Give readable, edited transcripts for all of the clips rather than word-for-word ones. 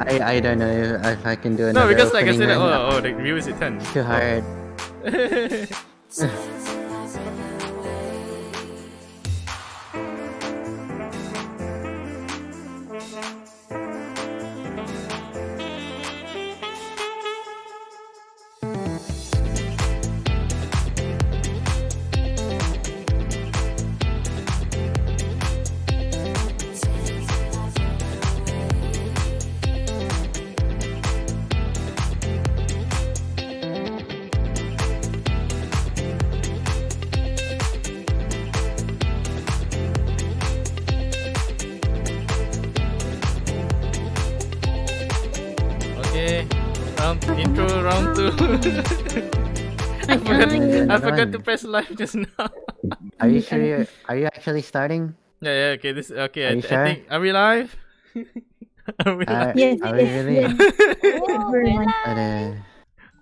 I don't know if I can do No, another because like I opening said, right now. the view is at 10. It's too hard. Okay, intro round 2. I forgot to press live just now. Are you sure? Are you actually starting? Yeah. Okay, this okay. Are you sure? I think are we live? Are we live? Yes, Are we really? very much.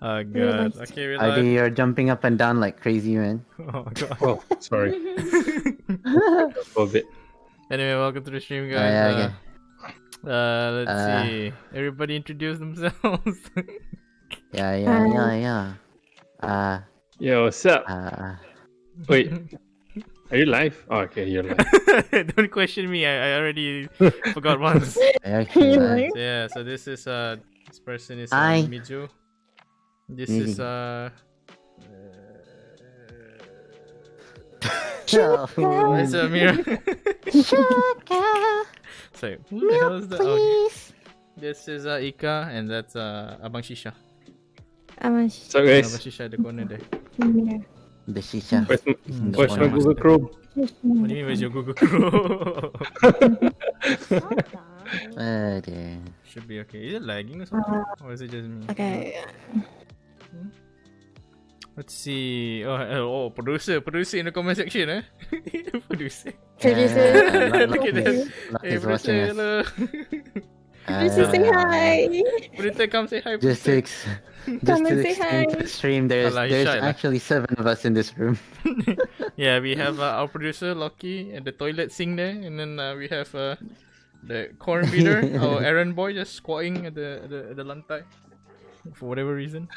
Oh god. Okay, we're Are live. you're jumping up and down like crazy, man? Oh god. Oh, sorry. A bit. Anyway, welcome to the stream, guys. Yeah, Let's see. Everybody introduce themselves. yeah. Yo, what's up? Wait, are you live? Oh, okay, you're live. Don't question me. I already forgot once. Actually, So yeah, so this is this person is Hi. Miju. This Miju. is it's Amir. Sorry, who the hell is that? Oh, okay. This is Ika, and that's Abang Shisha. What's up, guys? Abang Shisha at the corner there. the shisha. Where's my Google Chrome? What do you mean? Where's your Google Chrome? Oh dear. Should be okay. Is it lagging or something? Or is it just me? Okay. Let's see. Oh, producer in the comment section, eh? Producer. Look at that. Hey, Lucky's producer, watching us. hello. Producer, say hi. Producer, come say hi. Just to Come and say explain to hi. the stream, there's Alah, shy lah. actually 7 of us in this room. Yeah, we have our producer Lucky and the toilet sink there, and then we have the corn beater, our errand boy, just squatting at the lantai for whatever reason.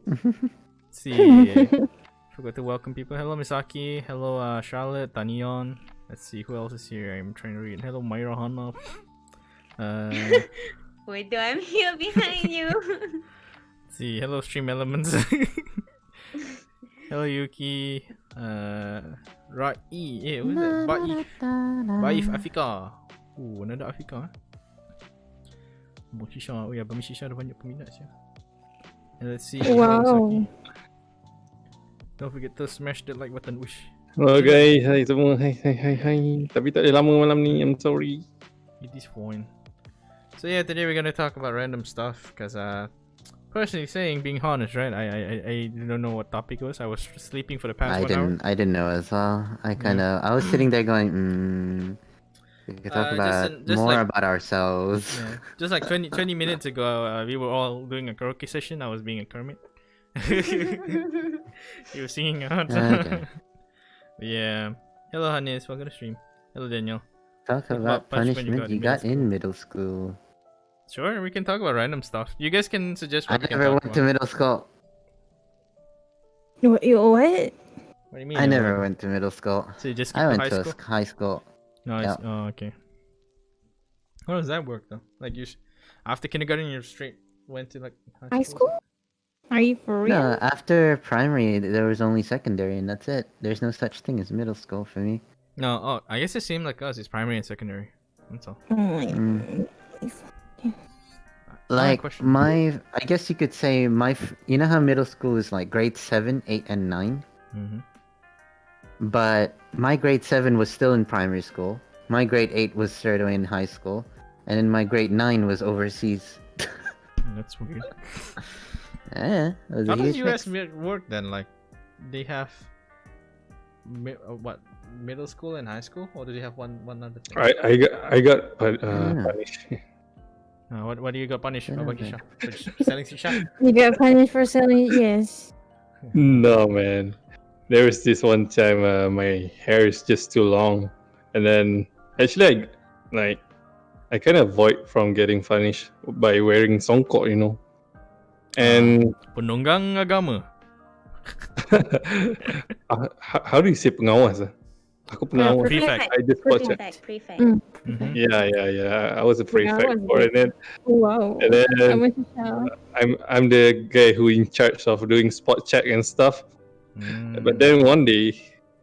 Let's see, forgot to welcome people. Hello Misaki, hello Charlotte, Tanion. Let's see who else is here. I'm trying to read. Hello Myra Hanna. Wait, do I'm here behind you? Let's see, hello Stream Elements. Hello Yuki. Rai. Who's that? Baif Afika. Oh, another Afika. Abang Shisha. Oh ya, Abang Shisha ada banyak peminat siya. And let's see. Wow. Don't forget to smash that like button. Wish. Hello, guys. Hai semua. Hai. Tapi tak ada lama malam ni. I'm sorry. It is fine. So yeah, today we're gonna talk about random stuff. Cause personally saying, being honest, right? I don't know what topic it was. I was sleeping for the past 1 hour. I didn't know as well. I was sitting there going, we could talk about just more like- about ourselves. Yeah. Just like 20 minutes ago, we were all doing a karaoke session. I was being a Kermit. You were singing out. Okay. Yeah. Hello, Hannes. Welcome to stream. Hello, Daniel. Talk What about punishment punishment you got in middle school. Sure, we can talk about random stuff. You guys can suggest I what we can never talk went to about. middle school. What? What do you mean? I never went to middle school. So you just I skipped went high to school? high school. No, Yeah. oh, okay. How does that work though? Like after kindergarten, you straight went to like High school? Are you for real? No, after primary, there was only secondary, and that's it. There's no such thing as middle school for me. No, oh, I guess it seemed like us. It's primary and secondary. That's all. Oh my Mm. God. Like question. I guess you could say you know how middle school is like grade 7, 8, and 9? Mm-hmm. But my grade 7 was still in primary school. My grade 8 was straight away in high school. And then my grade 9 was overseas. That's weird. Yeah, it was How a does huge US mix. work then? Like, they have what, middle school and high school, or do they have one other thing? I got Yeah. punished. What do you got punished? Yeah, About okay. Shisha? For just selling Shisha? You got punished for selling? Yes. No, man. There was this one time my hair is just too long, and then actually I I kind of avoid from getting punished by wearing songkok, you know. And Penunggang agama. how do you say pengawas? Aku pengawas. Prefect. I did spot check. Prefect. Mhm. Yeah. I was a prefect was for it, Wow. and then went to shower. I'm the guy who in charge of doing spot check and stuff. But then one day,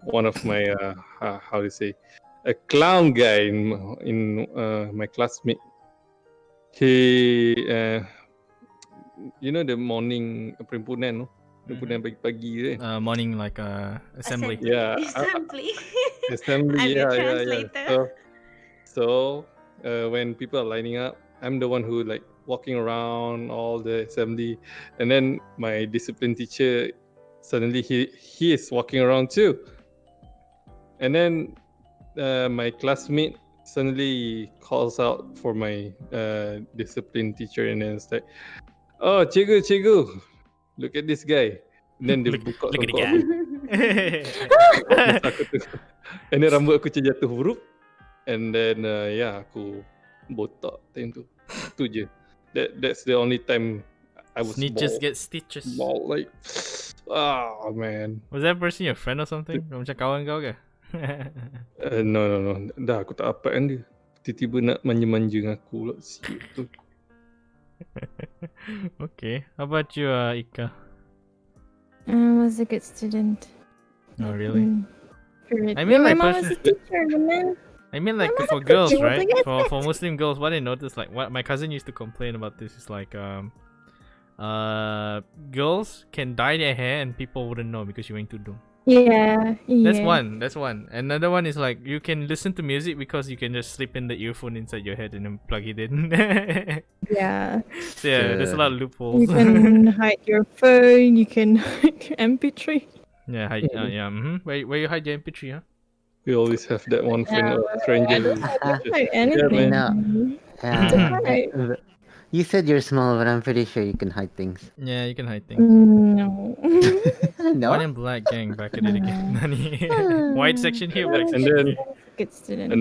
one of my how do you say, a clown guy in my classmate, he you know the morning perhimpunan, no? Perhimpunan pagi-pagi kan? Morning like assembly. Yeah, Assembly. assembly. I'm the Yeah. translator. So when people are lining up, I'm the one who like walking around all the assembly, and then my discipline teacher suddenly he is walking around too, and then my classmate suddenly calls out for my discipline teacher, and then it's like, "Oh, cikgu, look at this guy." And then dia buka Look at the songkok guy. masa aku tu. And then rambut aku macam jatuh huruf. And then aku botak time tu. Tu je. That's the only time I was Snitches bald. get stitches. Bald, like, oh man. Was that person your friend or something? Macam kawan kau ke? No. Dah aku tak apa kan dia. Tiba-tiba nak manja-manja dengan aku pula. Siap tu. Okay. How about you, Ika? I was a good student. Oh, really? Period. I mean, my like, mom was a teacher, man. I mean, like, I'm not for a girls, teacher, right? what do you For Muslim girls, what I noticed, like, what my cousin used to complain about this is like, girls can dye their hair and people wouldn't know because you're wearing tudung. Yeah. That's one. Another one is like you can listen to music because you can just slip in the earphone inside your head and then plug it in. Yeah. So yeah, there's a lot of loopholes. You can hide your phone. You can hide your MP3. Yeah, hide. Yeah. Where you hide your MP3, huh? We always have that one friend or stranger. I don't hide anything. No. You said you're small, but I'm pretty sure you can hide things. Yeah, you can hide things. No. No. White and black gang back at it again. Nani? White section here, black And section. then Good student.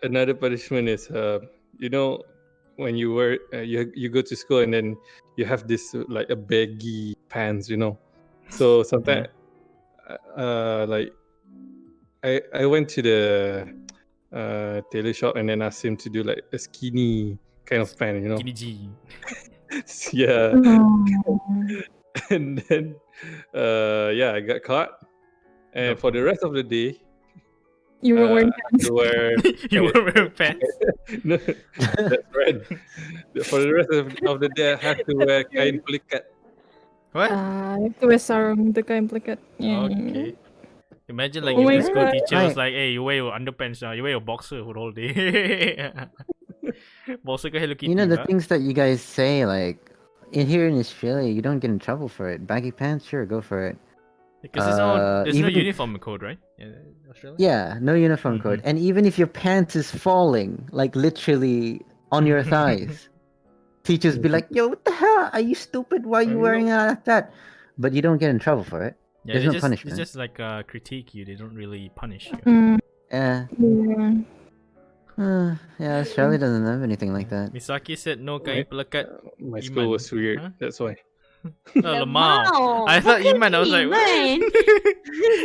another punishment is you know, when you wear you go to school and then you have this like a baggy pants, you know. So sometimes like I went to the tailor shop and then asked him to do like a skinny kind of pant, you know. Skinny G. Yeah. Oh. And then I got caught. And for the rest of the day, You were wearing pants. You were wearing pants. No, that's right. For the rest of the day, I have to wear kain pelikat. What? You have to wear sarung, the kain plakat. Yeah. Okay. Imagine like Oh if my the school God. teacher was like, "Hey, you wear your underpants now. You wear your boxer for the whole day." Boxer ke Hello Kitty, You know the huh? things that you guys say, like here in Australia, you don't get in trouble for it. Baggy pants, sure, go for it. Because there's no even- uniform code, right? Yeah, Australia. Yeah, no uniform code. And even if your pants is falling, like literally on your thighs, teachers be like, "Yo, what the hell? Are you stupid? Why are you wearing that?" But you don't get in trouble for it. Yeah, There's they no punishment. just like critique you. They don't really punish you. Yeah. Yeah. Yeah, Australia doesn't have anything like that. Misaki said no kain pelekat. My Iman. school was weird. Huh? That's why. Lemau. I thought Iman. I was like, what?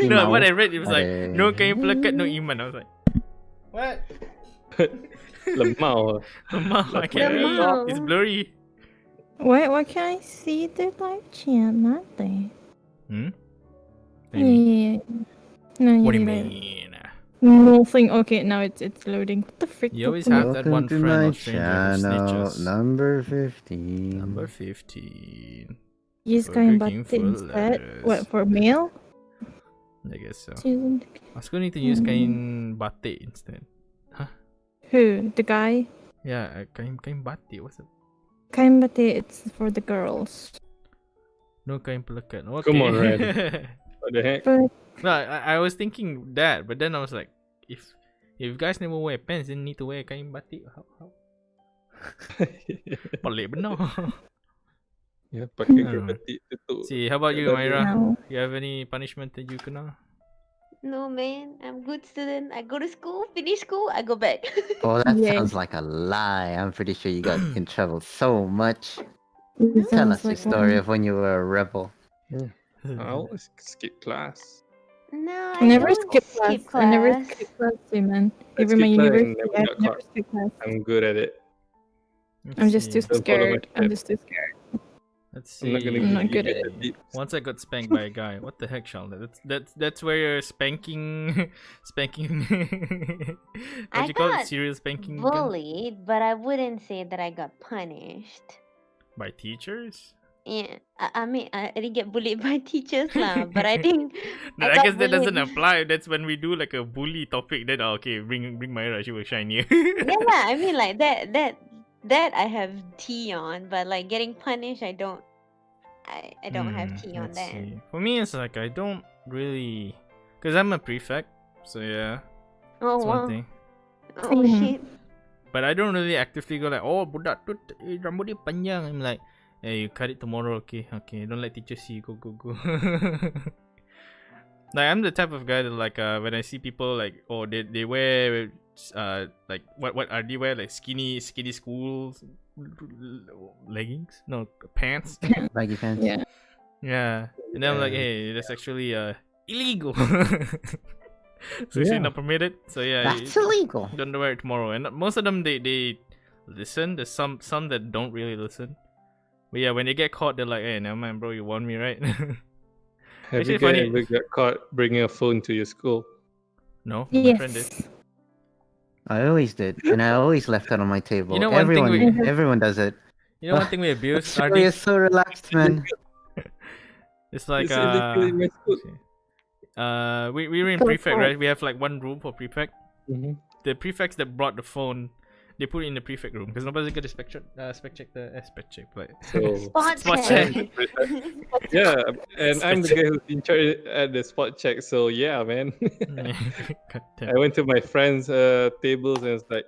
No, Imau. what I read it was like Ada. no kain pelekat, no Iman. I was like, what? Lemau. Lemau. I can't read. Lemau. It's blurry. Why can't I see the live chat? Not there. Hmm. What do you mean? Yeah. No, What do you you're right. mean? Nothing. Okay, now it's loading. What the frick? You always have that one Welcome to friend my or stranger who channel, snitches. number 15. Number 15. Use Burger kain King batik for instead. letters. What, for male? I guess so. Choosing I was going to use kain batik instead. Who? The guy? Yeah, kain batik. What's it? Kain batik, it's for the girls. No kain pelekat. Okay. Come on, Ren. What the heck? But No, I was thinking that, but then I was like, if you guys never wear pants, then need to wear kain batik. How? Pelik benar. Ya, pakai Hmm. kain batik tutup. See, how about you, Myra? no. You have any punishment that you kena? No, man. I'm good student. I go to school, finish school, I go back. Oh, that Yeah. sounds like a lie. I'm pretty sure you got in trouble so much. It Tell sounds us your like story one. of when you were a rebel. I always skip class. No, I I never don't skip class. I never class. skip class too, man. I Even my skipped class and university, never I've got never caught. skipped class. I'm good at it. I'm just too Don't follow my scared. I'm step. just too scared. Let's I'm not gonna see. I'm give not you good guys at the it. tips. Once I got spanked by a guy. What the heck, Charlotte? That's where you're spanking, spanking. What I you call it? got Serial spanking again? bullied, but I wouldn't say that I got punished. By teachers? Yeah, I mean, I didn't get bullied by teachers lah, but I think No, I I got guess that doesn't bullied. apply. That's when we do like a bully topic. Then okay, bring Myra. She will shine you. Yeah, lah. I mean, like that I have tea on, but like getting punished, I don't. I don't have tea on Let's that. see. For me, it's like I don't really, cause I'm a prefect. So yeah, Oh that's one wow. thing. Oh Same. shit. But I don't really actively go like, oh budak tu rambut dia panjang. I'm like, hey, you cut it tomorrow, okay? Don't let teacher see. Go. Like I'm the type of guy that like when I see people like they wear like what are they wear like skinny school leggings? No, pants. Baggy pants. Yeah. Yeah. And then I'm like, Yeah. hey, that's actually illegal. So it's Yeah. not permitted. So yeah, That's illegal. don't wear it tomorrow. And most of them they listen. There's some that don't really listen. But yeah, when they get caught, they're like, hey, never mind, bro, you warned me, right? Have Actually you guys funny- ever got caught bringing a phone to your school? No, my friend did. Yes. I always did, and I always left it on my table. You know one thing Everyone does it. You know one thing we abuse, Australia RD? is so relaxed, man. It's like It's illegal in my school. we were in So prefect, cool. right? We have like one room for prefect. Mm-hmm. The prefects that brought the phone, they put it in the prefect room because nobody's gonna spec check like Spot Spot check. check. Yeah, and I'm the Spot guy who's in charge at the spot check. So yeah, man. God damn. I went to my friend's tables and it's like,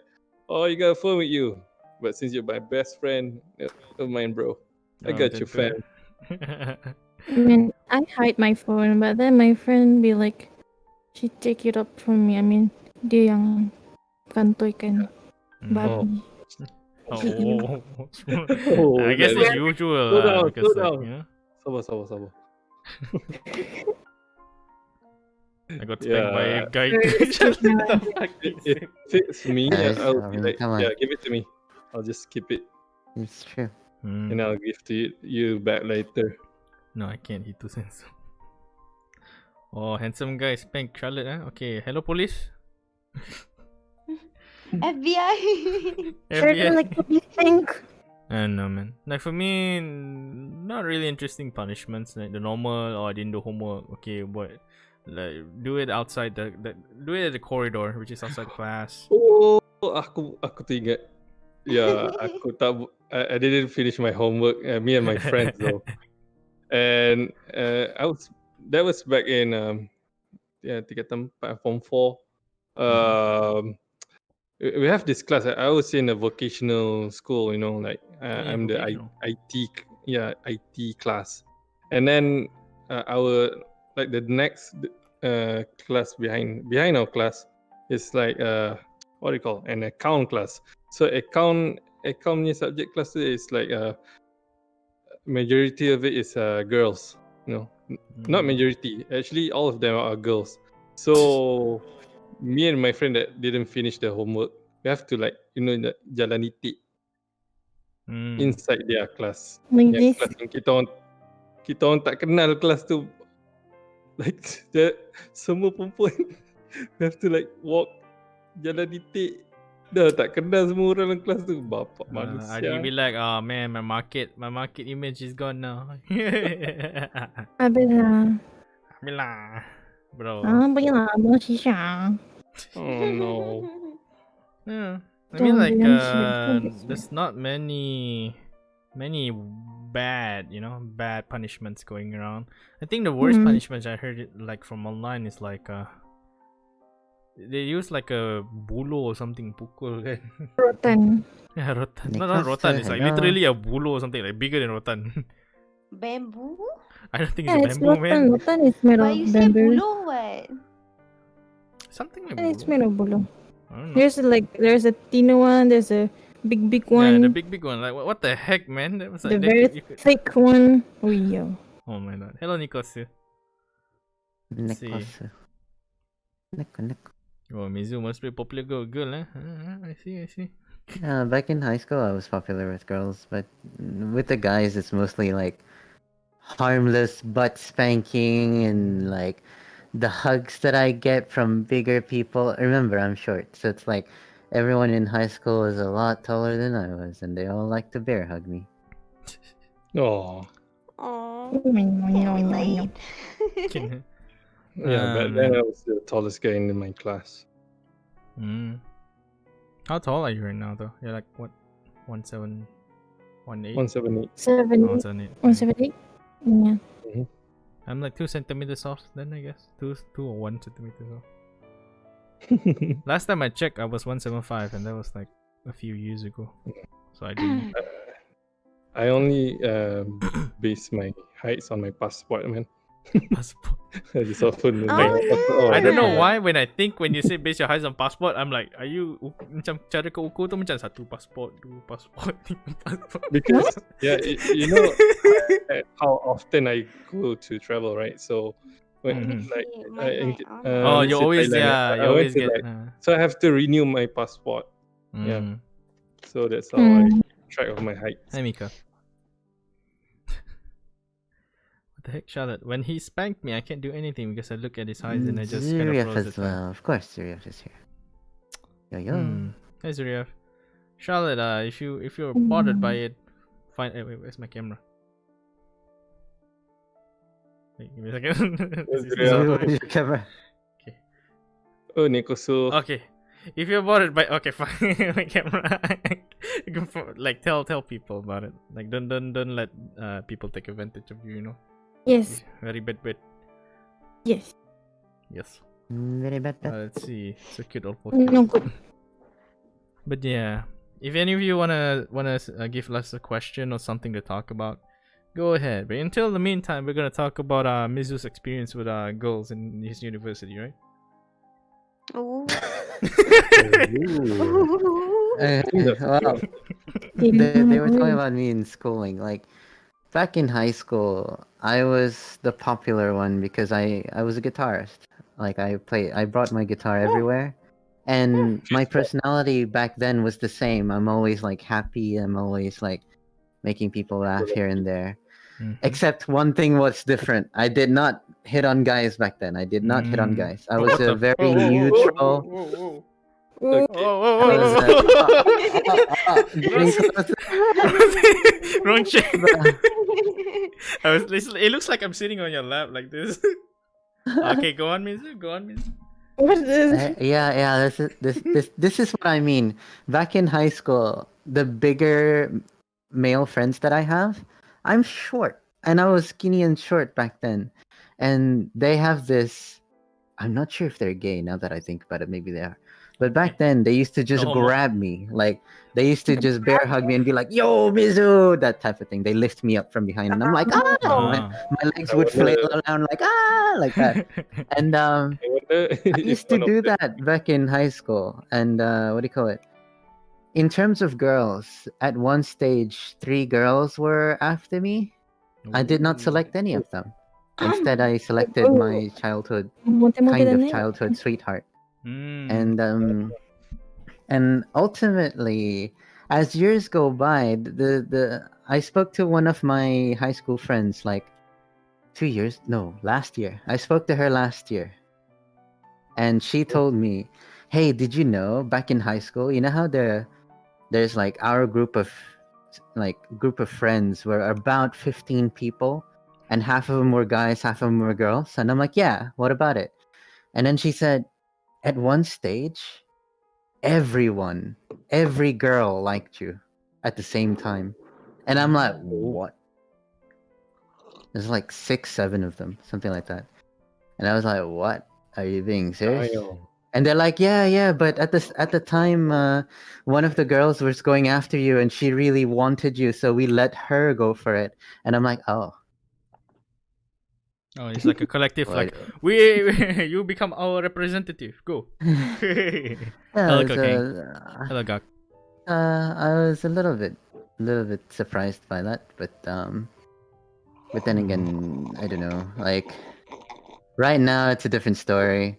oh, you got a phone with you. But since you're my best friend, don't mind, bro. I Oh, got then you, do fam. it. I mean, I hide my phone, but then my friend be like, she take it up from me. I mean, dia yang kantoykan babi. Oh. Oh, I guess that it's usual Slow down, because slow like, down. you know, Sabar. I got spanked by a guy. If it fits me, Guys, I'll I be mean, like, come on. yeah, give it to me. I'll just keep it It's true. Hmm. and I'll give to you back later. No, I can't. He too handsome. Oh, handsome guy spank Charlotte, huh? Okay, hello police. FBI. Sure, FBI. like what you think? I don't know, man. Like for me, not really interesting punishments. Like the normal, I didn't do homework. Okay, but like do it outside do it at the corridor, which is outside class. Oh, aku teringat. Yeah, I didn't finish my homework. Me and my friends though, and that was back in tingkatan 4, form 4. We have this class. I was in a vocational school, like Yeah, I'm the vocational. IT class, and then our like the next class behind our class is like what do you call an account class. So account punya subject class is like majority of it is girls, not majority. Actually, all of them are girls. So me and my friend that didn't finish the homework, we have to jalan itik inside their class. Like Yang this. kelas yang kita orang tak kenal kelas tu. Like semua perempuan we have to walk jalan itik. Dah tak kenal semua orang dalam kelas tu. Bapak manusia. I'd be like, oh man, my market image is gone now. Abila. Bro. Abila, mo shisha. Oh no. Yeah. I Don't mean, like, be anxious. there's not many bad, bad punishments going around. I think the worst punishments I heard it like from online is like they use like a bulo or something, pukul kan. Rotan. Yeah, rotan. Nicholas, Not rotan. It's like hello. literally a bulo or something like bigger than rotan. Bamboo? I don't think Yeah, it's it's a bamboo, rotan. man. Rotan is made But of you say bamboo. bulo what? something like It's bolo. made of bolo. I don't know. There's a thin one. There's a big one. Yeah, the big one. Like what the heck, man? That was The like very you could... thick one. Oh yeah. Oh my god. Hello, Nikosu. Let's see. Nekosu. Neko. Oh, Mizu must be a popular girl, eh? I see. Back in high school, I was popular with girls, but with the guys, it's mostly like harmless butt spanking and like the hugs that I get from bigger people. Remember, I'm short, so it's like everyone in high school is a lot taller than I was, and they all like to bear hug me. Oh, Oh, can't relate. yeah. But then I was the tallest guy in my class. How tall are you right now, though? You're like what? 1'7", 1'8"? 178. 1'78". 178. Yeah. I'm like 2 centimeters off. Then I guess 2 or 1 centimeters off. Last time I checked, I was 175, and that was like a few years ago. So I didn't. I only base my heights on my passport, man. Passport. I just often I don't know yeah. why when you say base your height on passport, I'm like, are you macam cara kau ukur tu macam satu passport, dua passport, tiga passport. Because you know how often I go to travel, right? So when You always Thailand, you always get. so I have to renew my passport. Yeah. So that's how I track of my height. Hi Mika. What the heck, Charlotte? When he spanked me, I can't do anything because I look at his eyes and I just kind of Zuriaf froze as the time. well. Of course, Zuriaf is here. Yo. Hey Zuriaf. Charlotte, if you're bothered by it, wait, where's my camera? Wait, give me a second. Where's your camera? Okay. Oh, Nikosu. Okay. If you're bothered by fine, my camera. Like tell people about it. Like don't let people take advantage of you. You know. Yes. Very bad. Yes. Yes. Very bad. Let's see. So cute old No podcast. good. But yeah, if any of you wanna give us a question or something to talk about, go ahead. But until the meantime, we're gonna talk about Mizu's experience with girls in his university, right? Oh. Well, they were talking about me in schooling. Like back in high school, I was the popular one because I was a guitarist. Like I brought my guitar everywhere, and my personality back then was the same. I'm always like happy. I'm always like making people laugh here and there. Except one thing was different. I did not hit on guys back then. I did not hit on guys. I was a very neutral. Wrong shit. It looks like I'm sitting on your lap like this. Okay, go on, Mizu. What is this? Yeah. This is what I mean. Back in high school, the bigger male friends that I have, I'm short, and I was skinny and short back then, and they have this. I'm not sure if they're gay now that I think about it. Maybe they are. But back then, they used to just grab me. Like, they used to just bear hug me and be like, yo, Mizu! That type of thing. They lift me up from behind. And I'm like, my legs would flail around like that. And I used to do that back in high school. And what do you call it? In terms of girls, at one stage, 3 girls were after me. I did not select any of them. Instead, I selected my childhood sweetheart. And ultimately, as years go by, I spoke to one of my high school friends like last year. I spoke to her last year, and she told me, "Hey, did you know back in high school, you know how there's like our group of friends were about 15 people, and half of them were guys, half of them were girls." And I'm like, "Yeah, what about it?" And then she said, at one stage, every girl liked you at the same time. And I'm like, what? There's like 6, 7 of them, something like that. And I was like, what? Are you being serious? And they're like, yeah, but at the time, one of the girls was going after you and she really wanted you, so we let her go for it. And I'm like, oh. Oh, it's like a collective. Like we you become our representative. Go. Hello, it's, King. Hello, Gak. I was a little bit surprised by that, but then again, I don't know. Like right now, it's a different story.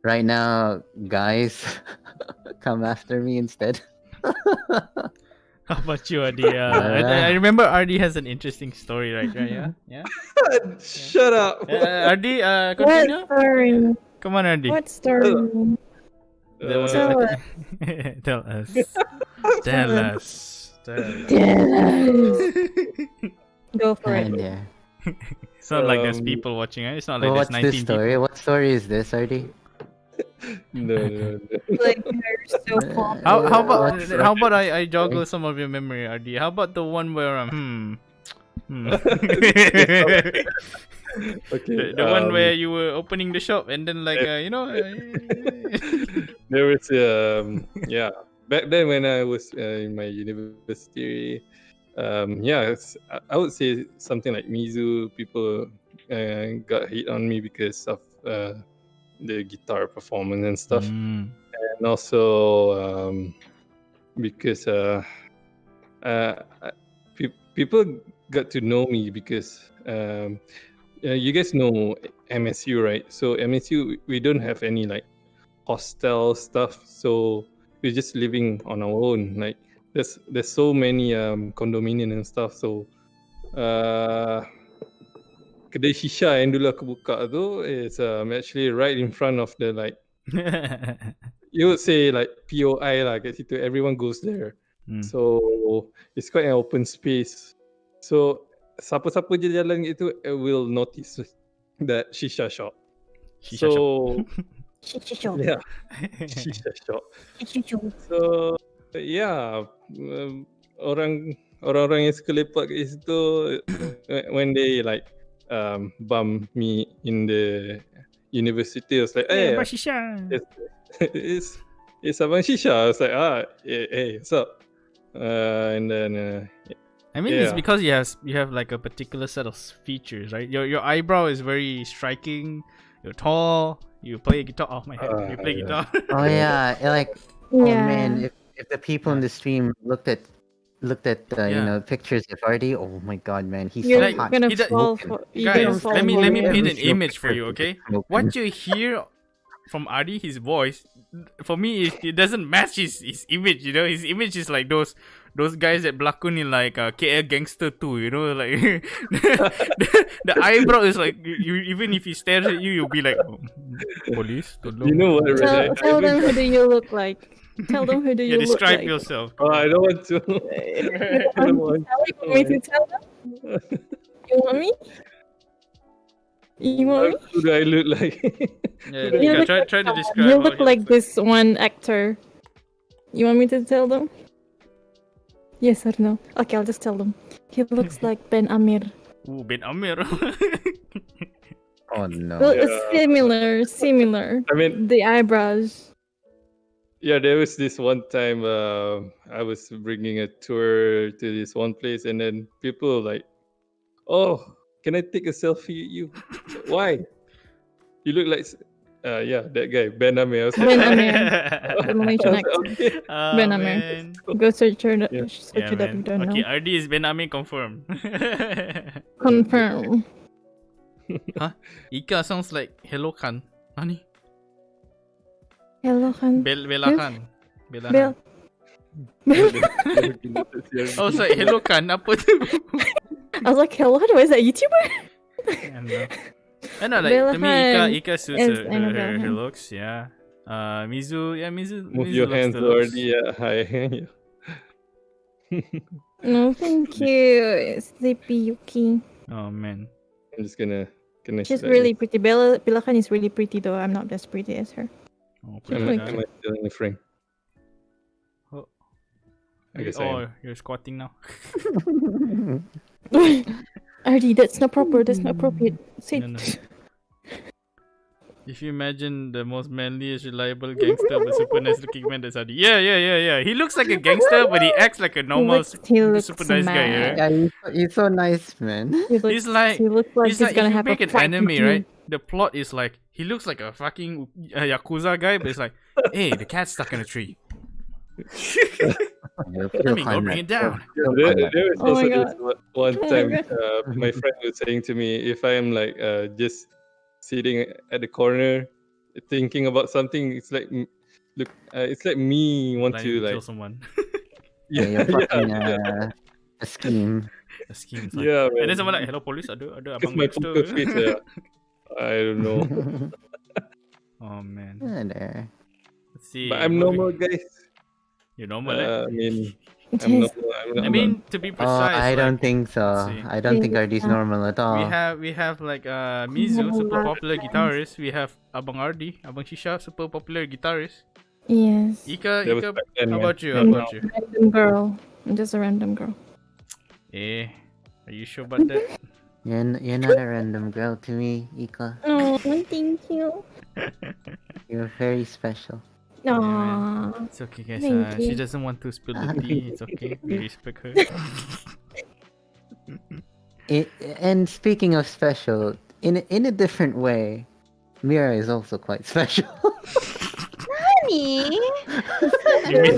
Right now, guys come after me instead. How about you, Ardi? I remember Ardi has an interesting story, right? Yeah. Shut up. Ardi, What continue. story? Come on, Ardi. What story? There was Tell a- Tell us. Tell us. Go for it. And yeah. It's not like there's people watching. It's not like Well, there's what's 19 this story? people. What story is this, Artie? No. Like you're so popular. How about I joggle some of your memory, Ardi? How about the one where Okay. the one where you were opening the shop and then like There was back then when I was in my university, I would say something like Mizu. People got hit on me because of the guitar performance and stuff, and also because people got to know me because you guys know MSU, right? So MSU, we don't have any like hostel stuff, so we're just living on our own. Like there's so many condominium and stuff, so kedai shisha yang dulu aku buka tu is actually right in front of the like you would say like POI lah kat situ. Everyone goes there. So it's quite an open space. So siapa-siapa je jalan itu will notice that shisha shop. Shisha so Chichicho. yeah, shisha shop. Chichicho. So yeah, orang-orang yang suka lepak kat situ when they like bump me in the university, I was like, hey, shisha. it's Abang Shisha. I was like, hey, what's up? And then I mean, it's because you have like a particular set of features, right? Your eyebrow is very striking. You're tall. You play guitar. Oh my head! You play guitar. Oh yeah, like oh man, if the people in the stream looked at pictures of Artie, oh my god, man, he's You're so hot. gonna He does- fall for. You're Guys, gonna fall let me for paint an Every image for you, picture okay? is smoking. What you hear from Ardi, his voice, for me, it doesn't match his image. You know, his image is like those guys that berlakon in like KL Gangster 2. You know, like the eyebrow is like you. Even if he stares at you, you'll be like, police. you know what? Tell them who do you look like. Tell them who do you look describe like. yourself. I don't want to. I don't want You want me to tell them? You want me? You want me? Who do I look like? Yeah, You look try to describe. You how look he like looks this one actor. You want me to tell them? Yes or no? Okay, I'll just tell them. He looks like Ben Amir. Ooh, Ben Amir. Oh no. Well, it's similar. I mean, The eyebrows. yeah, there was this one time I was bringing a tour to this one place, and then people like, "Oh, can I take a selfie with you?" Why? You look like, that guy Ben Amir. I was like, Ben Amir. The I Malaysian was like, actor. okay. Ben Amir. Go search it up. Yeah. Search it up. You don't Okay, know. RD is Ben Amir confirmed. Confirm. Huh? Ika sounds like Hello Khan. Nani? Hello, Khan. Bella Khan. Bella Bel. Khan. Oh, sorry. Hello Khan. Apa tu? I was like, hello, is that YouTuber? I know, like Bella to me, Khan. Ika suits Yes, I know her Bella Khan. looks. Yeah. Mizu. Move Mizu your looks hands the looks. already. Hi. No, thank you, Sleepy Yuki. Oh man. I'm just gonna She's like really this. pretty. Bella Khan is really pretty though. I'm not as pretty as her. Oh, She's pretty like- Am I still in the frame? Oh. I guess I am. You're squatting now. Artie, that's not proper. That's not appropriate. Say. No. If you imagine the most manliest, reliable gangster but super nice looking man, that's Adi. Yeah. He looks like a gangster, but he acts like a normal, he looks super nice guy, mad. right? Yeah, he's so nice, man. He's like, he looks like he's like, gonna if you have make a an fight with anime, you. right? The plot is like, he looks like a fucking Yakuza guy, but it's like, hey, the cat's stuck in a tree. Let me go bring it down. There was Oh my also this God. one Oh my time God. my friend was saying to me, if I am like just sitting at the corner thinking about something, it's like look, it's like me want Planning to to kill like someone. Yeah, you're fucking a scheme. A scheme. Like, yeah, and then man. someone like, hello police, ada It's abang my gangster. poker face. I don't know, Oh man. Yeah, there. Let's see. but I'm moving- normal, guys. You're normal, eh? I mean, I'm normal. I mean, to be Oh, precise, I don't like, think so. let's see. I don't think RD's normal at all. we have like Mizu, super popular guitarist. We have Abang Ardi, Abang Shisha, super popular guitarist. Yes. Ika, That was Ika, back then, how man. about you? How I'm about just you? a random girl. I'm just a random girl. Eh, are you sure about that? You're not a random girl to me, Ika. Oh, thank you. You're very special. Aww. It's okay, guys. Thank She you. doesn't want to spill the tea. It's okay. We respect her. And speaking of special, in a different way, Mira is also quite special. Honey, You mean,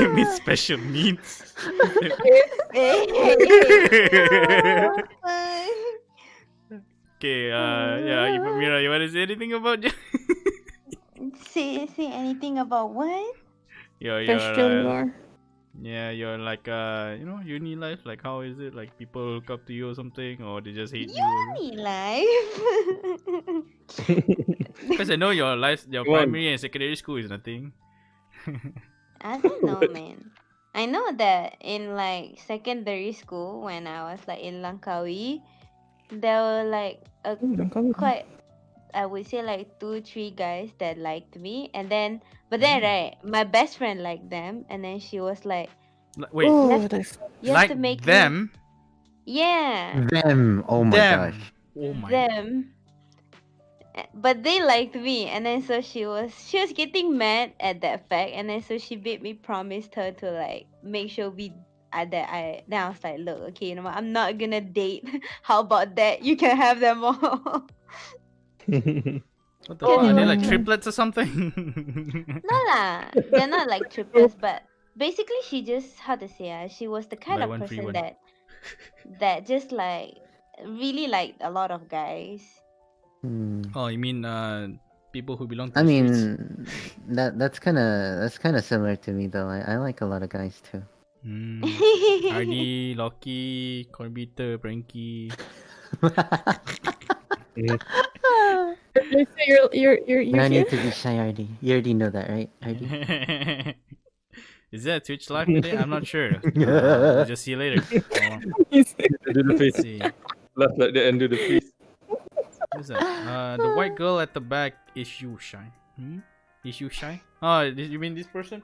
you mean special needs? Okay, yeah, Mira, you want to say anything about say anything about what? your Special you are. yeah, your like uni life, like how is it? Like people look up to you or something, or they just hate you? Uni life. Because I know your Come on. primary and secondary school is nothing. I don't know, man. I know that in like secondary school when I was like in Langkawi, there were like a quite, I would say like 2-3 guys that liked me, and then right, my best friend liked them, and then she was like, Wait, Oh, Left- that's you have like to make me-" them? Yeah, Them. Oh my Them. gosh. Oh my. them. But they liked me, and then so she was getting mad at that fact, and then so she made me promised her to like make sure we then I was like, look, okay, you know what, I'm not gonna date. How about that? You can have them all. What the Yeah, fuck? they Are they were like like- triplets or something? No lah, they're not like triplets, but basically she just, how to say, she was the kind Buy of one, free person one. that just like really liked a lot of guys. Oh, you mean people who belong to I the mean, streets? that's kind of similar to me though. I like a lot of guys too. Hardy, Loki, Cornbeater, Frankie. you're No here? need to be shy, RD. You already know that, right, RD? Is that Twitch live today? I'm not sure. We'll just see you later. Do the Let's face. see. Laugh like that and do the face. Who's that? The white girl at the back. Is you shy? Is you shy? Oh, you mean this person?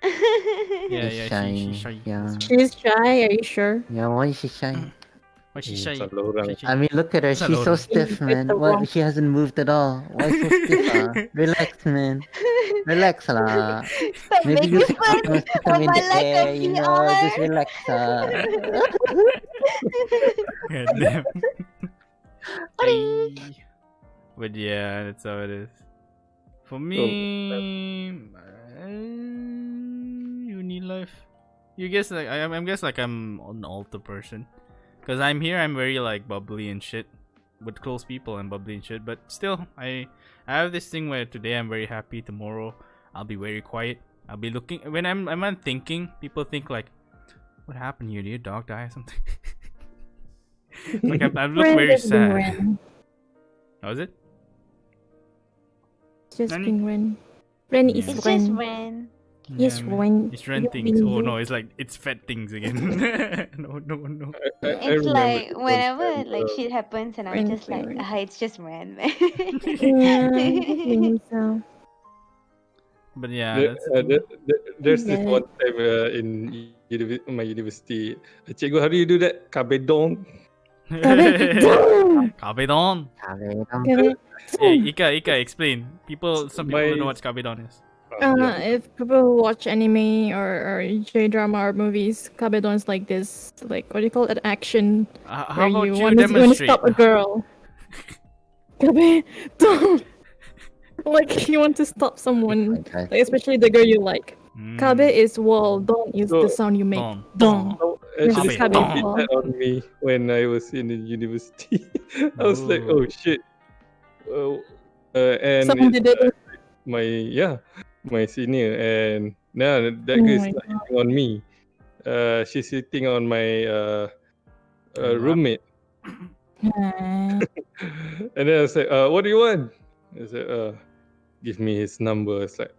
Yeah, She's yeah, she's shy. Yeah. She's shy, are you sure? Yeah, why is she shy? Why she's shy? Salah orang. Shy. I mean, look at her. It's not She's so loading. stiff, man. the What? wrong- She hasn't moved at all. Why so stiff? Relax, man. Relax, lah. Stop Maybe you making fun must come of in my the lack air, of you know. Just PR. relax, God damn. Ay. But yeah, that's how it is. For me, uni life. You guess like I'm guess like I'm an alter person, cause I'm here. I'm very like bubbly and shit. With close people and bubbly and shit. But still, I have this thing where today I'm very happy. Tomorrow I'll be very quiet. I'll be looking when I'm not thinking. People think like, what happened here? Did your dog die or something? Like I look Ren very is being sad. Ren. How is it? Just Nani? being Ren. Ren is It's Ren. just Ren. Yes, man. Ren. It's rent You've things. been Oh no, there. it's like it's fat things again. No. I It's remember like this one whenever time, like shit happens, and I'm Ren just like, favorite. it's just Ren, man. Yeah, maybe so. But yeah, There- that's there's this Yeah. one time in my university. Cikgu, how do you do that? Kabedong. Kabedon. Kabedon. Kabedon. Yeah, Ika, explain. Some people don't know what Kabedon is. If people who watch anime or J drama or movies, Kabedon is like this, like what do you call it, action How where about you you want to demonstrate? stop a girl. Kabedon. Like you want to stop someone, like, especially the girl you like. Kabe is wall, don is the sound you make. Don. Actually, Kabe someone is did wall. that on me when I was in the university. I was like, oh shit. And Someone did it. my senior, and now that Oh girl is my not hitting on me. She's hitting on my roommate. And then I was like, what do you want? I said, give me his number. It's like,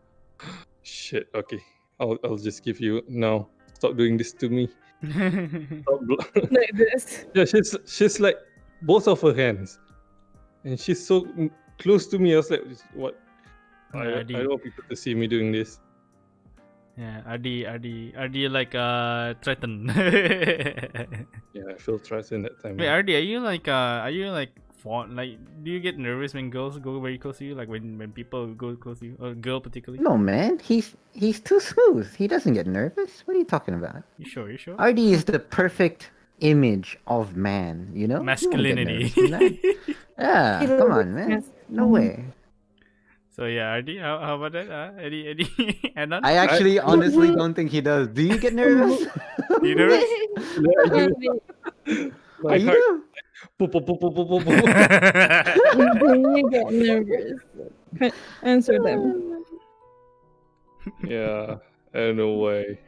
shit, okay. I'll just give you now. Stop doing this to me. Like this. Yeah, she's like both of her hands. And she's so close to me. I was like, what? I don't want people to see me doing this. Yeah, are they like threatened? Yeah, I feel threatened that time. Wait, RD, are you like do you get nervous when girls go very close to you? Like when people go close to you, or girl particularly? No, man. He's too smooth. He doesn't get nervous. What are you talking about? You sure? RD is the perfect image of man, you know? You won't get Masculinity. nervous from that. Yeah, come on, man. No way. So yeah, RD, how about that? Eddie, Adnan? I actually honestly don't think he does. Do you get nervous? You nervous? My Are you? heart. Pop, pop, pop, pop, pop, pop. You get nervous. Answer them. Yeah, no way.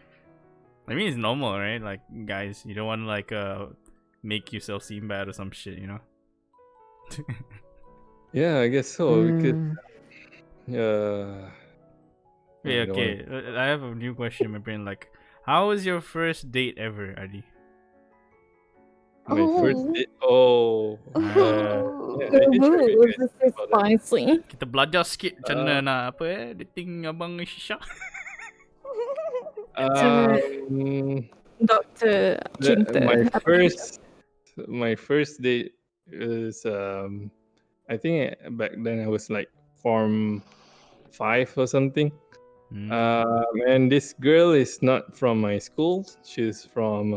I mean, it's normal, right? Like guys, you don't want to like make yourself seem bad or some shit, you know? Yeah, I guess so. Because Wait, okay. I have a new question in my brain. Like, how was your first date ever, Adi? My first date. Oh. This is spicy. Kita belajar sikit macam mana nak apa dating abang Shisha. Dr. Cinta. My first date is I think back then I was like Form 5 or something. And this girl is not from my school. She's from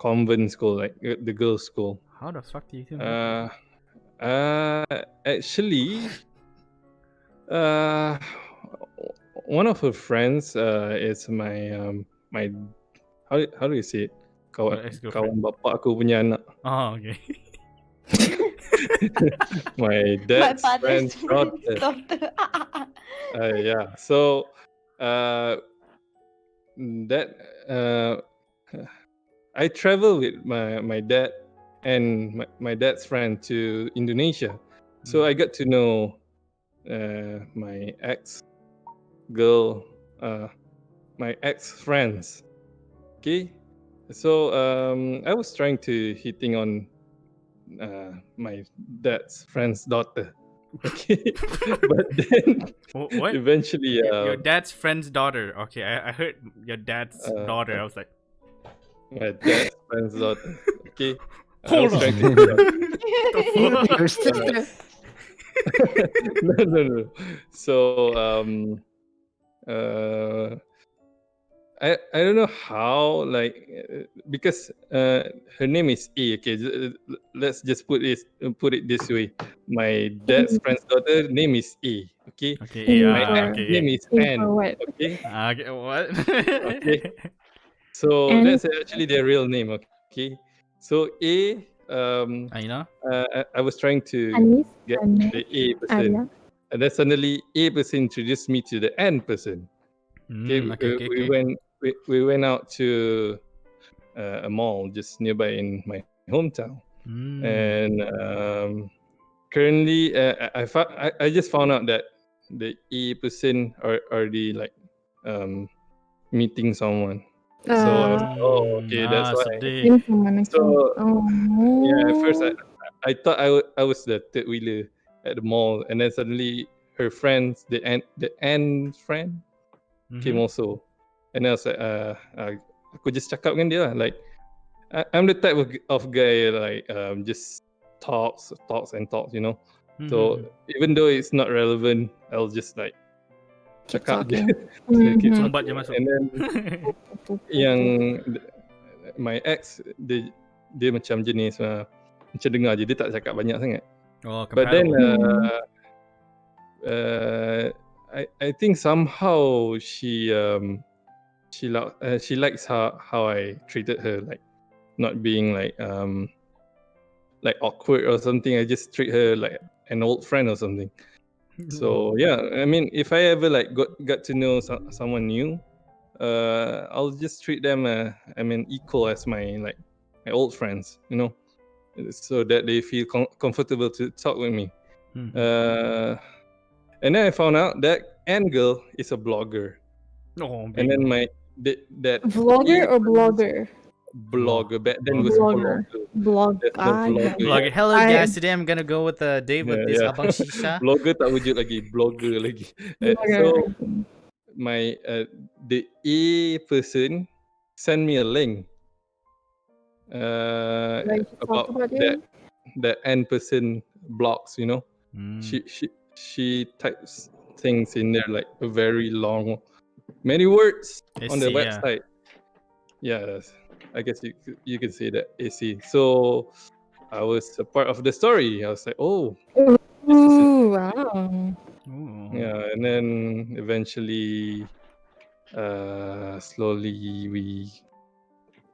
convent school, like the girls' school. How the fuck do you do actually, one of her friends is my my how do you say it? Kawan bapa aku punya anak. Oh, okay. My dad's friend's daughter. Yeah. So that I traveled with my dad and my dad's friend to Indonesia. So I got to know my my ex friends. Okay. So I was trying to hitting on my dad's friend's daughter. Okay. But then what? Eventually your dad's friend's daughter. Okay, I heard your dad's daughter. I was like, my dad's friend's daughter. Okay. Hold on. Your sister. No. So I don't know how, like, because her name is A. Okay, let's just put it this way. My dad's friend's daughter name is A. Okay. Okay. My name is N. Okay. Okay. What? Okay. So that's actually their real name. Okay. So A. I was trying to get the A person, and then suddenly A person introduced me to the N person. Okay. We went out to a mall just nearby in my hometown, and currently I just found out that the A person are already like meeting someone. So okay, that's why. So yeah, at first I thought I was the third wheeler at the mall, and then suddenly her friends, the N friend, came also, and I was like, aku just cakap dengan dia lah, like I'm the type of guy like just talks, you know. So even though it's not relevant, I'll just like Keep cakap je. talking. Keep Mhm. Sumbat je masuk. And then yang my ex dia macam jenis macam dengar je, dia tak cakap banyak sangat. Oh, But then compatible. I think somehow she likes how I treated her, like not being like awkward or something. I just treat her like an old friend or something. So yeah, I mean, if I ever like got to know someone new, I'll just treat them equal as my old friends, you know, so that they feel comfortable to talk with me. And then I found out that N girl is a blogger. Oh, And then that Vlogger or blogger? blogger back then was Blogger. blogger. There's no Blogger. Blogger. Hello guys, today I'm gonna go with a date with this Abang Shisha. Blogger tak wujud lagi, blogger lagi. Blogger. So my the A person sent me a link about that N person blogs, you know. She types things in there like a very long, many words on the website. Yeah, I guess you could say that AC. So I was a part of the story. I was like, oh, Ooh, wow. yeah. And then eventually, slowly we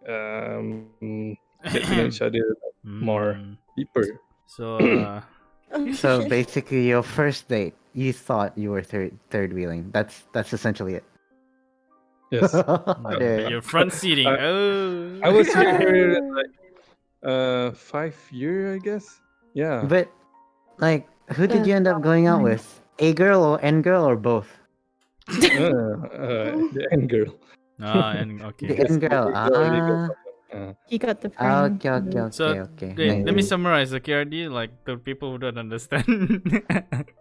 get to know each other more deeper. So So basically, your first date, you thought you were third wheeling. That's essentially it. Yes. you're front seating. Oh, I was with her like 5 years, I guess. Yeah. But like, who did you end up going out with? A girl or N girl or both? The N girl. and okay. The N girl. He got the friend. Okay. So okay. wait, let me summarize. Okay, RD, like the people who don't understand.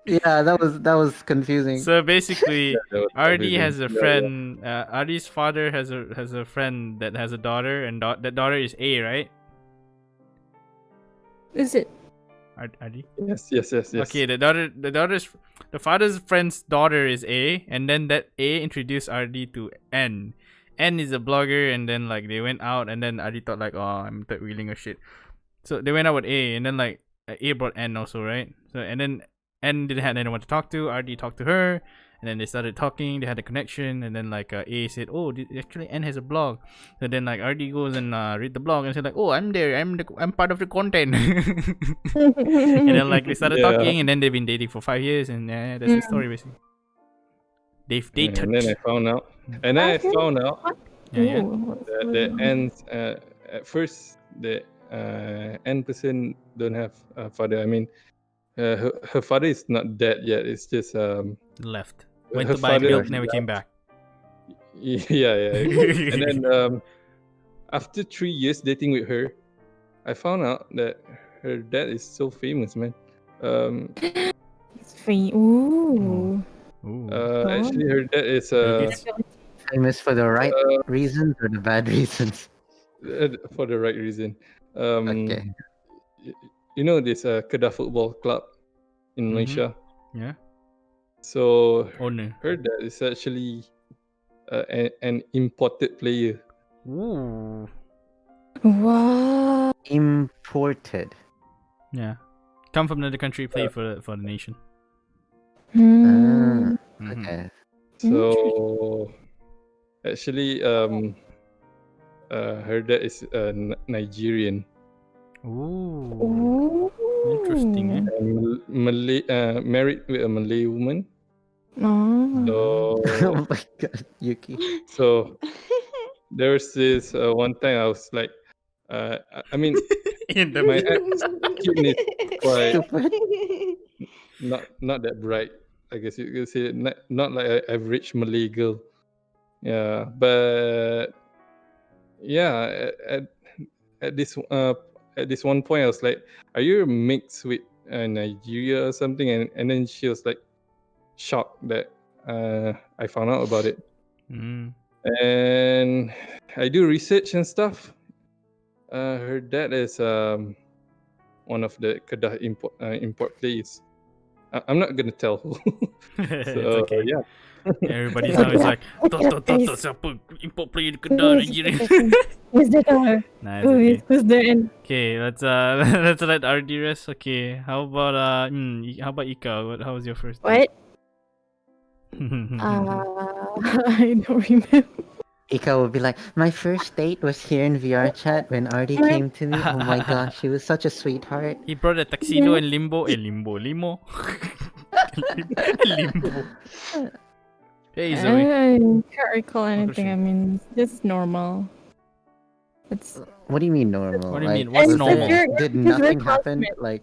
Yeah, that was confusing. So basically, RD has a Yeah. friend. RD's father has a friend that has a daughter, and that daughter is A, right? Is it? RD. Yes. Okay, the father's friend's daughter is A, and then that A introduced RD to N. N is a blogger, and then like they went out, and then RD thought like, oh, I'm third wheeling or shit. So they went out with A, and then like A brought N also, right? So and then N didn't have anyone to talk to. RD talked to her, and then they started talking. They had a connection, and then like A said, "Oh, actually N has a blog." So then like RD goes and read the blog and said like, "Oh, I'm there. I'm part of the content." And then like they started talking, and then they've been dating for 5 years, and that's the story basically. They've dated. And then I found out, Yeah. that N's at first the N person don't have a father. I mean, her father is not dead yet. It's just Left. Went her to buy father milk, never came back. Yeah. And then after 3 years dating with her, I found out that her dad is so famous, man. It's free. Ooh. Actually, her dad is Famous for the right reasons or the bad reasons? for the right reason. Okay. You know this Kedah Football Club in Malaysia. Yeah. So Owner. her dad is actually an imported player. Ooh. Wow. Imported. Yeah. Come from another country, play for the nation. Okay. So actually, her dad is Nigerian. Ooh. Interesting, eh? And Malay, married with a Malay woman. Oh. So, Oh my god, Yuki. so there was this one time I was like, I mean, my ex skin is quite Stupid. not that bright. I guess you could say not like an average Malay girl. Yeah, but yeah, at this one point I was like, "Are you mixed with Nigeria or something?" And then she was like shocked that I found out about it. And I do research and stuff. Her dad is one of the Kedah import place. I'm not gonna tell who. It's So okay. yeah. Everybody's now is like, Toto, siapa import player di Kedah lagi ni? Who's the car? Nah, it's okay. Who's there? And Okay, let's let's let RD rest. Okay, how about Ika? How was your first day? what? I don't remember. Ika will be like, my first date was here in VR chat when Artie came to me. Oh my gosh, she was such a sweetheart. He brought a tuxedo and limo. Limo. Limbo. Hey, Zoe. I can't recall anything. I mean, just normal. It's What do you mean normal? What do you Like, mean? What's was there- normal? Did Because we're nothing happen? classmates. Like,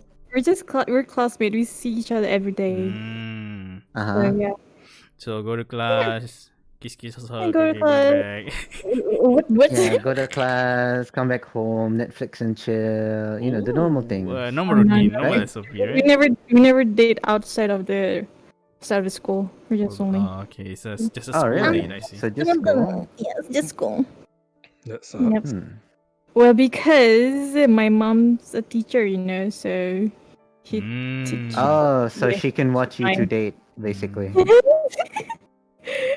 we're classmates. We see each other every day. So uh-huh. yeah. So go to class, kiss, hug, go to okay, class. go back. What? Yeah, go to class, come back home, Netflix and chill. You know, the normal things. Normal routine, Right? normal SOP, We right? never date outside of the school. We're just only. Oh, okay, so it's just a Oh, school really? date, I see. So just go. Yes, just school. That's Yep. Hmm. Well, because my mom's a teacher, you know, so she teaches. Oh, so Yeah. she can watch you two Fine. date, basically.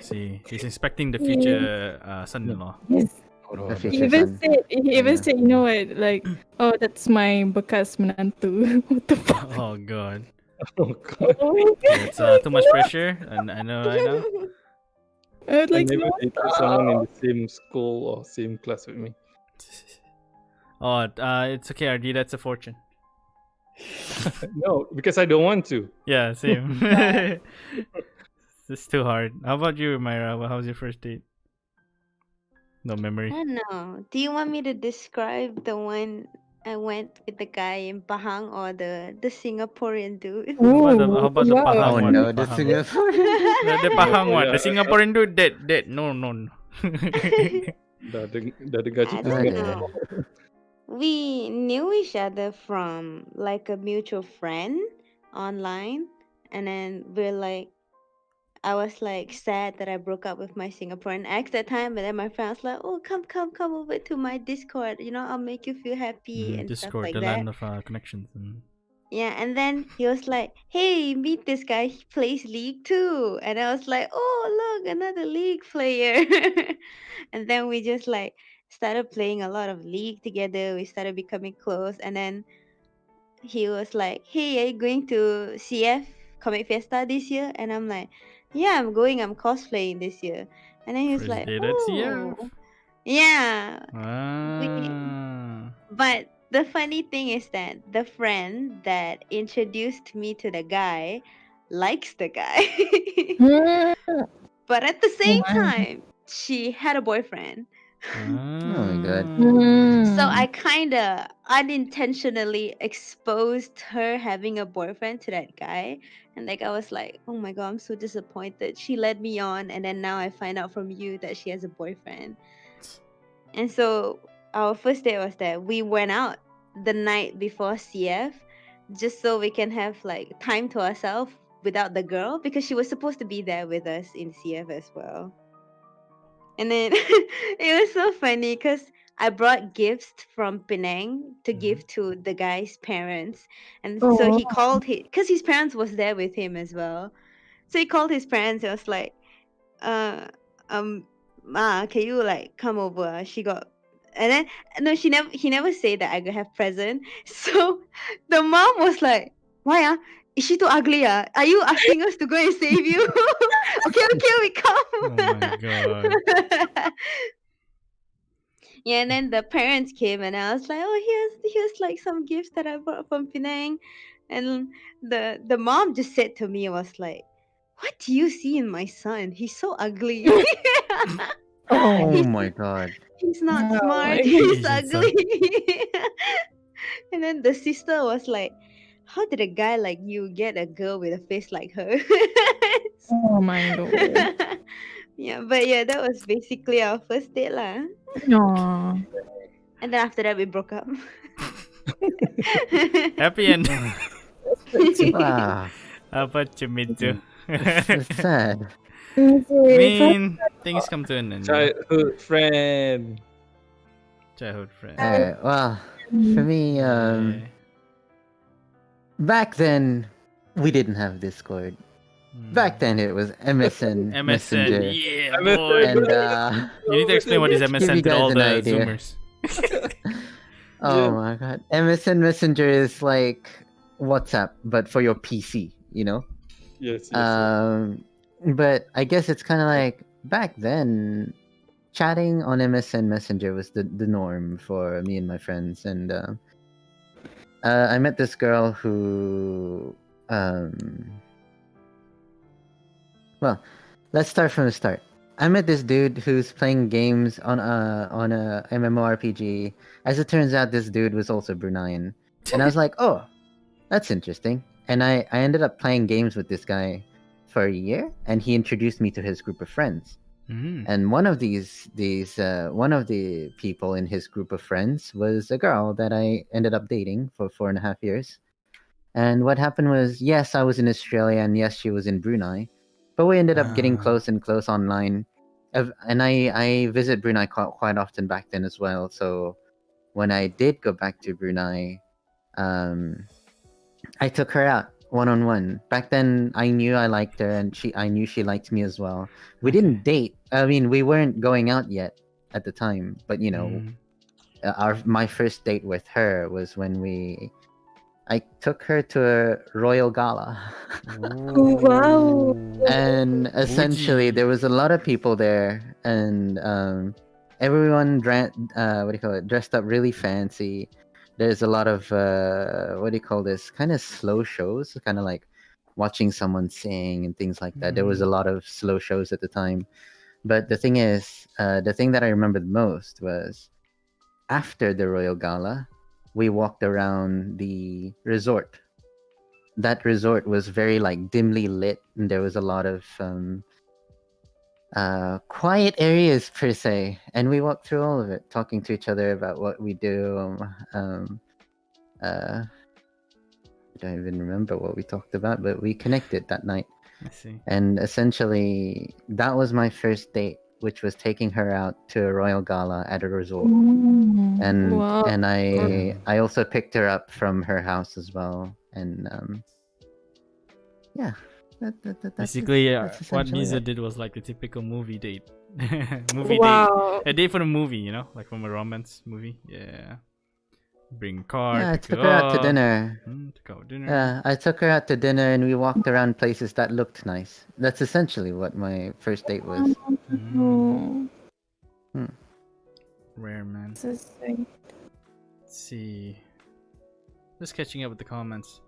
See, he's inspecting the future son-in-law. Yes. The He future even son. said, Yeah. you know what, like, oh, that's my bekas menantu. What the fuck? Oh god, Oh god. Oh my god. it's too much pressure, and I know. I was I like, never no, dated someone in the same school or same class with me. Oh, it's okay, RD. That's a fortune. No, because I don't want to. Yeah, same. It's too hard. How about you, Myra? How was your first date? No memory. I don't know. Do you want me to describe the one I went with the guy in Pahang or the Singaporean dude? How about the wow. Pahang Oh one? no, the the Pahang. Singapore. The Pahang one. The Yeah. Singaporean dude dead. No. Dah dengar I cerita don't Okay. Singapore. know. We knew each other from like a mutual friend online, and then I was like sad that I broke up with my Singaporean ex that time, but then my friend was like, "Oh, come over to my Discord. You know, I'll make you feel happy and stuff Discord, like the that." land of connections. Yeah, and then he was like, "Hey, meet this guy. He plays League too." And I was like, "Oh, look, another League player." And then we just like started playing a lot of League together. We started becoming close, and then he was like, "Hey, are you going to CF Comic Fiesta this year?" And I'm like, "Yeah, I'm going. I'm cosplaying this year." And then he was First like, date at CF. "Oh, yeah." Ah. But the funny thing is that the friend that introduced me to the guy likes the guy. But at the same time, she had a boyfriend. Oh my god. So I kind of unintentionally exposed her having a boyfriend to that guy. And like I was like, "Oh my god, I'm so disappointed. She led me on, and then now I find out from you that she has a boyfriend." And so our first date was that we went out the night before CF just so we can have like time to ourselves without the girl, because she was supposed to be there with us in CF as well. And then it was so funny because I brought gifts from Penang to give to the guy's parents. And so he called because his parents was there with him as well. So he called his parents and was like, Ma, can you like come over? She got, and then no, he never said that I could have present. So the mom was like, "Why is she too ugly? Are you asking us to go and save you?" Okay, we come. Oh my god. Yeah, and then the parents came, and I was like, "Oh, here's like some gifts that I brought from Penang," and the mom just said to me, was like, "What do you see in my son? He's so ugly. Oh he's, my god. he's not No, smart. Asian He's son. ugly." And then the sister was like, "How did a guy like you get a girl with a face like her?" Oh my god. Yeah, but yeah, that was basically our first date lah. No. And then after that, we broke up. Happy end. Ah, How about you, Mitsu? it's sad. I mean, things come to an end. Childhood friend. Childhood friend. Alright, well, for me, Yeah. back then, we didn't have Discord. Back then, it was MSN MSN, Messenger. yeah, MSN. boy. And You need to explain what is give MSN you to all guys the an idea. Zoomers. Oh my god. MSN Messenger is like WhatsApp, but for your PC, you know? Yes. But I guess it's kind of like back then, chatting on MSN Messenger was the norm for me and my friends. And I met this girl who. Well, let's start from the start. I met this dude who's playing games on a MMORPG. As it turns out, this dude was also Bruneian, and I was like, "Oh, that's interesting." And I ended up playing games with this guy for a year, and he introduced me to his group of friends. And one of one of the people in his group of friends was a girl that I ended up dating for 4.5 years. And what happened was, yes, I was in Australia, and yes, she was in Brunei, but we ended up getting close and close online. And I visit Brunei quite often back then as well. So when I did go back to Brunei, I took her out one-on-one. Back then, I knew I liked her, and I knew she liked me as well. We didn't date. I mean, we weren't going out yet at the time, but you know, my first date with her was when I took her to a royal gala. Wow. And essentially, Bougie. there was a lot of people there, and everyone dressed up really fancy. There's a lot of what do you call this? Kind of slow shows, kind of like watching someone sing and things like that. There was a lot of slow shows at the time. But the thing is, the thing that I remember the most was after the royal gala, we walked around the resort. That resort was very like dimly lit, and there was a lot of quiet areas per se, and we walked through all of it, talking to each other about what we do. I don't even remember what we talked about, but we connected that night. I see. And essentially, that was my first date, which was taking her out to a royal gala at a resort. And Wow. and I also picked her up from her house as well. And yeah, that's Basically, that's what essentially Miza it. did was like a typical movie date. Movie Wow. date. A date for the movie, you know? Like from a romance movie. Yeah. Bring a car, Yeah, I pick took her her out to up. dinner. Took out dinner. Yeah, I took her out to dinner, and we walked around places that looked nice. That's essentially what my first date was. Oh, Rare, man. this is sweet. Let's see. Just catching up with the comments.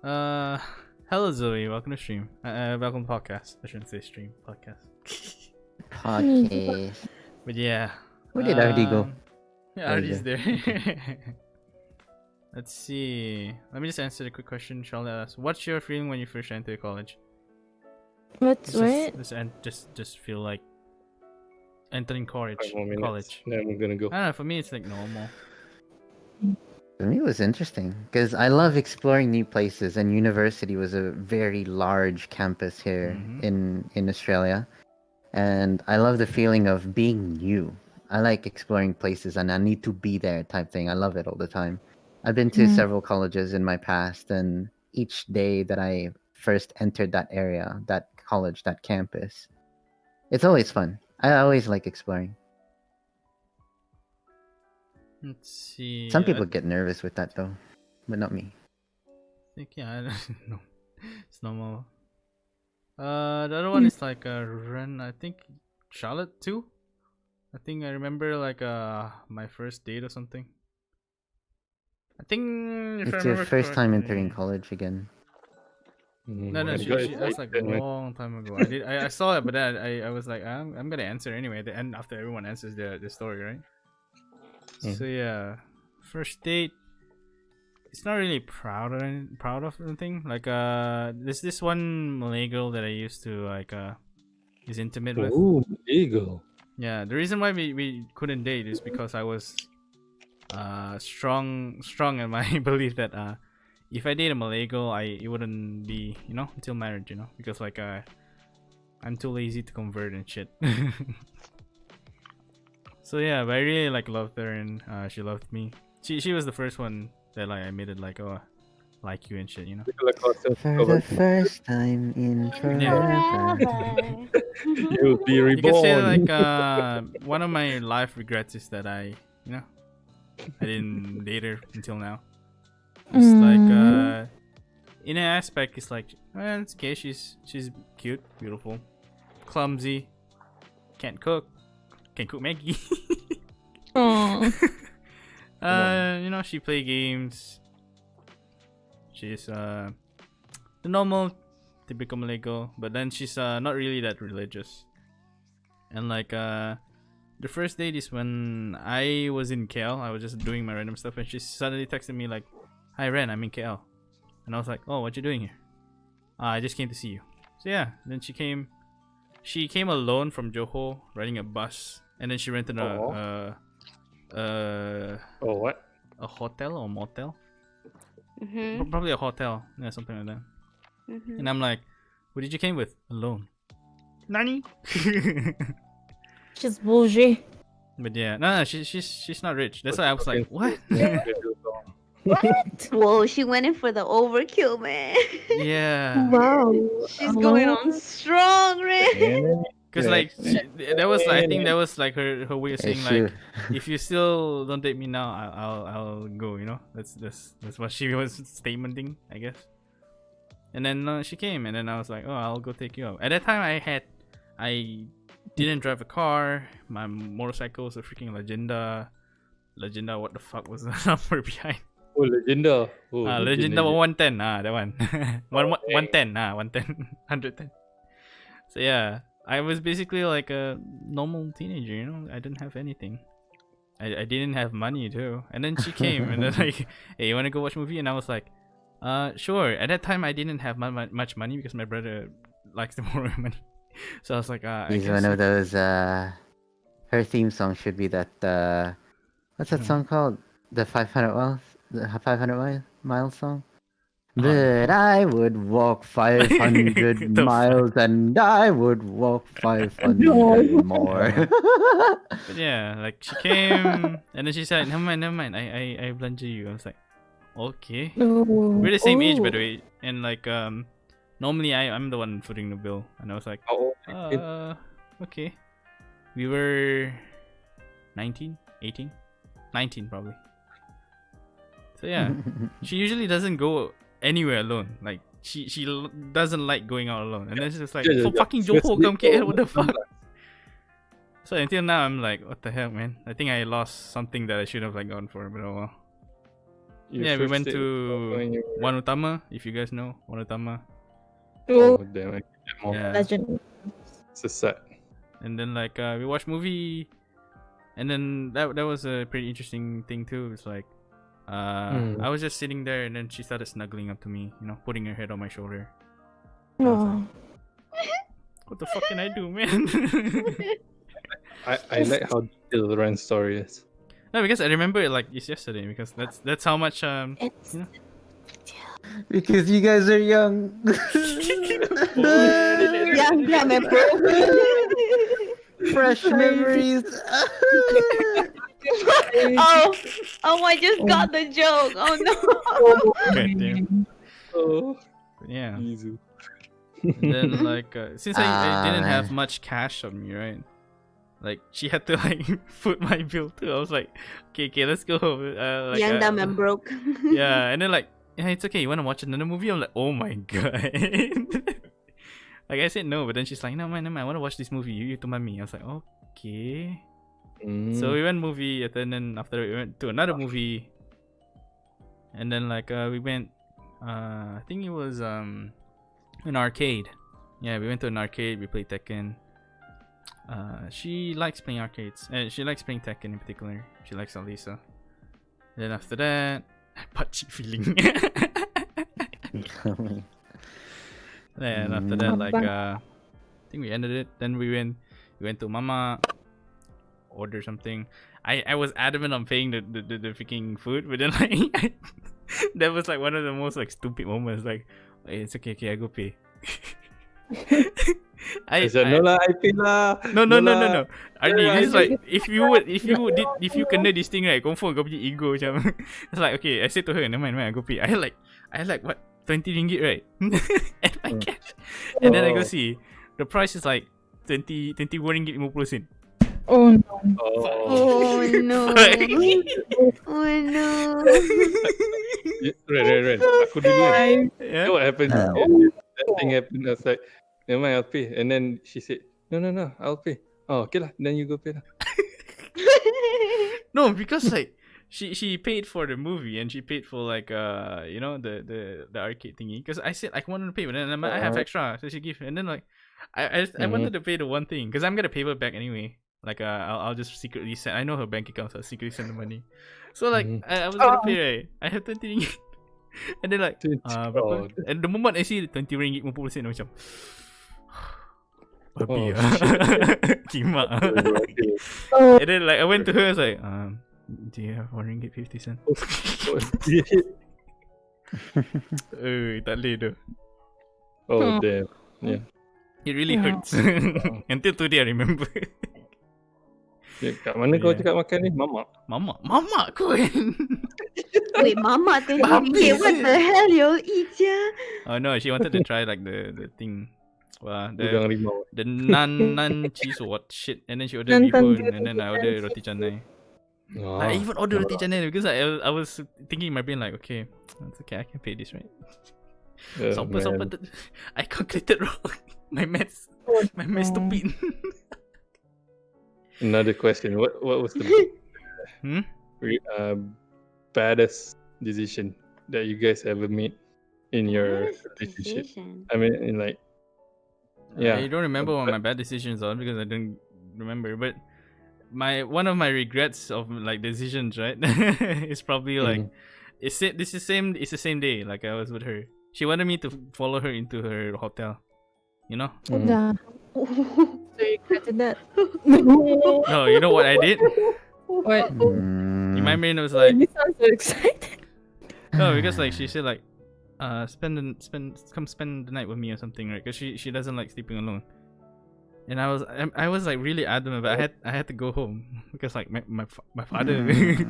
Hello Zoe, welcome to stream. Welcome to podcast. I shouldn't say stream, podcast. Podcast. But yeah. Where did RD go? Yeah, There you RD's there. Let's see. Let me just answer the quick question Charlotte asked. What's your feeling when you first enter college? What's what? Just feel like entering college. 5 more minutes. College. Then I'm gonna go. I don't know. For me, it's like normal. For me, it was interesting because I love exploring new places, and university was a very large campus here in Australia, and I love the feeling of being new. I like exploring places, and I need to be there type thing. I love it all the time. I've been to several colleges in my past, and each day that I first entered that area, that college, that campus, it's always fun. I always like exploring. Let's see. Some people get nervous with that though, but not me. I think yeah, I don't know. It's normal. The other one is like Ren. I think Charlotte too. I think I remember like my first date or something. I think if I It's your remember first time correctly- entering college again. No, I she, got that's like a excited, man. long time ago. I saw it, but then I was like, I'm gonna answer anyway. And after everyone answers the story, right? So yeah, first date. It's not really proud of anything. Like there's this one Malay girl that I used to like is intimate with. Ooh, eagle. Yeah, the reason why we couldn't date is because I was strong in my belief that if I date a Malay girl, it wouldn't be, you know, until marriage, you know, because like I'm too lazy to convert and shit. So yeah, but I really like loved her, and she loved me. She was the first one that like I admitted like, oh, I like you and shit, you know. For the first time in forever. You'll be You could say reborn. like one of my life regrets is that I didn't date her until now. It's like in an aspect, it's like, well, it's okay. She's cute, beautiful, clumsy, can't cook Maggie. Oh. She play games. She's the normal, typical Malego, but then she's not really that religious. And like the first date is when I was in KL. I was just doing my random stuff, and she suddenly texted me like, "Hi Ren, I'm in KL," and I was like, "Oh, what you doing here?" I just came to see you. So yeah, then she came. She came alone from Johor, riding a bus, and then she rented Oh, what? a hotel or motel. Mhm. Probably a hotel, yeah, something like that. Mhm. And I'm like, "Who did you came with?" Alone. Nani? She's bougie. But yeah, no, she's not rich. That's why I was like, what? What? Whoa, she went in for the overkill, man. Yeah, Wow. She's going on strong, man. cause like that was I think that was like her way of Hey, saying shoot. like, if you still don't date me now, I'll go. You know, that's what she was statementing, I guess. And then she came, and then I was like, oh, I'll go take you out. At that time, I didn't drive a car. My motorcycle was a freaking Legenda. What the fuck was the number behind? Oh, Legenda. Oh, Legenda 110. That one. Oh, 110. 110. 110. So yeah, I was basically like a normal teenager. You know, I didn't have anything. I didn't have money too. And then she came, and then like, hey, you wanna go watch a movie? And I was like, sure. At that time, I didn't have much money because my brother likes to borrow money. So I was like, I He's guess one of those. Her theme song should be that. What's that song called? The 500 miles. The 500 miles song. But I would walk 500 The miles, and I would walk 500 more. But yeah, like she came, and then she said, never mind. I belanja you. I was like, okay. We're the same age, by the way, and like normally I'm the one footing the bill, and I was like, Oh, okay. We were 19, 18, 19 probably. So yeah, she usually doesn't go anywhere alone. Like she doesn't like going out alone, and then she's just like, Yeah. for fucking Johor, come KL, what the fuck? So until now, I'm like, what the hell, man? I think I lost something that I should have like gone for, but oh well. Yeah, we went to One Utama, if you guys know One Utama. Oh, damn. I get more. Yeah. Legend. It's a set. And then like we watched movie, and then that was a pretty interesting thing too. It's like I was just sitting there, and then she started snuggling up to me, you know, putting her head on my shoulder. And I was like, what the fuck can I do, man? I like how detailed Ren's story is. No, because I remember it like it's yesterday, because that's how much It's you know. Because you guys are young. Young, man, bro. Fresh memories. Oh, I just got the joke. Oh no. God damn. Oh, Yeah. easy. And then like since I didn't have man. much cash on me, right? Like she had to like foot my bill too. I was like, okay, let's go. Like, Young, dumb, and broke. yeah, and then like, yeah, it's okay. You wanna watch another movie? I'm like, oh my god. Like I said no, but then she's like, no man, I wanna watch this movie. You to me. I was like, okay. So we went movie, and then after we went to another movie, and then like we went, I think it was an arcade. Yeah, we went to an arcade. We played Tekken. She likes playing arcades. She likes playing Tekken in particular. She likes Alisa. Then after that, butt cheek feeling. Then after that, like I think we ended it. Then we went to Mama, order something. I was adamant on paying the freaking food, but then like that was like one of the most like stupid moments. Like, hey, it's okay, I go pay. I said, no lah, I pay lah. No. lah. Ardi, Yeah, this is like if you kena this thing right, confirm kau punya ego macam. It's like okay, I said to her, never mind, I go pay. I had like what 20 ringgit right, and my cash, and then I go see the price is like 21 ringgit 50 sen. Oh no. Oh no. Oh no. Right. Aku duluan. Yeah. You know what happened? That thing happened. I was like, never mind, I'll pay. And then she said, no, I'll pay. Oh, okay lah. Then you go pay lah. No, because like she paid for the movie and she paid for like you know the arcade thingy. Because I said I wanted to pay, but then I have extra, so she give. And then like I wanted to pay the one thing because I'm gonna pay her back anyway. Like I'll just secretly send. I know her bank account, so I'll secretly send the money. So like I was gonna pay right. I have 20 ringgit, and then like berapa? And the moment I see 20 ringgit 50 sen macam. Babi Kimak. And then like I went to her, I was like, do you have 1 ringgit 50 cent? Tak boleh tu. Oh damn. Yeah. It really hurts. Until today I remember. Kat mana kau cakap makan ni? Mama kau kan. Wait, Mama 20 ringgit. What the hell, yo? Eat ya. Oh no, she wanted to try like the thing. Udang rimau. The nan cheese or what shit, and then she ordered bihun, and then I ordered roti canai. I even ordered roti canai because I was thinking in my brain like, okay, that's okay, I can pay this, right? Sampai I calculated wrong. My maths stupid. Another question. What was the baddest decision that you guys ever made in your relationship? I mean, in like, yeah. I don't remember what my bad decisions are because I don't remember. But one of my regrets of like decisions, right, is probably like it's the same day. Like I was with her. She wanted me to follow her into her hotel. You know? Yeah. So you regretted that? No, you know what I did? What? In my brain, it was like, You sound so excited. no, because like she said like, come spend the night with me or something, right? Because she doesn't like sleeping alone. And I was like really adamant, but I had to go home because like my father is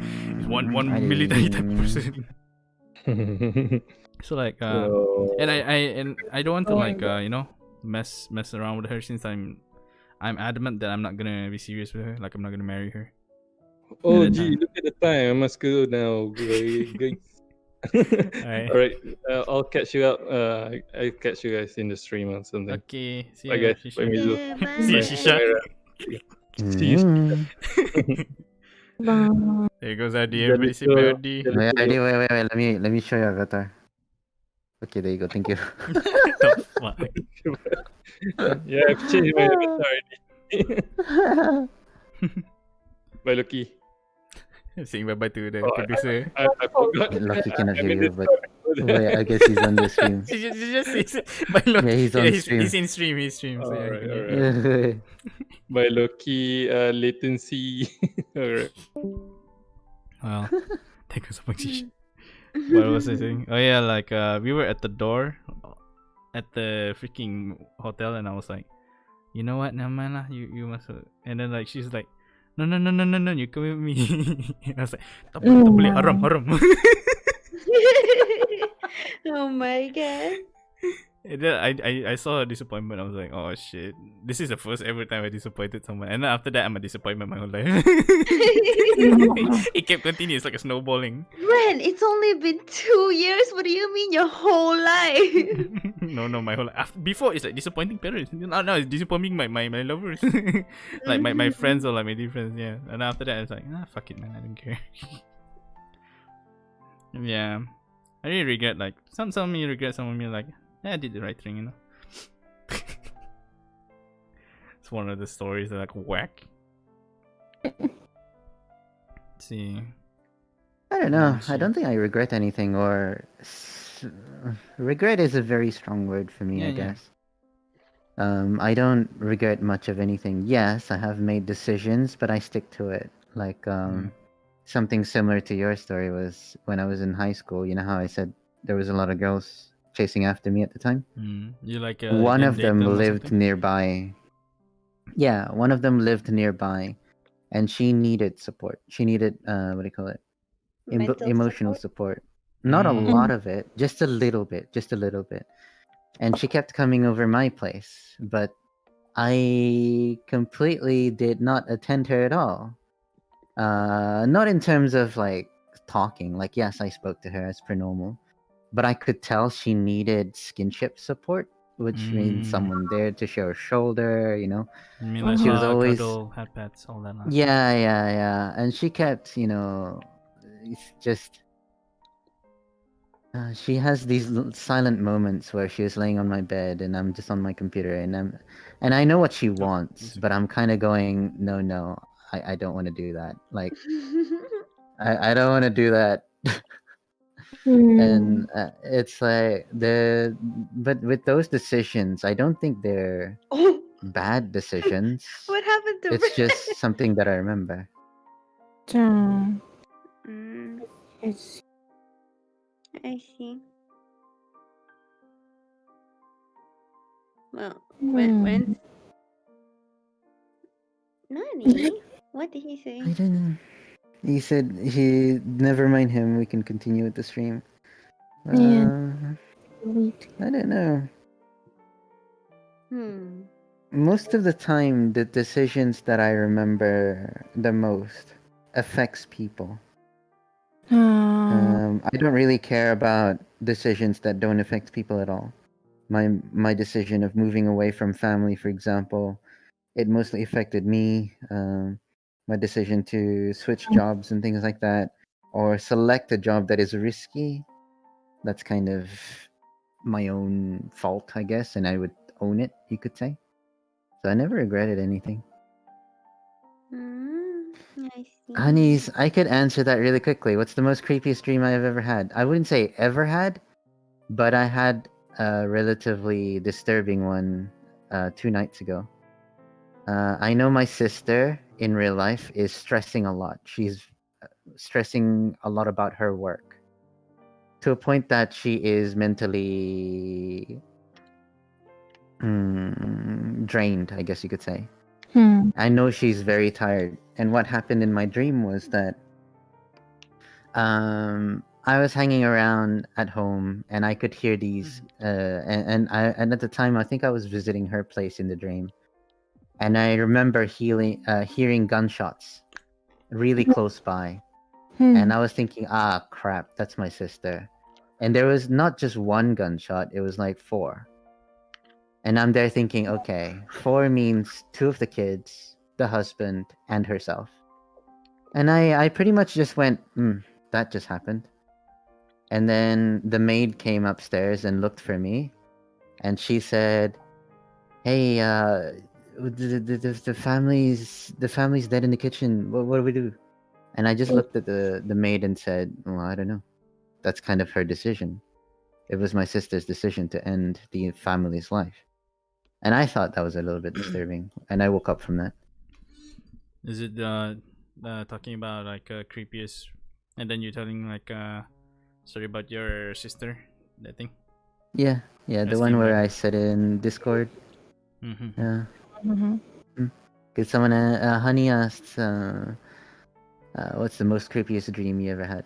one military type person. So like and I don't want to like you know mess around with her since I'm adamant that I'm not gonna be serious with her, like I'm not gonna marry her. Oh gee, look at the time. I must go now, guys. Alright. I'll catch you up. I'll catch you guys in the stream or something. Okay, see bye you guys. Bye Mizu. See you, Shisha. See you. There goes Adi. Everybody say bye, Adi. Wait. Let me show you avatar. Okay, there you go. Thank you. The fuck? Yeah, I've changed my avatar already. Bye, Loki. Saying bye to the producer. I forgot. Lucky cannot hear you, but I guess he's on the stream. Bye, Loki. Yeah, he's on stream. He's in stream. So yeah, Alright. Bye, Loki. Latency. Alright. Well, thank you so much. What was I saying? Oh yeah, like we were at the door at the freaking hotel, and I was like, you know what, never mind lah, you must. And then like she's like, no, you come with me. And I was like, tak boleh, haram. Oh my god. And then I saw her disappointment. I was like, oh shit, this is the first ever time I disappointed someone. And then after that, I'm a disappointment my whole life. It kept continuing. It's like a snowballing. Ren, it's only been 2 years. What do you mean your whole life? No, my whole life. Before it's like disappointing parents. Now it's disappointing my lovers. Like my friends or like my dear friends. Yeah. And after that, it's like, fuck it, man. I don't care. Yeah. I really regret, like, some of me regret, some of me like, I did the right thing, you know. It's one of the stories that like whack. Let's see. I don't know. I don't think I regret anything, or regret is a very strong word for me, I guess. I don't regret much of anything. Yes, I have made decisions, but I stick to it. Like something similar to your story was when I was in high school. You know how I said there was a lot of girls chasing after me at the time. You like One didn't of date them them or lived something? nearby. Yeah, one of them lived nearby, and she needed support. She needed what do you call it? Mental Emotional support. support. Not a lot Mm. of it, just a little bit, just a little bit. And she kept coming over my place, but I completely did not attend her at all. Not in terms of like talking. Like, yes, I spoke to her as per normal, but I could tell she needed skinship support, which means someone there to share a shoulder. You know, You mean like she was always cuddle, head pats, all that? yeah, and she kept, it's just she has these silent moments where she is laying on my bed and I'm just on my computer and I know what she wants, but I'm kind of going, no, I don't want to do that. Like, I don't want to do that. Mm. And it's like but with those decisions, I don't think they're Oh, bad decisions. what happened to It's Brad? just something that I remember. Mm. Mm, It's I see. Well, when mm. Nani? What did he I say? don't know. He said he never mind him. We can continue with the stream. Yeah. I don't know. Hmm. Most of the time, the decisions that I remember the most affects people. I don't really care about decisions that don't affect people at all. My decision of moving away from family, for example, it mostly affected me. My decision to switch jobs and things like that, or select a job that is risky, that's kind of my own fault, I guess, and I would own it, you could say. So I never regretted anything. Mm, I see. Honeys, I could answer that really quickly. What's the most creepiest dream I've ever had? I wouldn't say ever had, but I had a relatively disturbing one 2 nights ago. I know my sister in real life is stressing a lot. She's stressing a lot about her work to a point that she is mentally drained, I guess you could say. I know she's very tired. And what happened in my dream was that I was hanging around at home and I could hear these and at the time I think I was visiting her place in the dream. And I remember hearing gunshots really close by. And I was thinking, ah crap, that's my sister. And there was not just one gunshot, it was like 4. And I'm there thinking, okay, 4 means 2 of the kids, the husband, and herself. And I pretty much just went, that just happened. And then the maid came upstairs and looked for me. And she said, hey, the family's dead in the kitchen. What do we do? And I just looked at the maid and said, well, I don't know. That's kind of her decision. It was my sister's decision to end the family's life. And I thought that was a little bit disturbing. And I woke up from that. Is it talking about like creepiest, and then you're telling like story about your sister, that thing? Yeah, the Asking one where about. I said in Discord. Mm-hmm. Yeah. Because someone, Honey asked, what's the most creepiest dream you ever had?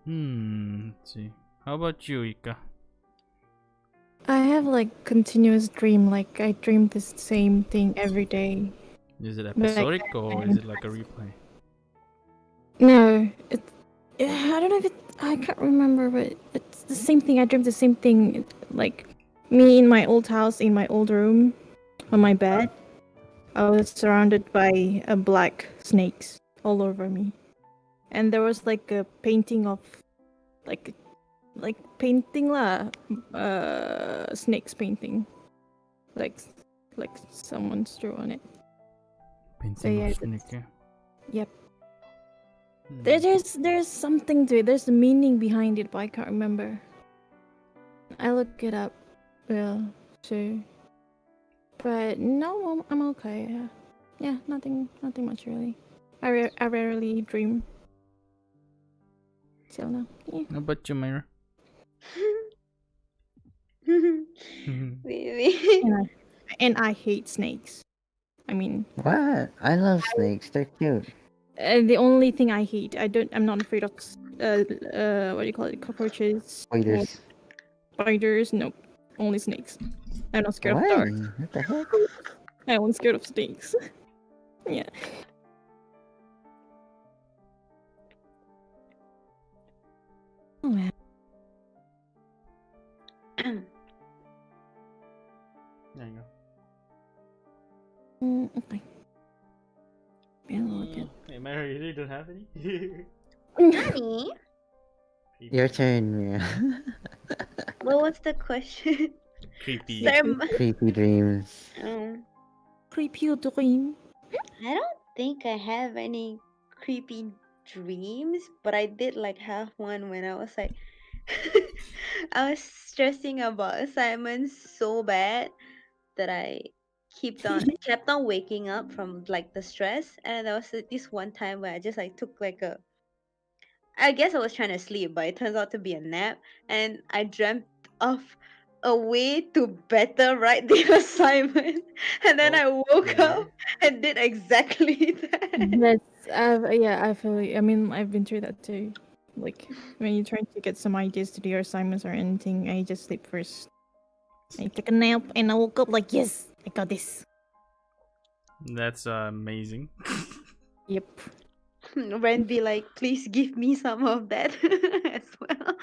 Let's see. How about you, Ika? I have like continuous dream. Like I dream the same thing every day. Is it Like episodic or is it like a replay? no, it's I don't know if I can't remember, but it's the same thing. I dreamed the same thing. Like me in my old house, in my old room, on my bed. I was surrounded by black snakes all over me, and there was like a painting of like painting lah, snakes painting, like someone's drew on it. Painting yeah, of snake, yeah. Yep. There's something to it. There's a meaning behind it, but I can't remember. I look it up. Yeah, sure. But no, I'm okay. Yeah, nothing much really. I rarely dream. Till now. Yeah. How about you, Myra? Maybe. And I hate snakes. I mean, What? I love snakes. They're cute. the only thing I hate, I'm not afraid of, what do you call it, cockroaches, or Spiders. spiders. Nope, only snakes. I'm not scared of Why? dark. What the heck? I'm only scared of snakes. Yeah. Oh man. There you Okay. Yeah, go. look at. Hey, Mary, you really don't have any? Nani? Your turn, Mia. What was the question? Creepy. Creepy dreams. Creepy dream. I don't think I have any creepy dreams, but I did like have one when I was like I was stressing about assignments so bad that I kept on waking up from like the stress, and there was this one time where I just like took like a I guess I was trying to sleep, but it turns out to be a nap, and I dreamt of a way to better write the assignment, and then I woke up and did exactly that. That's yeah, I feel. I mean, I've been through that too. Like when you're trying to get some ideas to do your assignments or anything, I just sleep first. I take a nap and I woke up like, yes, I got this. That's amazing. Yep. Ren be like, please give me some of that as well.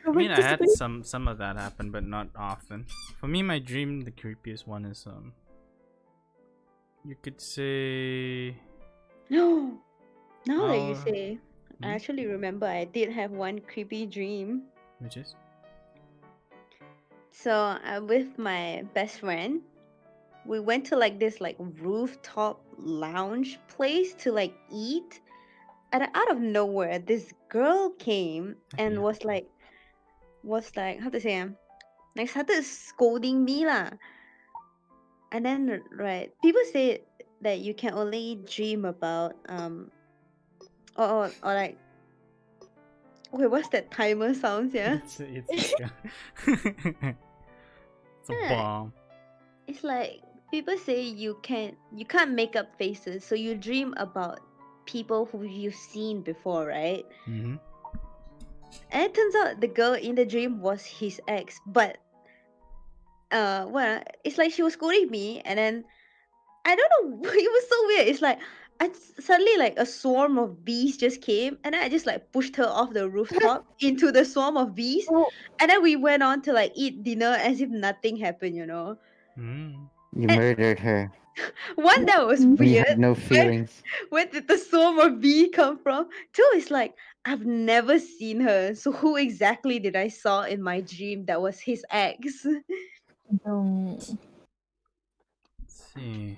I mean, I had some of that happen, but not often. For me, my dream, the creepiest one is you could say. No. Now that you Our- say, I actually remember I did have one creepy dream. Which is? So I'm with my best friend. We went to like this like rooftop lounge place to like eat. And out of nowhere, this girl came and Yeah. was like how to say like started scolding me lah. And then right, people say that you can only dream about or like wait, what's that timer sounds, yeah? It's like it's a Yeah. bomb. It's like people say you can't make up faces, so you dream about people who you've seen before, right? Mm-hmm. And it turns out the girl in the dream was his ex, but well, it's like she was scolding me, and then I don't know, it was so weird. It's like suddenly like a swarm of bees just came, and then I just like pushed her off the rooftop into the swarm of bees, and then we went on to like eat dinner as if nothing happened, you know. Mm. You murdered her. One, that was You weird. had no feelings. Where did the swarm of bee come from? Two, is like I've never seen her, so who exactly did I saw in my dream that was his ex? Let's see.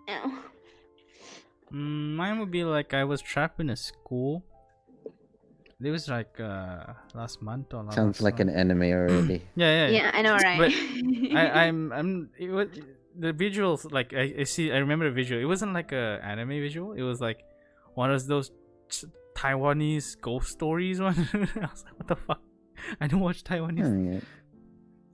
Ow. Mine would be like I was trapped in a school. It was like last month or last Sounds like an anime already. yeah. Yeah, I know, right? But I'm it was the visuals like I see I remember the visual. It wasn't like a anime visual. It was like one of those Taiwanese ghost stories one. I was like, what the fuck? I don't watch Taiwanese. Oh, yeah.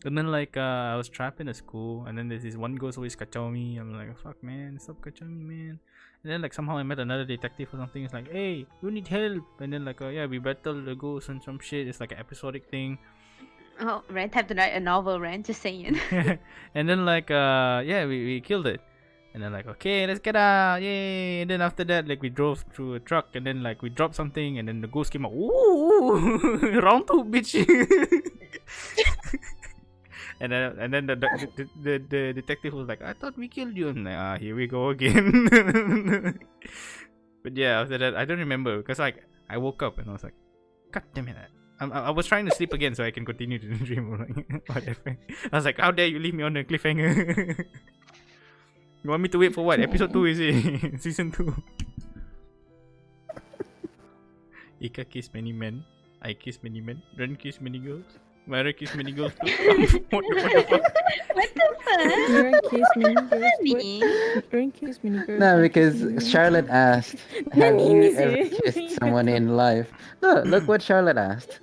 And then like I was trapped in a school, and then there's this one ghost always kacau me. I'm like, fuck man, stop kacau me, man. And then like somehow I met another detective or something. It's like, hey, you need help. And then like yeah, we battle the ghost and some shit. It's like an episodic thing. Oh, Ren have to write a novel, Ren, just saying. And then like yeah, we killed it. And then like, okay, let's get out, yay! And then after that, like we drove through a truck, and then like we dropped something, and then the ghost came out. Ooh, round two, bitch. And then the detective was like, I thought we killed you. I'm like, here we go again. But yeah, after that, I don't remember because like I woke up and I was like, God damn it. I was trying to sleep again so I can continue to dream. Like, whatever. I was like, how dare you leave me on a cliffhanger? You want me to wait for what? Episode 2 is it? Season 2. Ika kissed many men. I kissed many men. Ren kissed many girls. Myra kissed many girls too. What the fuck? What the fuck? Aaron kissed many girls. Nani? Aaron kissed many girls. No, I kissed because many girls. Charlotte asked, have Nani you is ever it? kissed someone in life? No, look what Charlotte asked.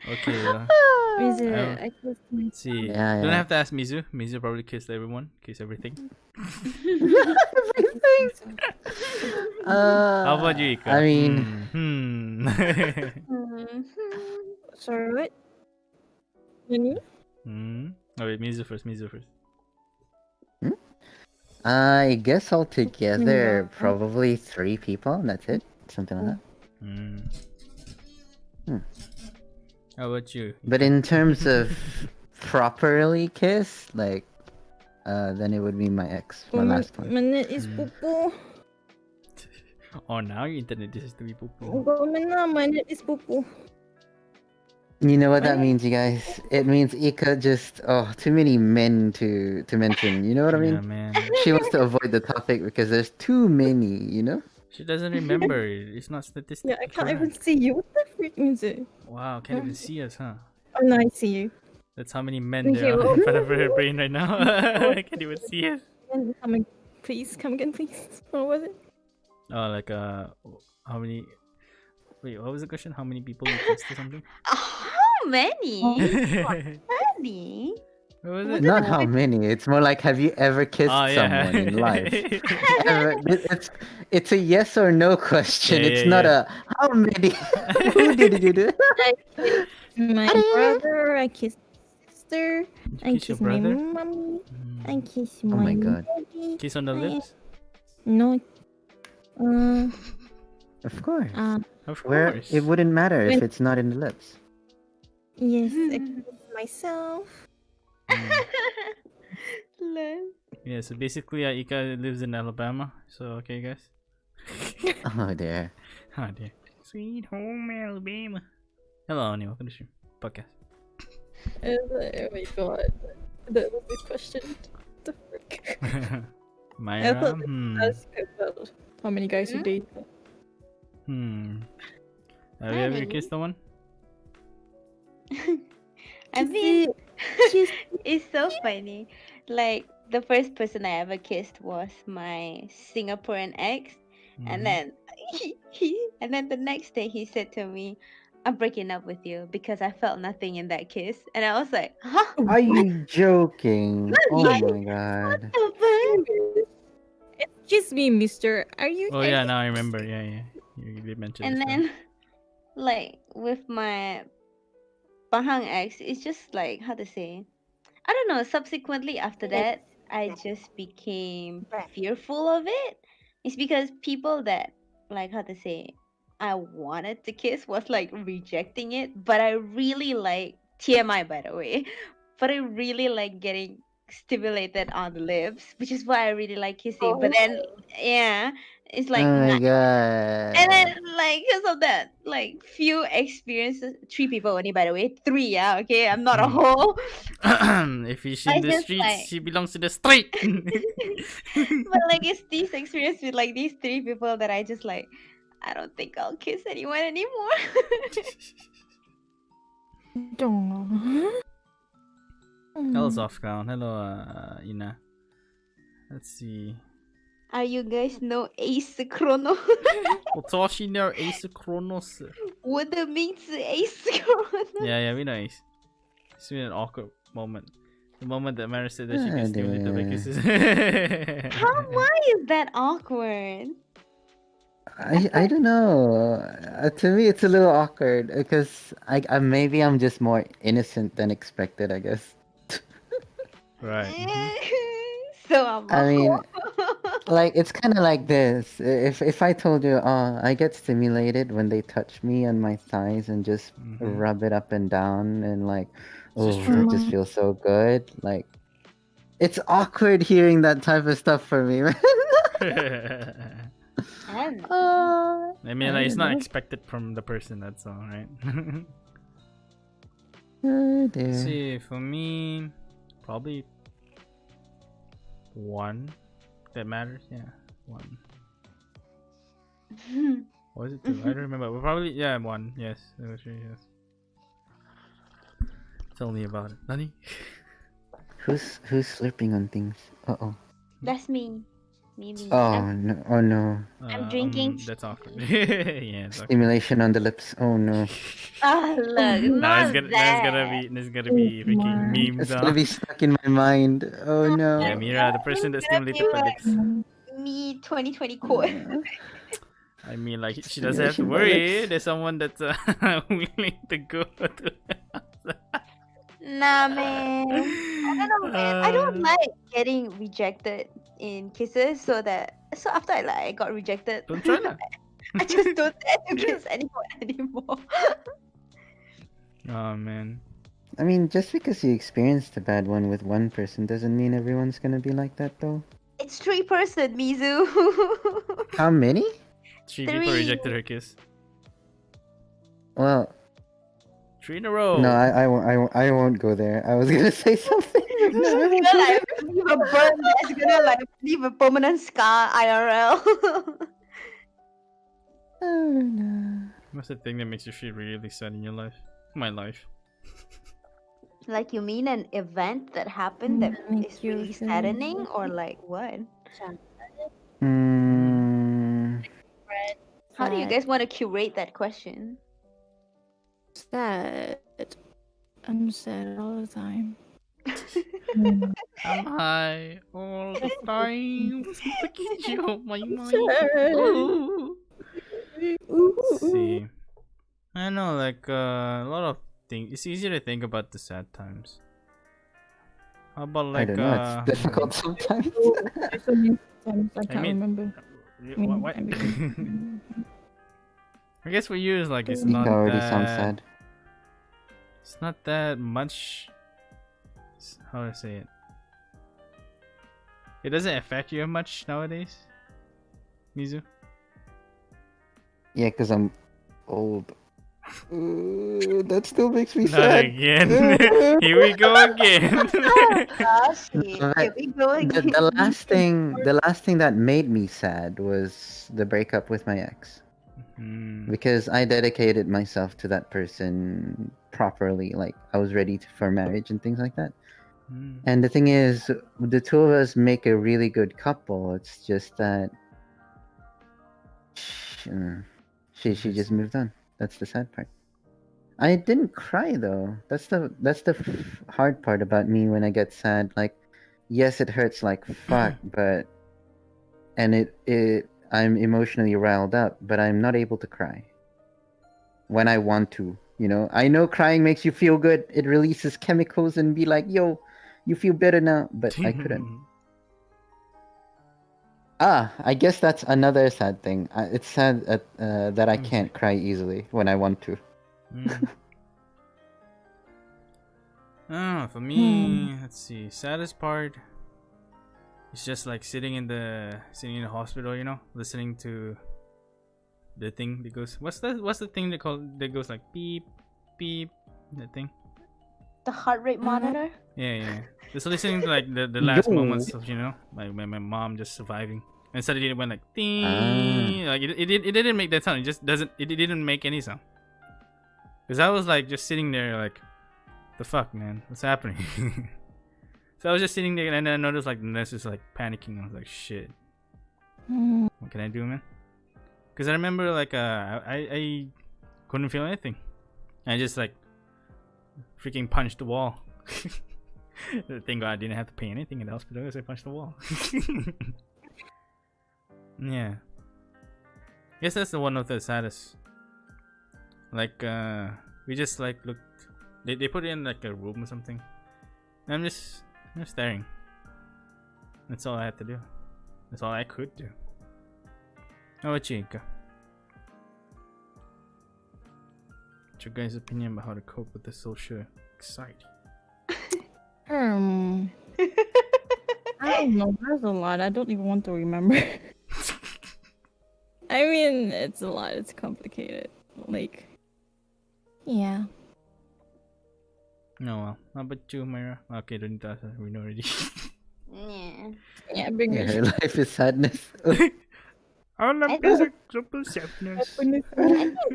Okay. Is it? Oh. I kissed Let's see. Yeah, Don't yeah. have to ask Mizu. Mizu probably kissed everyone. Kiss everything. Everything. How about you, Ika? I mean, Mhm. Sorry, what? Nani? Oh wait, Mizu first. Mizu first. I guess altogether, Yeah. probably 3 people. That's it. Something like that. How about you? But in terms of properly kiss, like, then it would be my ex, my last one. Minute is pupu. Oh, now your internet is to be pooping. Minute is pupu. You know what that What? means, you guys? It means Ika just too many men to mention. You know what I Yeah, mean? man. She wants to avoid the topic because there's too many. You know? She doesn't remember. It's not statistic. Yeah, I can't even see you. What the freak is it? Wow, can't even see us, huh? Oh no, I see you. That's how many men Okay, there are well- in front of her brain right now. I can't even see us. Come again, please. Come again, please. What was it? Oh, like how many? Wait, what was the question? How many people you kissed or something? How many? What Many? was it? Not how many. It's more like, have you ever kissed Oh yeah. someone in life? Ever? It's a yes or no question. Yeah, It's yeah, not yeah. a how many. Who did you do? I kissed my brother. I kissed my sister. You I kiss your kissed my brother? mommy. I kissed Oh my my god. daddy. Kiss on the lips? No. Of course. Of Where course. it wouldn't matter if When- it's not in the lips. Yes, I kissed myself. Lol. Yeah, so basically, Ika lives in Alabama. So okay, guys. Oh dear. Oh dear. Sweet home Alabama. Hello, Ani. Welcome to the podcast. Oh my god. That was the question. What the frick? Myra. thought Ask about how many guys you date. Have you ever Honey. kissed someone? I mean, it's so funny. Like the first person I ever kissed was my Singaporean ex, and then and then the next day he said to me, "I'm breaking up with you because I felt nothing in that kiss," and I was like, "Huh? Are you joking? Oh Yeah. my god. The fuck?" Excuse me, mister. Are you Oh yeah, now I remember. Yeah. You did mention And this. then, like with my Pahang ex, it's just like how to say. I don't know. Subsequently, after that, I just became fearful of it. It's because people that, like, how to say, I wanted to kiss was like rejecting it, but I really like TMI, by the way, but I really like getting stimulated on the lips, which is why I really like kissing. But then, yeah, it's like Oh my and then, god. like, because of that, like, few experiences, 3 people only, by the way, 3, yeah, okay, I'm not a whole. If she's I in the just, streets, like- she belongs to the street. But, like, it's these experiences with, like, these 3 people that I just, like, I don't think I'll kiss anyone anymore. don't know. Hello, soft crown. Hello, Ina. Let's see. Are you guys know asynchronous? Otoshi no asynchronous. What the means asynchronous? Yeah, we know Ace. It's been an awkward moment. The moment that Mara said that she gets given little dear. kisses. Why is that awkward? I don't know. To me, it's a little awkward because I maybe I'm just more innocent than expected. I guess. Right. So I'm I mean, awkward. like it's kind of like this. If I told you, oh, I get stimulated when they touch me on my thighs and just rub it up and down and like, oh, This is that true. just feels so good. Like, it's awkward hearing that type of stuff from me, man. I don't know. I mean, like, it's not expected from the person, that's all, right? Oh Let's dear. see, for me, probably 1 that matters. Yeah, 1. Or was it 2? I don't remember. But probably, yeah, 1. Yes, it was 3. Yes. Tell me about it, Nani. Who's slurping on things? Uh oh. That's me. Maybe Oh no! Oh no! I'm drinking. That's awkward. Yeah, it's awkward. Stimulation on the lips. Oh no! Ah, look, Now it's not gonna that. be freaking memed. It's gonna be stuck in my mind. Oh no! Yeah, Mira, the person that It's gonna stimulated be the like lips. me 2020 quote. I mean, like she doesn't have to Stimulation by worry. lips. There's someone that's willing to go to. Nah, man. I don't know, man. I don't like getting rejected in kisses, so after I got rejected, Don't try that. I just don't dare to kiss anyone anymore. Oh man. I mean, just because you experienced a bad one with one person doesn't mean everyone's gonna be like that, though. It's 3-person, Mizu. How many? 3 people Three. rejected her kiss. Well, 3 in a row. no, I won't go there. I was gonna say something. But no, I won't Gonna go like there. leave a burn that's gonna like leave a permanent scar IRL. Oh no. What's the thing that makes you feel really sad in your life? My life. Like you mean an event that happened that Makes is you really feel saddening, or like what? Mm, How do you Sad. guys want to curate that question? Sad. I'm sad all the time. I'm high all the time. Look at you, my mind. Ooh. Let's see. I know, like a lot of things. It's easier to think about the sad times. How about I like don't know. It's difficult sometimes. There's so many times I can't mean- remember. What? I guess for you, it's like it's Nika not already that. sounds sad. It's not that much. How do I say it? It doesn't affect you much nowadays, Mizu. Yeah, because I'm old. That still makes me Not sad. again. Here we go again. Gosh, No, here we go again. the last thing that made me sad was the breakup with my ex, because I dedicated myself to that person properly. Like I was ready for marriage and things like that. And the thing is, the two of us make a really good couple. It's just that she just moved on. That's the sad part. I didn't cry though. That's the hard part about me when I get sad. Like, yes, it hurts like fuck, but and I'm emotionally riled up, but I'm not able to cry when I want to. You know, I know crying makes you feel good. It releases chemicals and be like, yo, you feel better now, but I couldn't. I guess that's another sad thing. It's sad that I can't cry easily when I want to. For me, let's see. Saddest part is just like sitting in the hospital, you know, listening to the thing that goes. What's the thing that goes like beep beep? That thing. The heart rate monitor. Yeah. Just listening to like the last moments of, you know, like my mom just surviving, and suddenly it went like ding. Like it didn't make that sound. It just doesn't. It didn't make any sound. Cause I was like just sitting there like, the fuck, man, what's happening? So I was just sitting there, and then I noticed like the nurse is like panicking. I was like, shit, what can I do, man? Cause I remember like I couldn't feel anything. I just like freaking punched the wall. Thank God I didn't have to pay anything in the hospital because I punched the wall. Yeah. Guess that's the one of the saddest. Like we just like looked. They put it in like a room or something. And I'm just staring. That's all I had to do. That's all I could do. How about you, Ika? What's your guys' opinion about how to cope with the social anxiety? I don't know. There's a lot. I don't even want to remember. I mean, it's a lot. It's complicated. Like, yeah. No, well, how about you, Myra? Okay, don't ask her. We know already. Yeah. Yeah, bring Yeah, it. her life is sadness. All I of this is triple sadness. I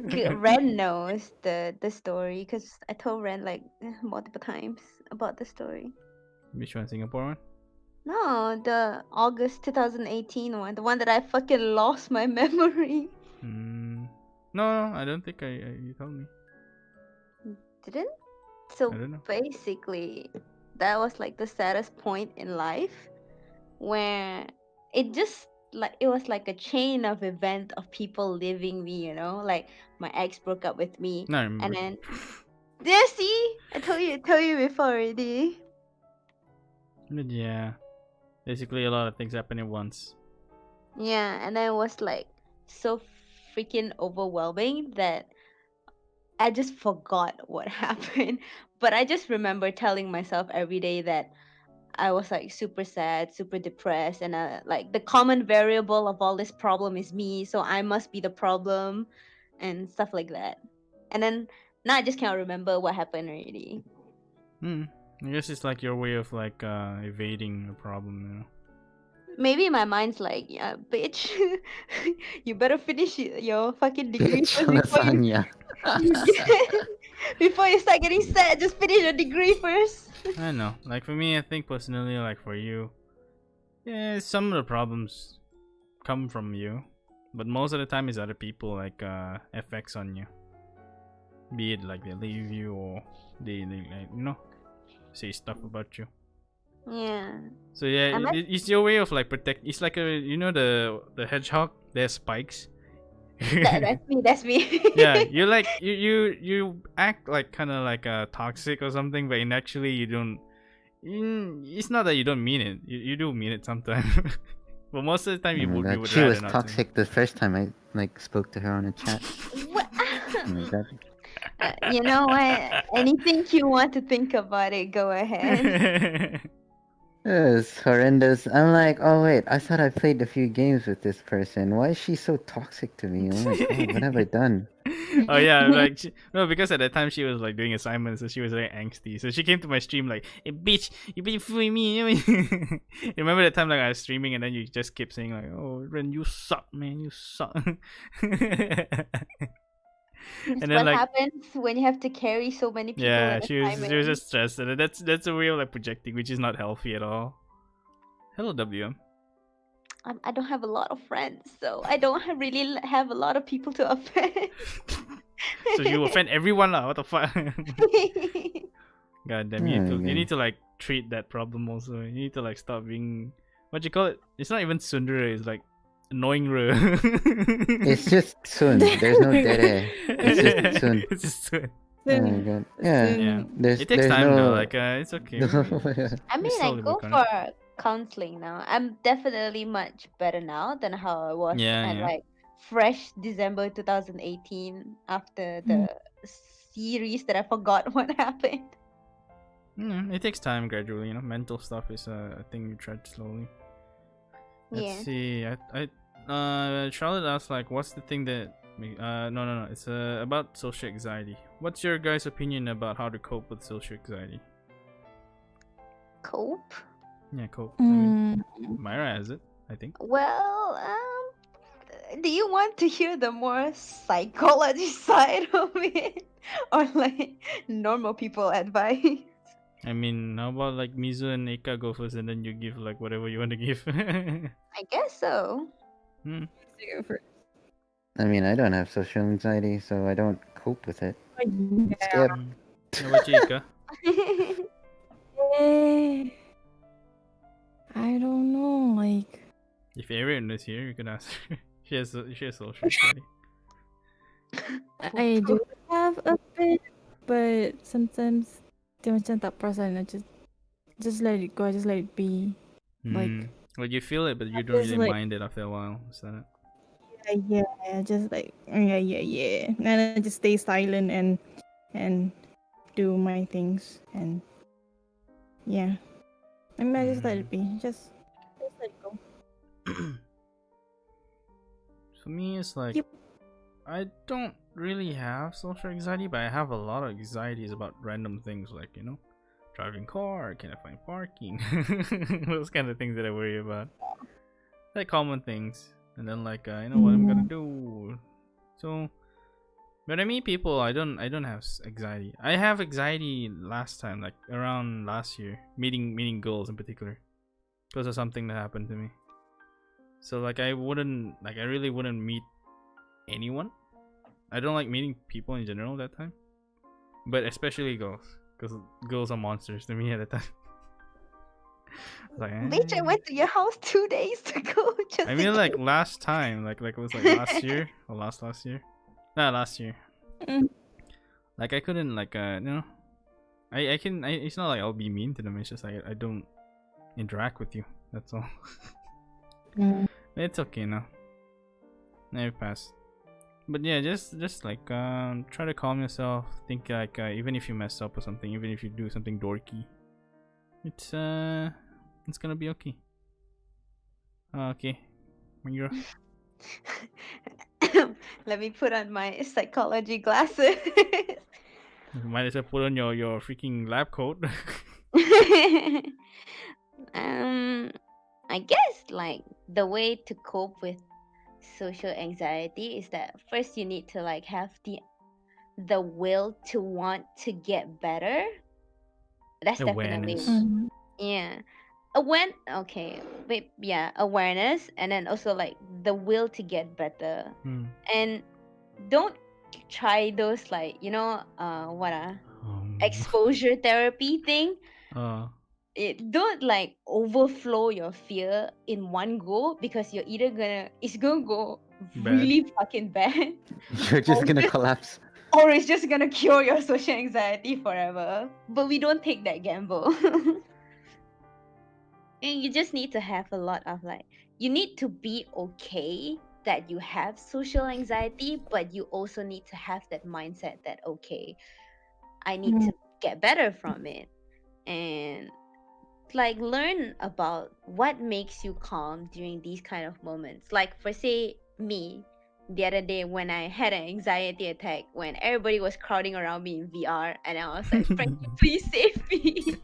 think Ren knows the story because I told Ren like multiple times about the story. Which one, Singapore one? No, the August 2018 one, the one that I fucking lost my memory. No, I don't think you told me. Didn't? I So don't know. basically, that was like the saddest point in life where it just like it was like a chain of event of people leaving me, you know? Like my ex broke up with me, No, I and remember. then yeah, see, I told you before already. But yeah, basically a lot of things happen at once. Yeah, and then it was like so freaking overwhelming that I just forgot what happened. But I just remember telling myself every day that I was like super sad, super depressed, and like the common variable of all this problem is me, so I must be the problem, and stuff like that. And then now I just can't remember what happened already. I guess it's like your way of like evading a problem, you know. Maybe my mind's like, yeah, bitch, you better finish your fucking degree Bitch first before you lasagna. before you start getting sad. Just finish your degree first. I know. Like for me, I think personally, like for you, yeah, some of the problems come from you, but most of the time it's other people like effects on you. Be it like they leave you or they like say stuff about you. Yeah, So yeah, I'm like, it's your way of like protect. It's like a the hedgehog. There's spikes. that's me. That's me. Yeah, you like you act like kind of like toxic or something, but in actually you don't. It's not that you don't mean it. You do mean it sometimes, but most of the time Oh my you god, would she rather was not to. toxic the first time I like spoke to her on a chat. What? Oh my god. You know what? Anything you want to think about it, go ahead. It was horrendous. I'm like, oh wait, I thought I played a few games with this person. Why is she so toxic to me? Oh my god, what have I done? Oh yeah, like no, because at that time she was like doing assignments, so she was very angsty. So she came to my stream like, "Hey, bitch, you been fooling me." You remember that time like I was streaming and then you just kept saying like, "Oh, Ren, you suck, man, you suck." That's And then what like, happens when you have to carry so many people yeah, in she was assignment. just stressed, and that's a way of like projecting, which is not healthy at all. Hello, WM. I don't have a lot of friends, so I don't have a lot of people to offend. So you offend everyone lah. What the fuck? God damn, Oh you my need god. to like treat that problem also. You need to like stop being what you call it. It's not even tsundere. It's like annoying. It's just Sun. There's no dere. It's just Sun. It's just Sun. Oh my god. Yeah. Yeah, There's it takes there's time though. no Like it's okay. I We mean, I slowly go work on it. for counseling now. I'm definitely much better now than how I was Yeah, at yeah. like fresh December 2018 after the series that I forgot what happened. It takes time gradually. You know, mental stuff is a thing you tread slowly. Let's Yeah. see. Charlotte asked like, what's the thing that? No. It's about social anxiety. What's your guys' opinion about how to cope with social anxiety? Cope? Yeah, cope. I mean, Mm, Myra has it, I think. Well, do you want to hear the more psychology side of it? Or like normal people advice? I mean, how about like Mizu and Eka go first, and then you give like whatever you want to give. I guess so. I mean, I don't have social anxiety, so I don't cope with it. yeah. Skip. How about you, Eka? Eh, I don't know. Like, If Arian is here, you can ask her. She has social anxiety. I do have a bit, but sometimes dia macam tak perasan. I just let it go. I just let it be. Like, Well, you feel it, but you don't just really like, mind it after a while. Is that it? yeah, just like yeah. And I just stay silent and do my things and yeah. I mean, I just let it be. Just let it go. For me, it's like Yep. I don't really have social anxiety, but I have a lot of anxieties about random things, like driving car, can I find parking, those kind of things that I worry about, like common things. And then like what I'm gonna do. So when I meet people, I don't have anxiety. I have anxiety last time, like around last year, meeting girls in particular. because of something that happened to me. So like I really wouldn't meet anyone. I don't like meeting people in general that time, but especially girls, because girls are monsters to me at the time. Like, Bitch, I went to your house 2 days ago. Just I in mean, like case. last time, like it was like last year or last year, nah, last year. Mm. Like I couldn't like I can it's not like I'll be mean to them. It's just like I don't interact with you. That's all. Mm. It's okay now. It passed. But yeah, just like try to calm yourself. Think like even if you mess up or something, even if you do something dorky, it's gonna be okay. Okay, Mira. Let me put on my psychology glasses. Might as well put on your freaking lab coat. I guess like the way to cope with social anxiety is that first you need to like have the will to want to get better. That's definitely Awareness. Mm. yeah. Awareness, and then also like the will to get better. Hmm. And don't try those like exposure therapy thing. Don't like overflow your fear in one go, because it's gonna go Bad. really fucking bad, You're just gonna collapse. or it's just gonna cure your social anxiety forever. But we don't take that gamble. And you just need to have a lot of like, you need to be okay that you have social anxiety, but you also need to have that mindset that okay, I need to get better from it, and like learn about what makes you calm during these kind of moments. Like for say me, the other day when I had an anxiety attack when everybody was crowding around me in VR, and I was like, Frankie, please save me.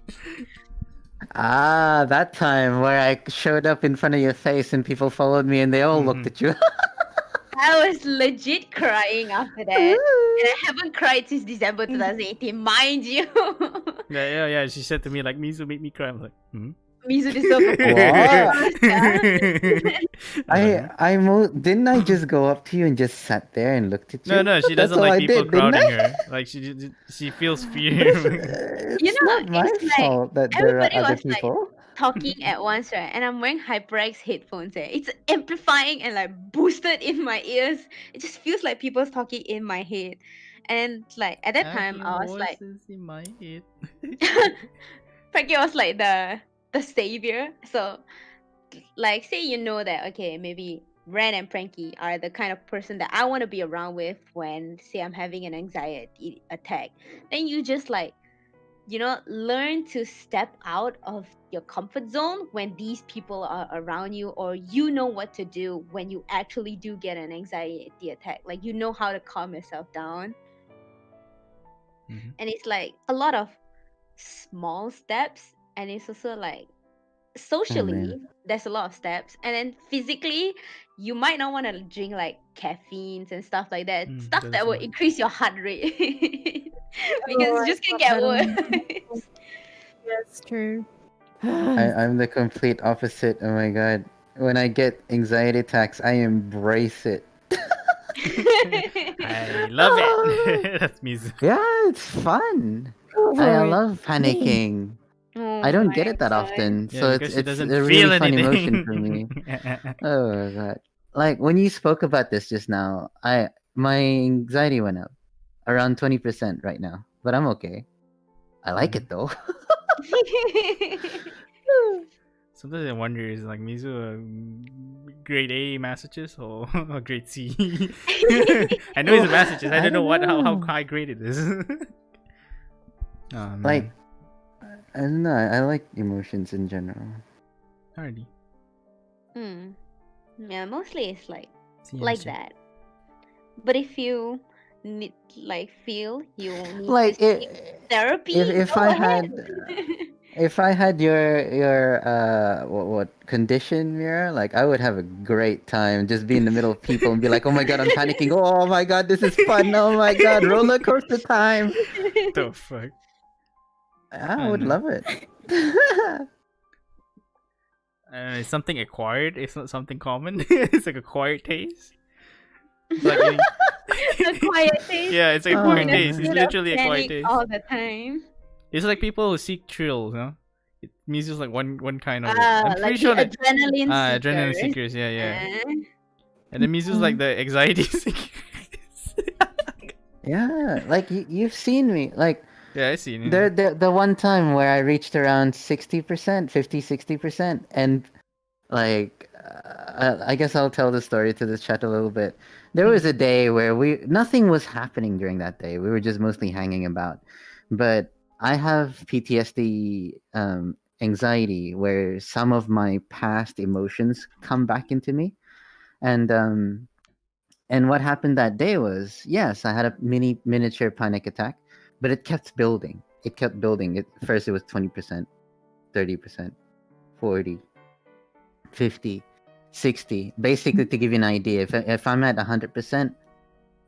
Ah, that time where I showed up in front of your face and people followed me and they all looked at you. I was legit crying after that. And I haven't cried since December 2018, mind you. Yeah. She said to me like, Mizu made me cry. I was like, Mizu deserves a What? Didn't I just go up to you and just sat there and looked at you? No, she That's doesn't all like I people did, didn't crowding I? her. Like she feels fear. It's not my it's like fault that there are everybody other was like people. talking at once, right? And I'm wearing HyperX headphones. It's amplifying and like boosted in my ears. It just feels like people's talking in my head. And like at that time, I was like, in my head. Frankie was like the savior. So like say you know that okay, maybe Ren and Frankie are the kind of person that I want to be around with when say I'm having an anxiety attack. Then you just like learn to step out of your comfort zone when these people are around you, or you know what to do when you actually do get an anxiety attack. Like you know how to calm yourself down. Mhm. And it's like a lot of small steps, and it's also like socially there's a lot of steps, and then physically you might not want to drink like caffeines and stuff like that, stuff that that is will why. increase your heart rate. Because it's just gonna get worse. That's true. I'm the complete opposite. Oh my god. When I get anxiety attacks, I embrace it. I love it. That's Mizu. Yeah, it's fun. Over I it. love panicking. Oh I don't my get it that God. often, Yeah, so because she it's doesn't a feel really fun anything. emotion for me. Oh my god! Like when you spoke about this just now, my anxiety went up around 20% right now, but I'm okay. I like it though. Sometimes I wonder, is like Mizu grade A Massachusetts or a grade C? I know it's a Massachusetts. I don't know how high grade it is. Oh, man. Like, I don't know. I like emotions in general. Hardy. Yeah, mostly it's like CMC. that. But if you need feel you need Like to seek therapy, if go I ahead. if I had your what condition, Mira, like I would have a great time just be in the middle of people and be like, oh my god, I'm panicking. Oh my god, this is fun. Oh my god, roller coaster time. The fuck? I would love it. It's something acquired. It's not something common. It's like acquired taste. It's like A quiet taste. yeah, it's like Oh, acquired in a taste. It's Instead of literally acquired panic taste. all the time. It's like people who seek thrills, you know. It means just like one kind of it. I'm Like pretty the sure that adrenaline adrenaline seekers. seekers. Yeah, yeah. Uh, And then Mizu's like the anxiety seekers. Yeah, like you've seen me. Like Yeah, I seen it. the one time where I reached around 60%, 50, 60%, and like I guess I'll tell the story to the chat a little bit. There was a day where nothing was happening during that day. We were just mostly hanging about. But I have PTSD, anxiety, where some of my past emotions come back into me, and what happened that day was, yes, I had a miniature panic attack, but it kept building. It kept building. First it was 20%, 30%, 40, 50, 60. Basically, to give you an idea, if I'm at 100%,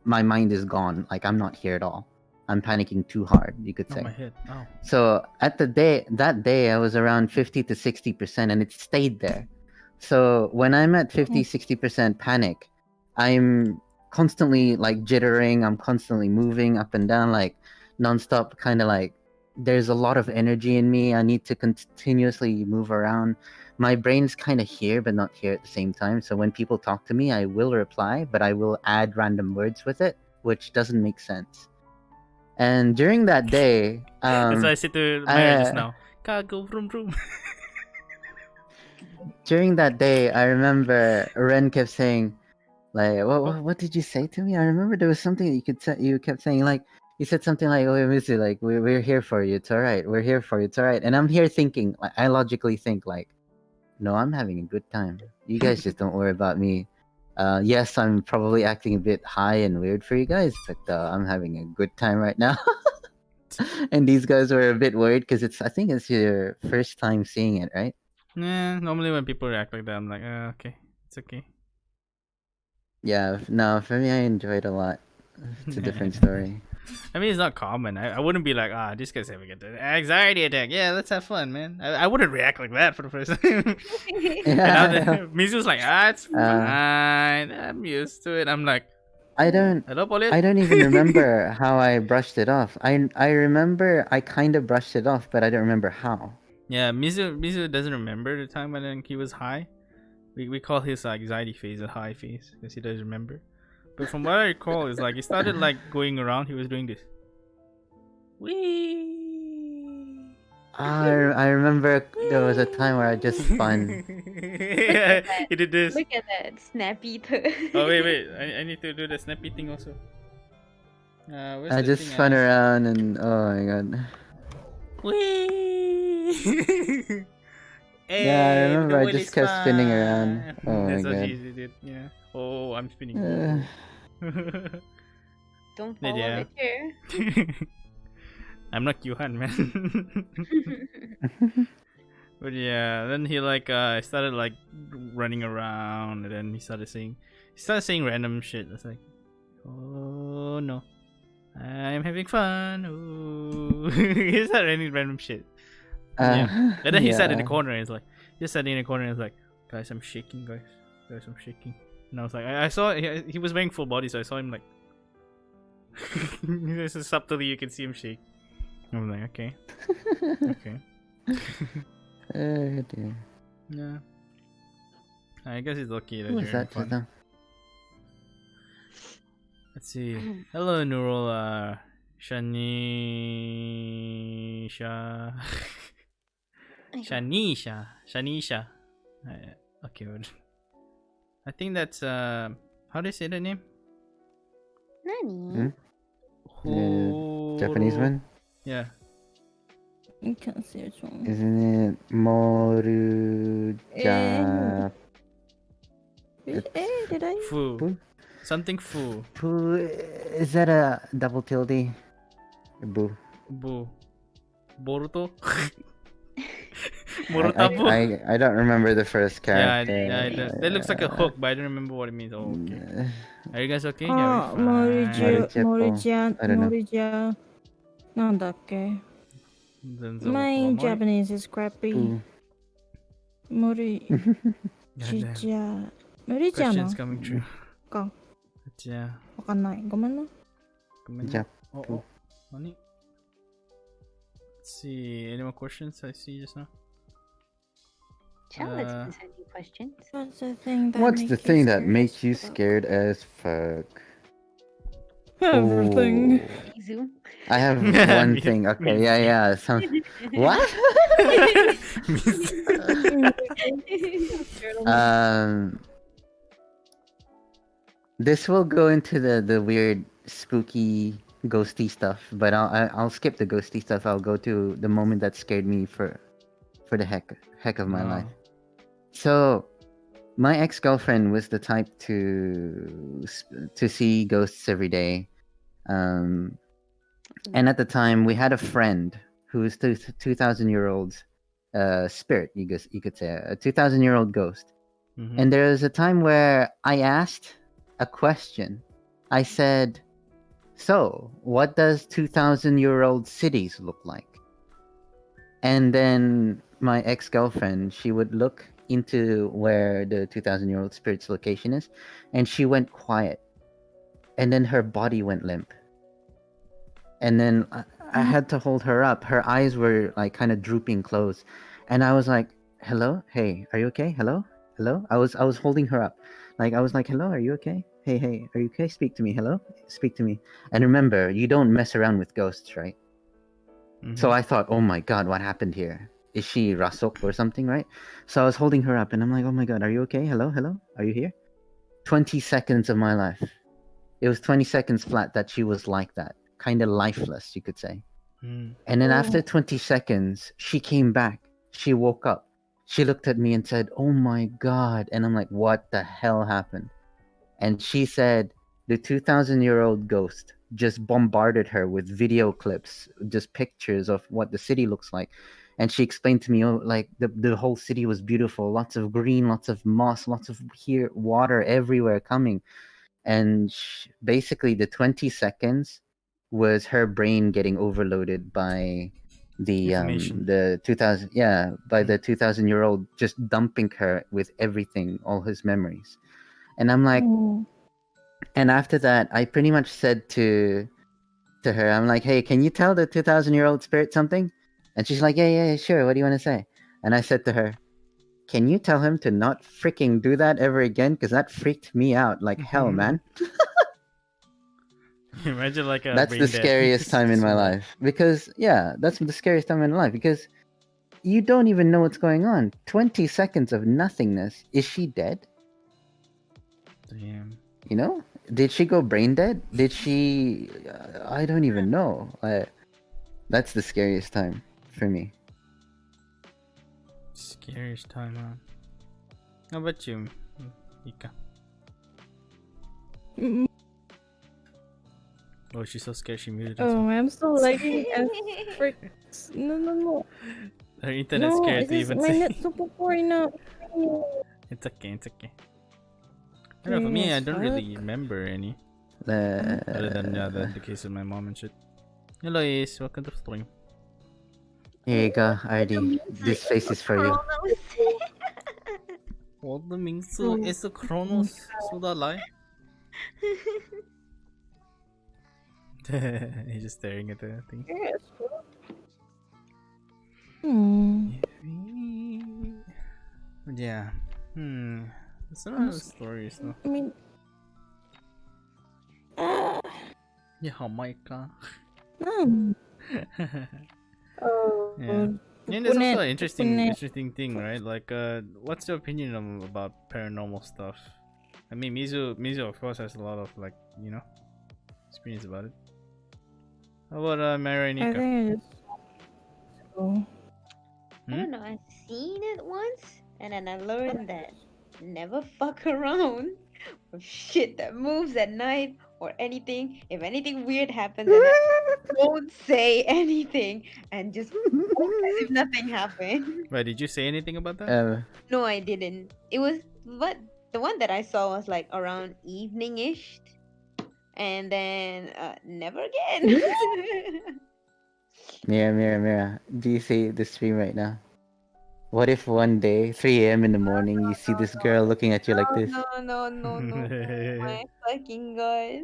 my mind is gone. Like I'm not here at all. I'm panicking too hard, you could Oh say. my head. Oh. So that day, I was around 50 to 60%, and it stayed there. So when I'm at 50, 60% panic, I'm constantly like jittering. I'm constantly moving up and down, like nonstop, kind of like there's a lot of energy in me. I need to continuously move around. My brain's kind of here, but not here at the same time. So when people talk to me, I will reply, but I will add random words with it, which doesn't make sense. And during that day, That's why I said to Mary just now. Go vroom vroom. during that day, I remember Ren kept saying, like, what did you say to me? I remember there was something that you kept saying, like, you said something like, "Oh, Missy, like we're here for you. It's all right. We're here for you. It's all right." And I'm here thinking, like, I logically think, like, no, I'm having a good time. You guys just don't worry about me. Yes, I'm probably acting a bit high and weird for you guys, but I'm having a good time right now. And these guys were a bit worried because I think it's your first time seeing it, right? Yeah, normally when people react like that, I'm like, okay, it's okay. Yeah, no, for me, I enjoyed a lot. It's a different story. I mean, it's not common. I wouldn't be like, this guy's having an anxiety attack. Yeah, let's have fun, man. I wouldn't react like that for the first time. Yeah, Mizu's like, it's fine. I'm used to it. I'm like, hello, Pauline. I don't even remember how I brushed it off. I remember I kind of brushed it off, but I don't remember how. Yeah, Mizu doesn't remember the time when he was high. We call his anxiety phase a high phase because he doesn't remember. But from what I recall, is like he started like going around. He was doing this. Wee. I remember there was a time where I just spun. Yeah, he did this. Look at that snappy turd. Oh wait, I need to do the snappy thing also. Where's I the just thing spun at? around and oh my god. Whee! Yeah, I Hey, remember the I wheel just is kept spinning around. fine. Oh my That's what god. she did. Yeah. Oh, I'm spinning. Don't Yeah, follow yeah. the chair. I'm not Yuhan, man. But yeah, then he like started like running around, and then he started saying random shit. It's like, oh no, I'm having fun. Ooh. He started any random shit. Yeah. And then he sat in the corner and he's like, just sat in the corner and he's like, guys, I'm shaking, guys, I'm shaking. And I was like, I saw he was wearing full body, so I saw him like, this is subtly you can see him shake. I was like, okay, okay. Oh dear. Yeah. I guess he's lucky that What was you're having that, fun. Chita? Let's see. Hello, Neural. Shanisha. Shanisha. Okay, wait. I think that's how do you say the name? Nani? Japanese one? Yeah. You can't see which one. Isn't it Moruja? Did I? Fu. Something fu. Is that a double tilde? Boo. Bu. Boruto. I, Morutabu. I don't remember the first Yeah, character. that looks like a hook, but I don't remember what it means. Oh, okay. Are you guys okay? Yeah, Ah, we're fine. I don't know. Morija. なんだっけ? 全然わかんない。 My Japanese is crappy. Boo. 머리 Goddamn. 진짜 머리지 Questions 않아? coming true. 까 But yeah. わかんない。ごめんな。 Yeah. Oh, money. Let's see. Any more questions I see just now? Shall let's answer any questions. What's the thing that What's make the you thing that scared makes as you fuck? scared as fuck? Everything. Ooh. Mizu. I have one Me- thing. Okay, me yeah, too. What? This will go into the weird, spooky, ghosty stuff, but I'll skip the ghosty stuff. I'll go to the moment that scared me for the heck of my life. So, my ex-girlfriend was the type to see ghosts every day. And at the time, we had a friend who was 2,000-year-old spirit. You could say a 2,000-year-old ghost. Mhm. And there was a time where I asked a question. I said, "So, what does 2,000-year-old cities look like?" And then my ex-girlfriend, she would look into where the 2,000-year-old spirit's location is, and she went quiet. And then her body went limp. And then I had to hold her up. Her eyes were like kind of drooping closed. And I was like, "Hello? Hey, are you okay? Hello? Hello?" I was holding her up. Like I was like, "Hello, are you okay? Hey, are you okay? Speak to me. Hello? Speak to me." And remember, you don't mess around with ghosts, right? So I thought, "Oh my god, what happened here? Is she Rasok or something, right?" So I was holding her up and I'm like, "Oh my god, are you okay? Hello? Hello? Are you here?" 20 seconds of my life. It was 20 seconds flat that she was like that. Kind of lifeless, you could say. Mm. And then after 20 seconds, she came back. She woke up. She looked at me and said, "Oh my god." And I'm like, "What the hell happened?" And she said, the 2,000-year-old ghost just bombarded her with video clips, just pictures of what the city looks like. And she explained to me, oh, like the whole city was beautiful, lots of green, lots of moss, lots of here water everywhere coming. And basically, the 20 seconds was her brain getting overloaded by Information. the 2000 by the 2,000-year-old just dumping her with everything, all his memories. And I'm like, and after that, I pretty much said to her, I'm like, "Hey, can you tell the 2,000-year-old spirit something?" And she's like, yeah, sure. What do you want to say? And I said to her, "Can you tell him to not freaking do that ever again? Because that freaked me out like hell, man." Imagine like a That's brain the dead. scariest time in my life. Because, yeah, that's the scariest time in my life. Because you don't even know what's going on. 20 seconds of nothingness. Is she dead? Damn. You know? Did she go brain dead? Did she... I don't even know. That's the scariest time for me. Scariest time, huh? How about you, Ika? Oh, she's so scared she muted herself. Oh, I'm so lagging as frick. No. Her internet No, scared it's to just even my say. net super poor now. It's okay. I don't know, for me, I don't really remember any. Other than the case of my mom and shit. Hello, Ace. Welcome to the stream. Here you go, RD. This face is for you. What the Mingsu is a Kronos? So that lie? He's just staring at the thing. Yeah. It's another story, so. I mean, Yeah, how Micah. oh, Yeah. And there's also an interesting thing, right? Like, what's your opinion about paranormal stuff? I mean, Mizu of course has a lot of like, experience about it. How about Mara and I Nika? think it's I don't know. I've seen it once, and then I learned that never fuck around with shit that moves at night or anything. If anything weird happens, and don't say anything and just walk as if nothing happened. Wait, did you say anything about that? No, I didn't. It was the one that I saw was like around evening-ish, and then never again. Mira. Do you see the stream right now? What if one day, 3 a.m. in the morning, you see this girl looking at you like this, No. My fucking god.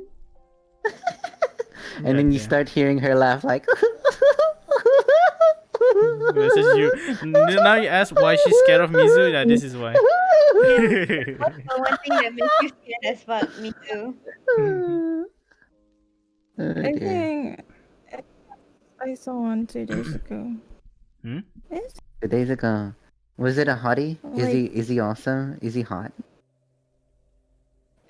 and then you Okay. start hearing her laugh like. This is you. Now you ask why she's scared of Mizu. Yeah, this is why. The one thing that makes you scared as fuck, me too. Oh, I dear. think I saw one 2 days ago. Hmm? 2 days ago, was it a hottie? Like, Is he awesome? Is he hot?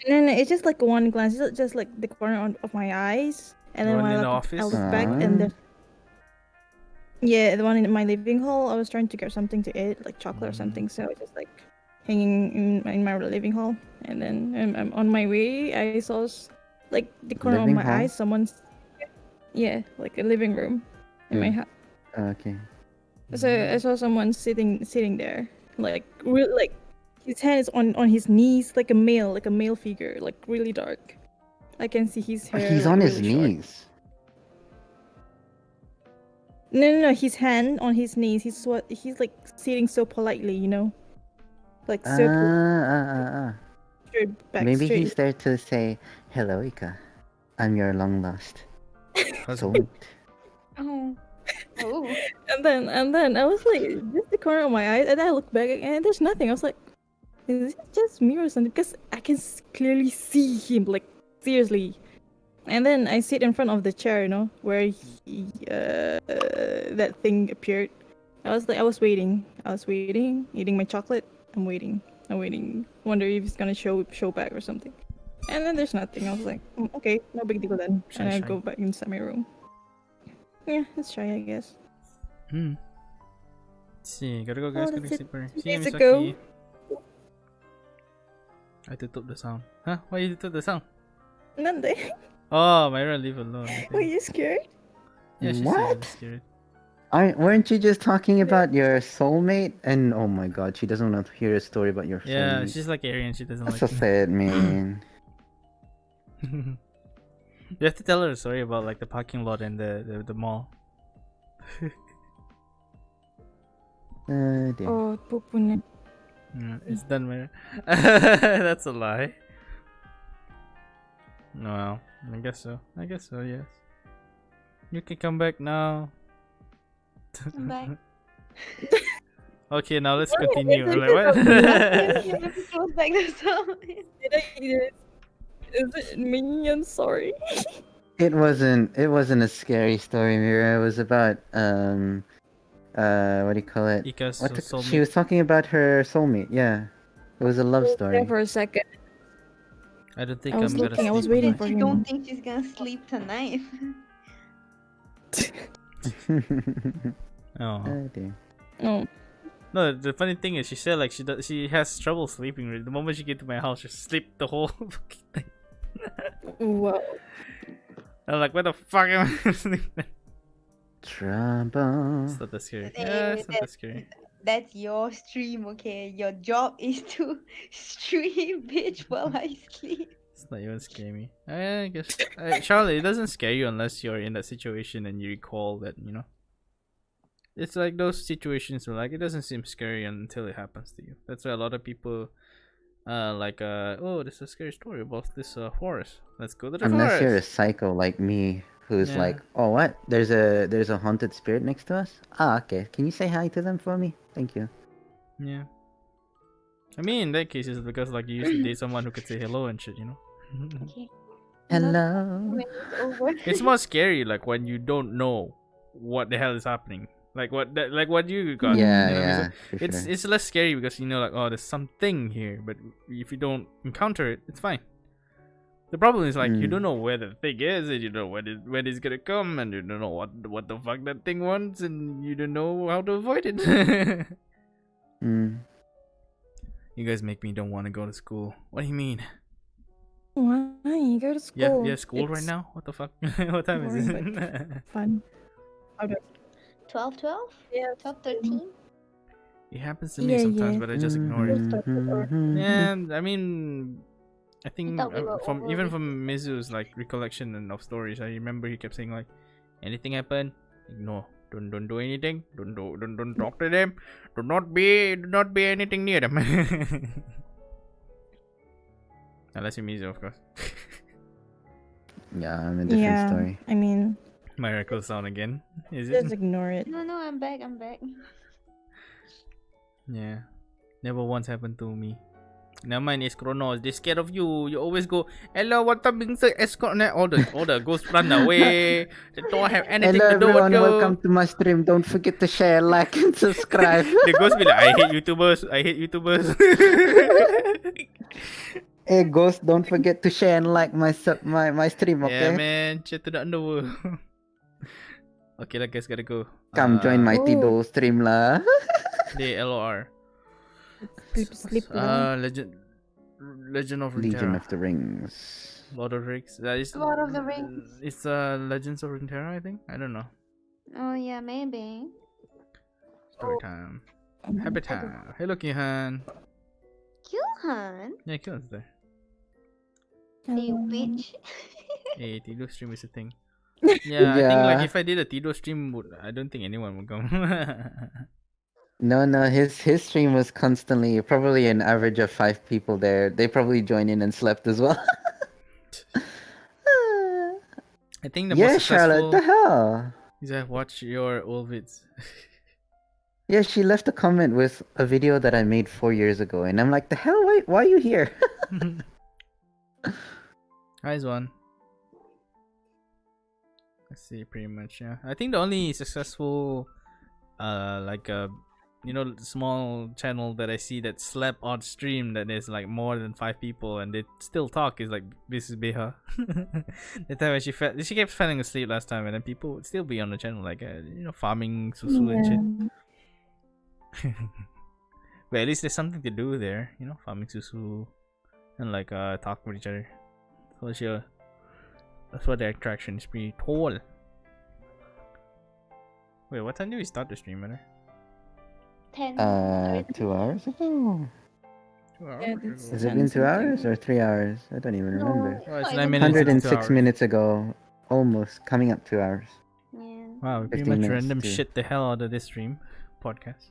no, it's just like one glance, just like the corner of my eyes, and then One when in the I office? look back, and the the one in my living hall. I was trying to get something to eat, like chocolate or something, so I just like hanging in my living hall, and then I'm on my way. I saw like the corner of Living my hall? eye, someone's like a living room in my house. Okay. So I saw someone sitting there, like like his hand is on his knees, like a male figure, like really dark. I can see his hair. He's like, on his really short. knees. No. His hand on his knees. He's like sitting so politely, like so straight back Maybe straight. he's there to say, "Hello, Ika. I'm your long lost Husband. soulmate." Oh. Oh. And then I was like, just the corner of my eye, and then I look back and there's nothing. I was like, is it just me or something? Because I can clearly see him, like seriously. And then I sit in front of the chair, where that thing appeared. I was waiting, eating my chocolate. I'm waiting. Wonder if he's gonna show back or something. And then there's nothing. I was like, okay, no big deal then. And I go back inside my room. Yeah, let's try, I guess. Let's see, gotta go guys, gotta That's it. sleep early. 2 See you, days ago. Misaki. I tutup the sound. Huh? Why you tutup the sound? Nande. Oh, Myra, leave alone. I Were think. you scared? Yeah, she's What? scared. Weren't you just talking about your soulmate? And oh my god, she doesn't want to hear a story about your Yeah, soulmate. she's like Arian, she doesn't That's like so sad, man. You have to tell her a story about like the parking lot and the mall. Dear. Oh, pupunya. Yeah, it's done, Myra. That's a lie. Well, I guess so. Yes. You can come back now. I'm back. Okay, now let's continue. Like, what? Goes back to sound. Did I eat it? Is it me? I'm sorry. It wasn't a scary story, Mira. It was about what do you call it? Ika's She soulmate. was talking about her soulmate. Yeah, it was a love There story. for a second. I don't think I was I'm gonna looking, I was sleep waiting tonight. for She him. don't think she's gonna sleep tonight. Oh. Oh dear. Oh, No, the funny thing is, she said like she has trouble sleeping. Right? The moment she get to my house, she sleep the whole fucking thing. wow. I'm like, where the fuck am I sleeping? Trouble. It's not that scary. Hey, Yeah, it's not that scary. That's your stream, okay? Your job is to stream, bitch, while I sleep. It's not even scary. I guess, Charlie, it doesn't scare you unless you're in that situation and you recall that, It's like those situations where like it doesn't seem scary until it happens to you. That's why a lot of people, oh, this is a scary story about this forest. Let's go to the Unless you're a forest. psycho like me, who's Yeah. like, oh what? There's a haunted spirit next to us. Ah, okay. Can you say hi to them for me? Thank you. Yeah. I mean, in that case, it's because like you used to date someone who could say hello and shit, Okay. Hello. When it's over. It's more scary like when you don't know what the hell is happening. Like what you got. Yeah, you know what I mean? yeah. So For sure. it's less scary because like, oh, there's something here, but if you don't encounter it, it's fine. The problem is like you don't know where the thing is, and you don't know when it's gonna come, and you don't know what the fuck that thing wants, and you don't know how to avoid it. You guys make me don't want to go to school. What do you mean? Why? You go to school. Yeah, school right It's now? What the fuck? What time is boring, it? Fun. 12, 12? Yeah. 12, 13? It happens to me sometimes, but I just ignore it. Mm-hmm. Yeah, I mean, I think thought we were from over Mizu's like recollection and of stories, I remember he kept saying like, anything happen, ignore, Don't do anything. Don't talk to them. Do not be anything near them. Unless you mean of course. Yeah, I'm a different story. I mean, Miracle sound again. Is just it? ignore it. No, I'm back. Yeah. Never once happened to me. Never mind, it's Chronos. They're scared of you. You always go, hello, what up, being escort? All the ghosts run away. They don't have anything Hello to do with everyone, you. welcome to my stream. Don't forget to share, like, and subscribe. The ghost be like, I hate YouTubers. Hey Ghost, don't forget to share and like my stream, okay? Yeah, man. Chat to the underworld. Okay lah, guys, gotta go. Come join my Tido stream lah. The LOR. Sleep. Legend of Legion Runeterra. of the Rings. Lord of Rings. That is Lord of the Rings. It's Legends of Runeterra, I think. I don't know. Oh yeah, maybe. Story time. Happy time. Hello, Kihan. Kyuhan? Yeah, Kihan's there. You bitch. Hey, Tido stream is a thing. Yeah, I think like if I did a Tido stream, I don't think anyone would come. No, his stream was constantly probably an average of 5 people there. They probably joined in and slept as well. I think the Yeah, most Charlotte, successful the hell? is I've watched your old vids. Yeah, she left a comment with a video that I made 4 years ago, and I'm like, the hell? Why are you here? Nice one. Let's see, pretty much, yeah. I think the only successful, small channel that I see that slept on stream that is like more than 5 people and they still talk is like this is Beha. The time when she kept falling asleep last time, and then people would still be on the channel like farming susu and shit. But at least there's something to do there, farming susu and like talk with each other. So sure, that's what the attraction is. Pretty tall. Wait, what time did we start the stream, man? 10. 2 hours ago. 2 hours. it's Has it been 2 hours or 3 hours? I don't even remember. Oh, it's Oh, 9 minutes. into 2 106 hours. minutes ago, almost coming up 2 hours. Yeah. Wow, we pretty 15 much minutes random too. shit the hell out of this stream podcast.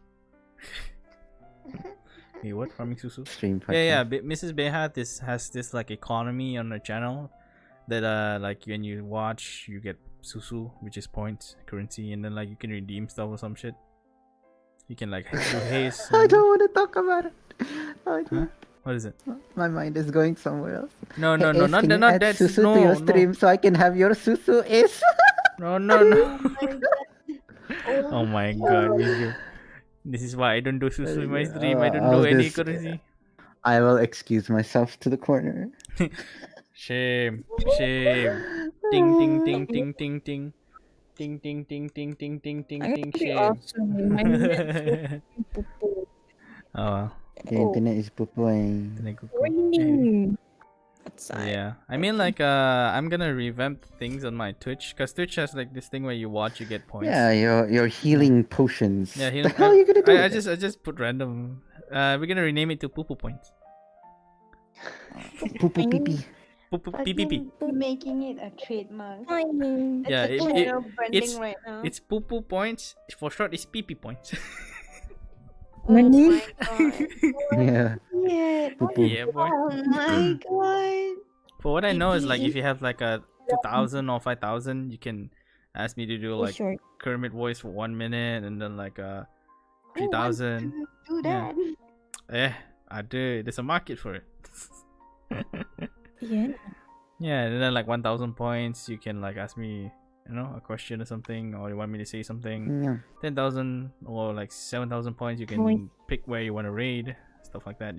Wait, what? Farming susu? Stream podcast. Yeah. Mrs. Beha has this like economy on her channel that like when you watch, you get susu, which is points, currency, and then like you can redeem stuff or some shit. You can like do haste. I don't want to talk about it. Huh? What is it? My mind is going somewhere else. No, Hey, Ace, not can you not add that. Susu No, to your no, stream so I can have your Susu is. no. Oh Oh my god, this is why I don't do susu in my stream. I don't I'll do any just- currency. I will excuse myself to the corner. Shame. Ting ting ting ting ting ting. Ting ting ting ting ting ting ting I'm ting. gonna be Shame. awesome. My net's so poo-poo. Oh well. The internet is poo-pooing. Raining outside. Yeah, I mean like I'm gonna revamp things on my Twitch, because Twitch has like this thing where you watch, you get points. Yeah, your healing potions. Yeah, The hell are you gonna do? I with it? just put random. We're gonna rename it to poo poo points. Poo poo pee pee. Poo poo pee pee pee. Fucking making it a trademark. Fine. Yeah, It's a it- channel branding it's- right now. It's poo poo points. For short, it's pee pee points. Oh Money? my god. Yeah. Yeah. Poo poo. Yeah, boy. Oh my god. For what I know is like if you have like a 2,000 or 5,000, you can ask me to do like Short. Kermit voice for 1 minute, and then like Who wants 3,000. to do Yeah. that? I do. There's a market for it. Yeah. Yeah, and then like 1,000 points, you can like ask me, a question or something, or you want me to say something. Yeah. 10,000 or like 7,000 points, you can Point. pick where you want to raid, stuff like that.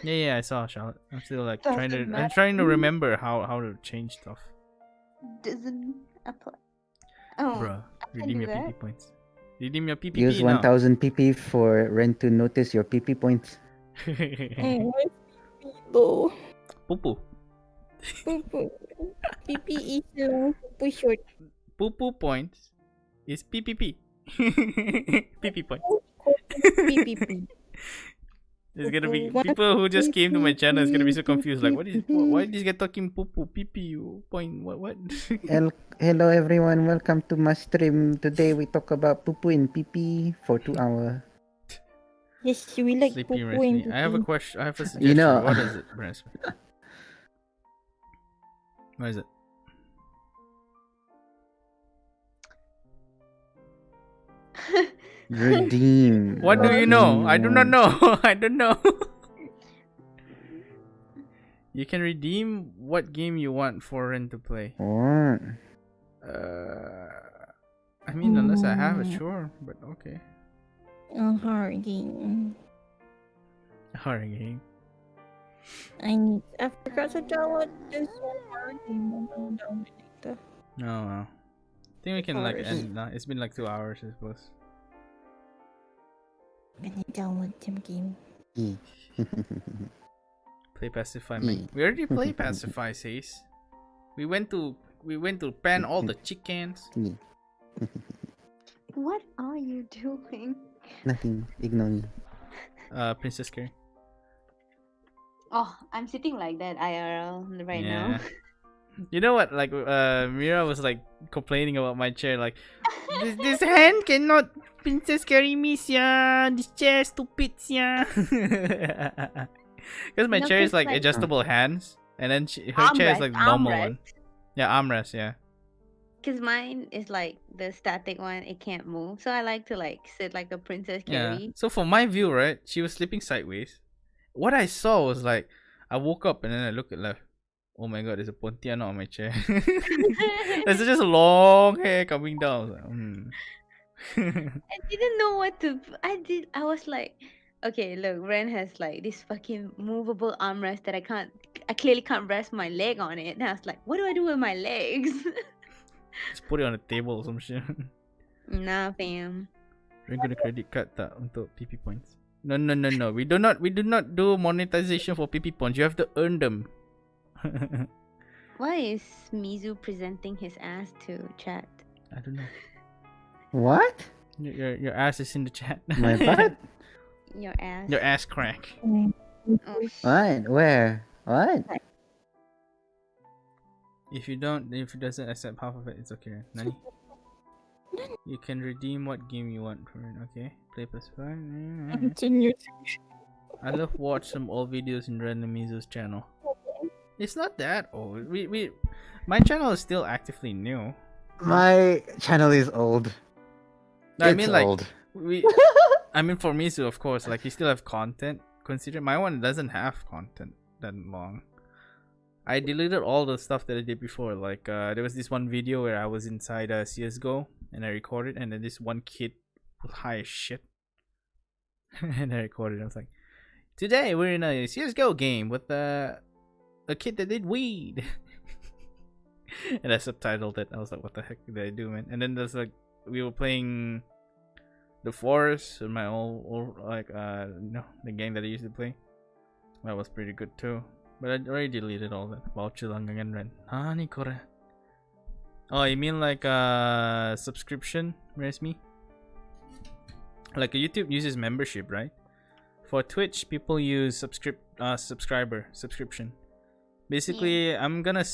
Yeah, I saw Charlotte. I'm still like trying Doesn't to. I'm matter. trying to remember how to change stuff, Doesn't apply. Oh. bruh. can Redeem do your PP that. points. Redeem your PPP Use now. 1,000 PP for Ren to notice your PP points. Hey, what's low? Poo Poo-poo. PP is long, poo short. poo points is PPP. PP points. PPP. It's gonna be people who just came to my channel is gonna be so confused. Like, why is this guy talking poo poo pee pee? Point what? Hello everyone, welcome to my stream. Today we talk about poo poo and pee pee for 2 hours. Yes, we like Sleepy poo and I have a question. I have a suggestion. You know- What is it, Brans? What is it? Redeem. What do you know? I do not know. I don't know. You can redeem what game you want for Ren to play. What? I mean, unless I have it, sure. But okay. A horror game. Horror game. I forgot to download this one horror game. I'm gonna download it later. Oh well. I think we can like Hours. end now. It's been like 2 hours, I suppose. I'm gonna download some game. Play Pacify. We already play Pacify, says. We went to pan all the chickens. What are you doing? Nothing. Ignore me. Princess Carrie. Oh, I'm sitting like that IRL right now. You know what? Like, Mira was like complaining about my chair. Like, this hand cannot Princess Carrie me, sia. This chair stupid, sia. Because my No, chair is 'cause, like like- adjustable hands, and then her chair is like normal one. Armrest. Yeah, armrest. Yeah. Cause mine is like the static one; it can't move. So I like to like sit like a princess Yeah. Carrie. So for my view, right, she was sleeping sideways. What I saw was like, I woke up and then I looked at left. Oh my god, there's a Pontiano on my chair. There's just long hair coming down. I was like, I didn't know what to. I was like, okay, look, Ren has like this fucking movable armrest that I clearly can't rest my leg on it. And I was like, what do I do with my legs? Just put it on the table or some shit. Nah, fam. We're gonna credit card tak untuk PP points. No. We do not do monetization for PP points. You have to earn them. Why is Mizu presenting his ass to chat? I don't know. What? Your ass is in the chat. My butt? Your ass. Your ass crack. Oh, What? Where? What? If it doesn't accept half of it, it's okay. Nani? You can redeem what game you want for it. Okay. Play Pacify. Continue. I love watch some old videos in Renneedhealing's channel. It's not that old. My channel is still actively new. My channel is old. No, I It's mean like old. I mean for Mizu, of course, like you still have content. Consider my one doesn't have content that long. I deleted all the stuff that I did before. Like there was this one video where I was inside CS:GO and I recorded, and then this one kid was high as shit, and I recorded. I was like, today we're in a CS:GO game with a kid that did weed, and I subtitled it. I was like, what the heck did I do, man? And then there's like we were playing the Forest in my old the game that I used to play. That was pretty good too. But I already deleted all that. Voucher lang ganyan rin. Nani kore? Oh, you mean like subscription, Resmi? Like YouTube uses membership, right? For Twitch, people use subscription. Basically, I'm gonna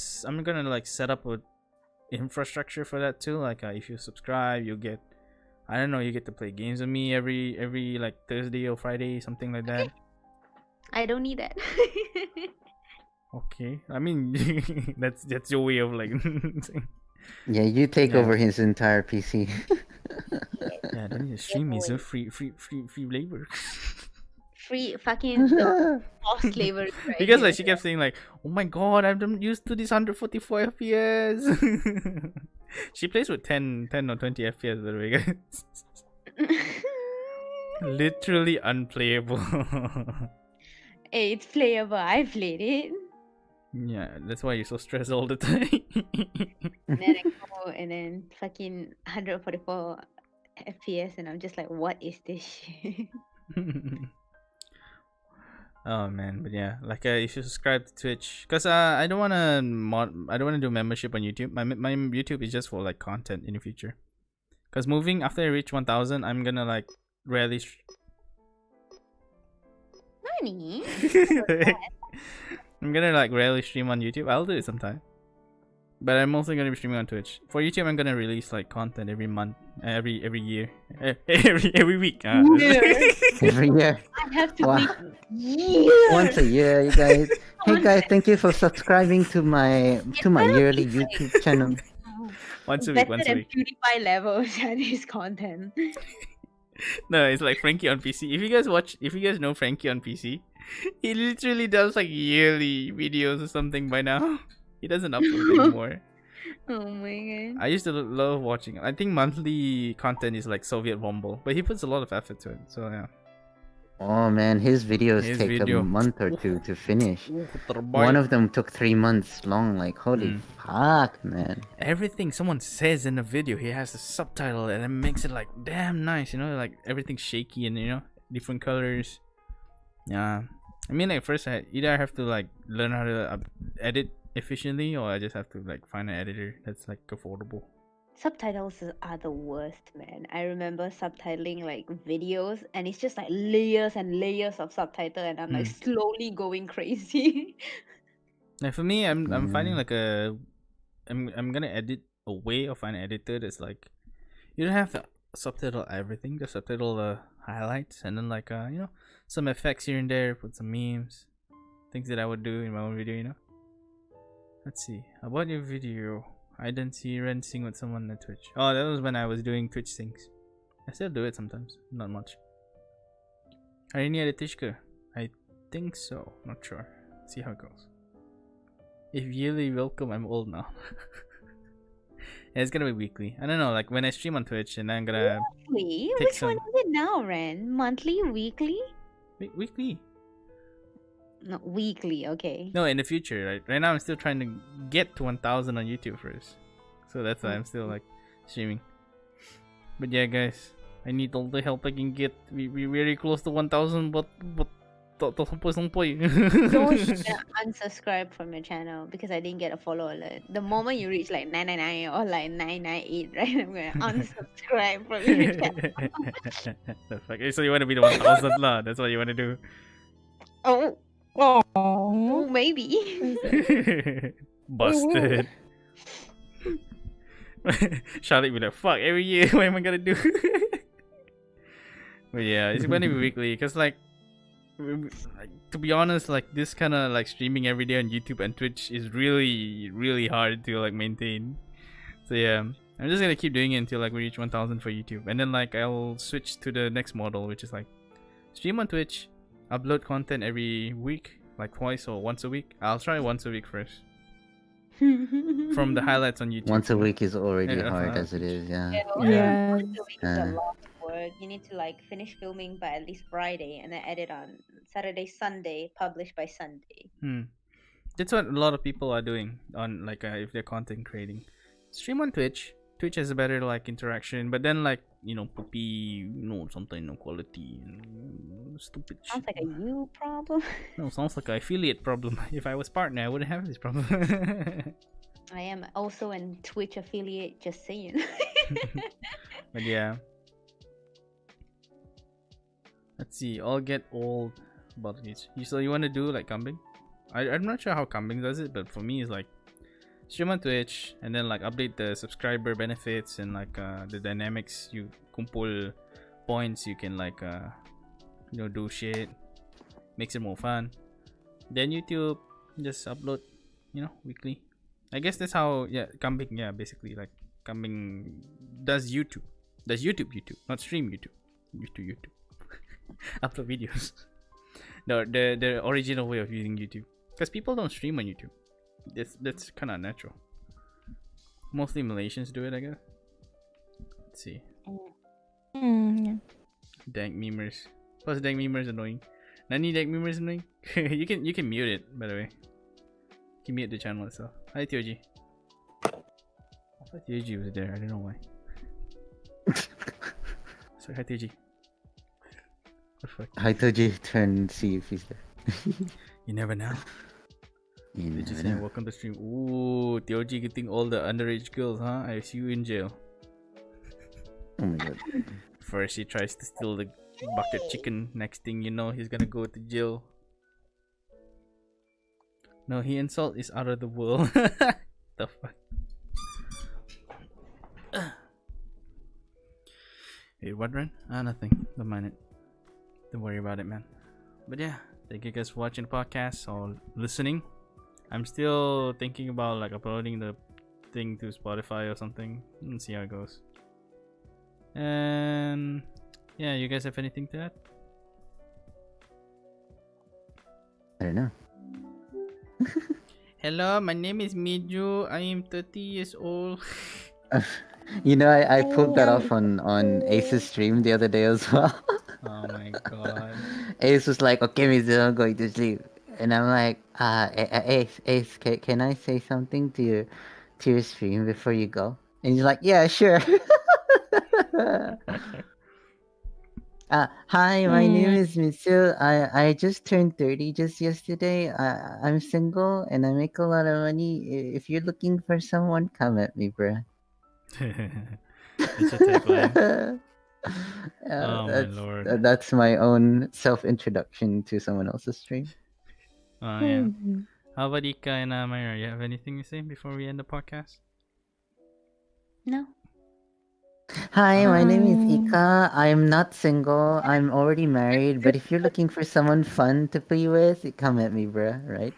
like set up a infrastructure for that too. Like if you subscribe, you get, I don't know, you get to play games with me every like Thursday or Friday, something like that. I don't need that. Okay, I mean that's your way of like saying. Yeah, you take Yeah. over his entire PC. Yeah, don't need to stream me, so free labor. Free fucking forced slavery. Right Because like here. she kept saying like, oh my god, I'm used to this 144 FPS. She plays with 10 or 20 FPS by the way, guys. Literally unplayable. Hey, it's playable. I played it. Yeah, that's why you're so stressed all the time. And then I go and then fucking 144 FPS, and I'm just like, what is this shit? Oh man, but yeah, like if you subscribe to Twitch, cause I don't wanna do membership on YouTube. My YouTube is just for like content in the future. Cause after I reach 1,000, I'm gonna like rarely. Funny. I'm gonna like rarely stream on YouTube. I'll do it sometime. But I'm also gonna be streaming on Twitch. For YouTube, I'm gonna release like content every month, every year, every week. Every year. I have to Wow. make years. Once a year, you guys. Hey guys, thank you for subscribing to my yearly YouTube channel. Once a week. Better than PewDiePie levels at this content. No, it's like Frankie on PC. If you guys know Frankie on PC, he literally does like yearly videos or something by now. He doesn't upload anymore. Oh my god. I used to love watching. I think monthly content is like Soviet Womble, but he puts a lot of effort to it. So yeah. Oh man, his videos His take video. a month or two to finish. One of them took 3 months long. Like holy fuck, man. Everything someone says in the video, he has a subtitle and it makes it like damn nice. You know, like everything's shaky and different colors. Yeah. I mean, like first I either have to like learn how to edit efficiently, or I just have to like find an editor that's like affordable. Subtitles are the worst, man. I remember subtitling like videos and it's just like layers and layers of subtitle and I'm like slowly going crazy. Like for me, I'm finding like I'm gonna edit a way of an editor that's like you don't have to subtitle everything, just subtitle the highlights and then like some effects here and there, put some memes, things that I would do in my own video, Let's see. About your video, I didn't see Ren sing with someone on Twitch. Oh, that was when I was doing Twitch sings. I still do it sometimes, not much. Hari ni ada Tishka? I think so, not sure. See how it goes. If yearly, welcome, I'm old now. Yeah, it's gonna be weekly. I don't know, like when I stream on Twitch and I'm gonna Weekly? take Which one is it now, Ren? Monthly? Weekly? weekly. No, weekly, okay. No, in the future, right? Right now I'm still trying to get to 1,000 on YouTube first. So that's why I'm still like streaming. But yeah, guys, I need all the help I can get. We're very close to 1,000, but Don't unsubscribe from your channel because I didn't get a follow alert. The moment you reach like 999 or like 998, right? I'm gonna unsubscribe from your channel. That's like, so you want to be the 1,000 lah? That's what you want to do? Oh, maybe. Busted. Charlotte be like, fuck, every year, what am I gonna do? But yeah, it's gonna be weekly, because like, to be honest, like this kind of like streaming every day on YouTube and Twitch is really hard to like maintain. So yeah, I'm just gonna keep doing it until like we reach 1,000 for YouTube, and then like I'll switch to the next model, which is like stream on Twitch, upload content every week, like twice or once a week. I'll try once a week first. From the highlights on YouTube. Once a week is already hard as it is, yeah. Yeah. Once a week is a lot of work. You need to like finish filming by at least Friday and then edit on Saturday, Sunday, publish by Sunday. That's what a lot of people are doing on like if they're content creating. Stream on Twitch. Twitch has a better like interaction, but then like poopy, something no quality, stupid. Sounds like a you problem. No, sounds like an affiliate problem. If I was partner, I wouldn't have this problem. I am also a Twitch affiliate, just saying. But yeah. Let's see. I'll get old about these. So you want to do like kambing? I'm not sure how kambing does it, but for me it's like stream on Twitch and then like update the subscriber benefits and like the dynamics. You kumpul points, you can like do shit, makes it more fun. Then YouTube just upload weekly. I guess that's how kambing, basically like kambing does YouTube not stream YouTube upload videos. No, the original way of using YouTube, because people don't stream on YouTube. That's kind of natural. Mostly Malaysians do it, I guess. Let's see. Yeah. Dank memers. Plus dank memers annoying. Nani dank memers annoying? you can mute it, by the way. You can mute the channel itself. Hi Tioji. I thought Tioji was there. I don't know why. So hi Tioji. What the fuck? Hi Toji, turn and see if he's there. You never know. You Just never saying, know. welcome to stream. Ooh, Tioji getting all the underage girls, huh? I see you in jail. Oh my god. First, he tries to steal the bucket chicken. Next thing you know, he's gonna go to jail. No, he insult is out of the world. The fuck? Hey, what, Ren? Nothing. Don't mind it. Don't worry about it, man. But yeah, thank you guys for watching the podcast or listening. I'm still thinking about like uploading the thing to Spotify or something and see how it goes. And yeah, you guys have anything to add? I don't know. Hello, my name is Miju. I am 30 years old. You know, I pulled that off on Ace's stream the other day as well. Oh my god. Ace was like, "Okay, Mizu, I'm going to sleep," and I'm like, Ace, can I say something to your stream before you go?" And he's like, "Yeah, sure." Hi, my name is Mitsu. I just turned 30 just yesterday. I'm single and I make a lot of money. If you're looking for someone, come at me, bruh. It's a tagline. Oh my lord. That's my own self-introduction to someone else's stream. Oh yeah. How about Ika and Myra? You have anything to say before we end the podcast? No. Hi, my name is Ika. I'm not single. I'm already married. But if you're looking for someone fun to play with, come at me, bruh. Right?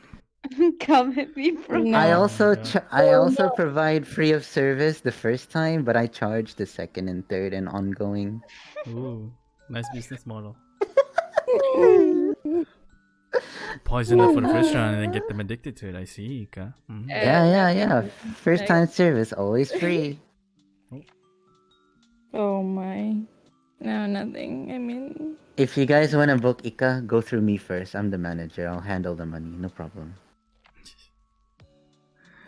Come at me, bro. I Oh also my God. I also provide free of service the first time, but I charge the second and third and ongoing. Ooh, nice business model. Poison them for the first round and then get them addicted to it. I see, Ika. Mhm. Yeah. First time service, always free. Oh my. No, nothing. I mean, If you guys want to book Ika, go through me first. I'm the manager. I'll handle the money. No problem.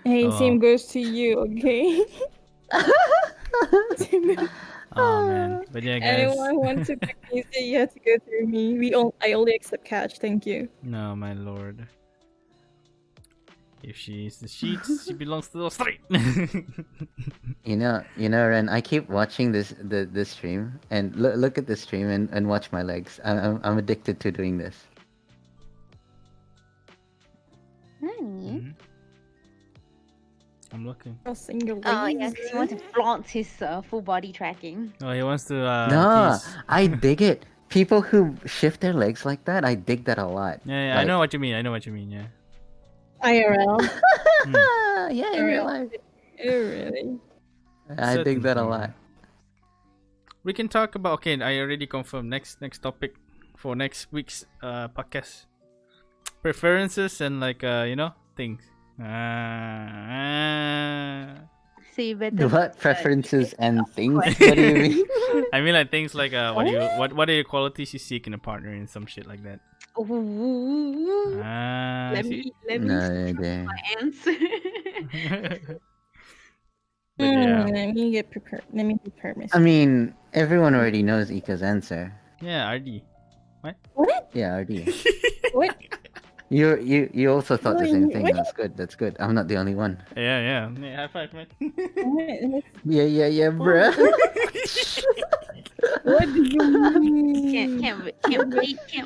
hey, Oh. same goes to you, okay? Oh man, but yeah, guys. Anyone wants to pick music, you have to go through me. I only accept cash. Thank you. No, my lord. If she's the sheets, she belongs to the street. You know, Ren. I keep watching this stream and look at the stream and watch my legs. I'm addicted to doing this. Nani? Mhm. I'm looking. Crossing your Oh, legs. yeah, 'cause he wants to flaunt his full body tracking. Oh, he wants to. No, tease. I dig it. People who shift their legs like that, I dig that a lot. Yeah, I know what you mean. Yeah. IRL. Yeah, in real life. Oh, really? I dig that a Certainly. lot. We can talk about. Okay, I already confirmed. Next topic for next week's podcast. Preferences and like things. So you better. What preferences and things? What do you mean? I mean like things like what are your qualities you seek in a partner and some shit like that. Ooh. Let See? me No structure idea. my answer. But yeah. Let me get prepared. Let me prepare myself. I mean, everyone already knows Ika's answer. Yeah, RD. What? Yeah, RD. What? You also thought the Wait, same thing. what? That's good. I'm not the only one. Yeah. High five, man. Yeah, bruh. What do you mean? Can't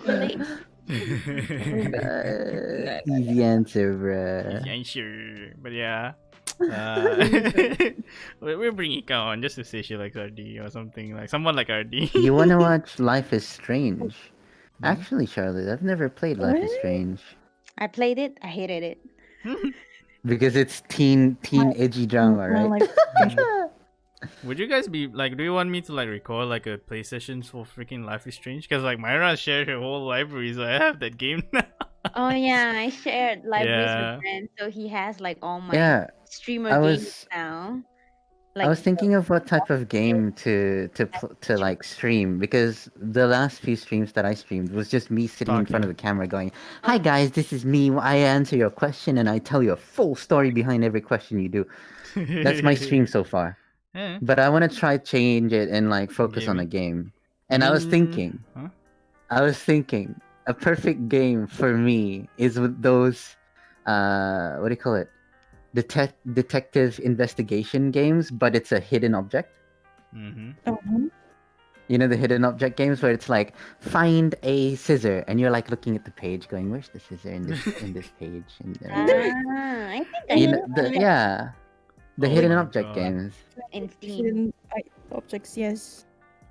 relate. Easy answer, bruh. Yeah, sure. But yeah. We'll bring Ika on just to say she likes RD or something like someone like RD. You wanna watch Life is Strange? Actually, Charlotte, I've never played Life is Strange I played it. I hated it. because it's teen edgy drama, right? Would you guys be like? Do you want me to like record like a play sessions for freaking Life is Strange? Because like Myra shared her whole library, so I have that game now. Oh yeah, I shared libraries Yeah. with friends, so he has like all my Yeah, streamer I games was- now. I was thinking of what type of game to like stream because the last few streams that I streamed was just me sitting in front of the camera going, "Hi guys, this is me. I answer your question and I tell you a full story behind every question you do." That's my stream so far. Yeah. But I want to try change it and like focus on a game. And I was thinking, Huh? a perfect game for me is with those, what do you call it? Detective investigation games, but it's a hidden object. Mm-hmm. You know the hidden object games where it's like find a scissor and you're like looking at the page going, where's the scissor in this page? And I think I you know know the Oh hidden my object God. games. in Steam. Hidden objects, yes.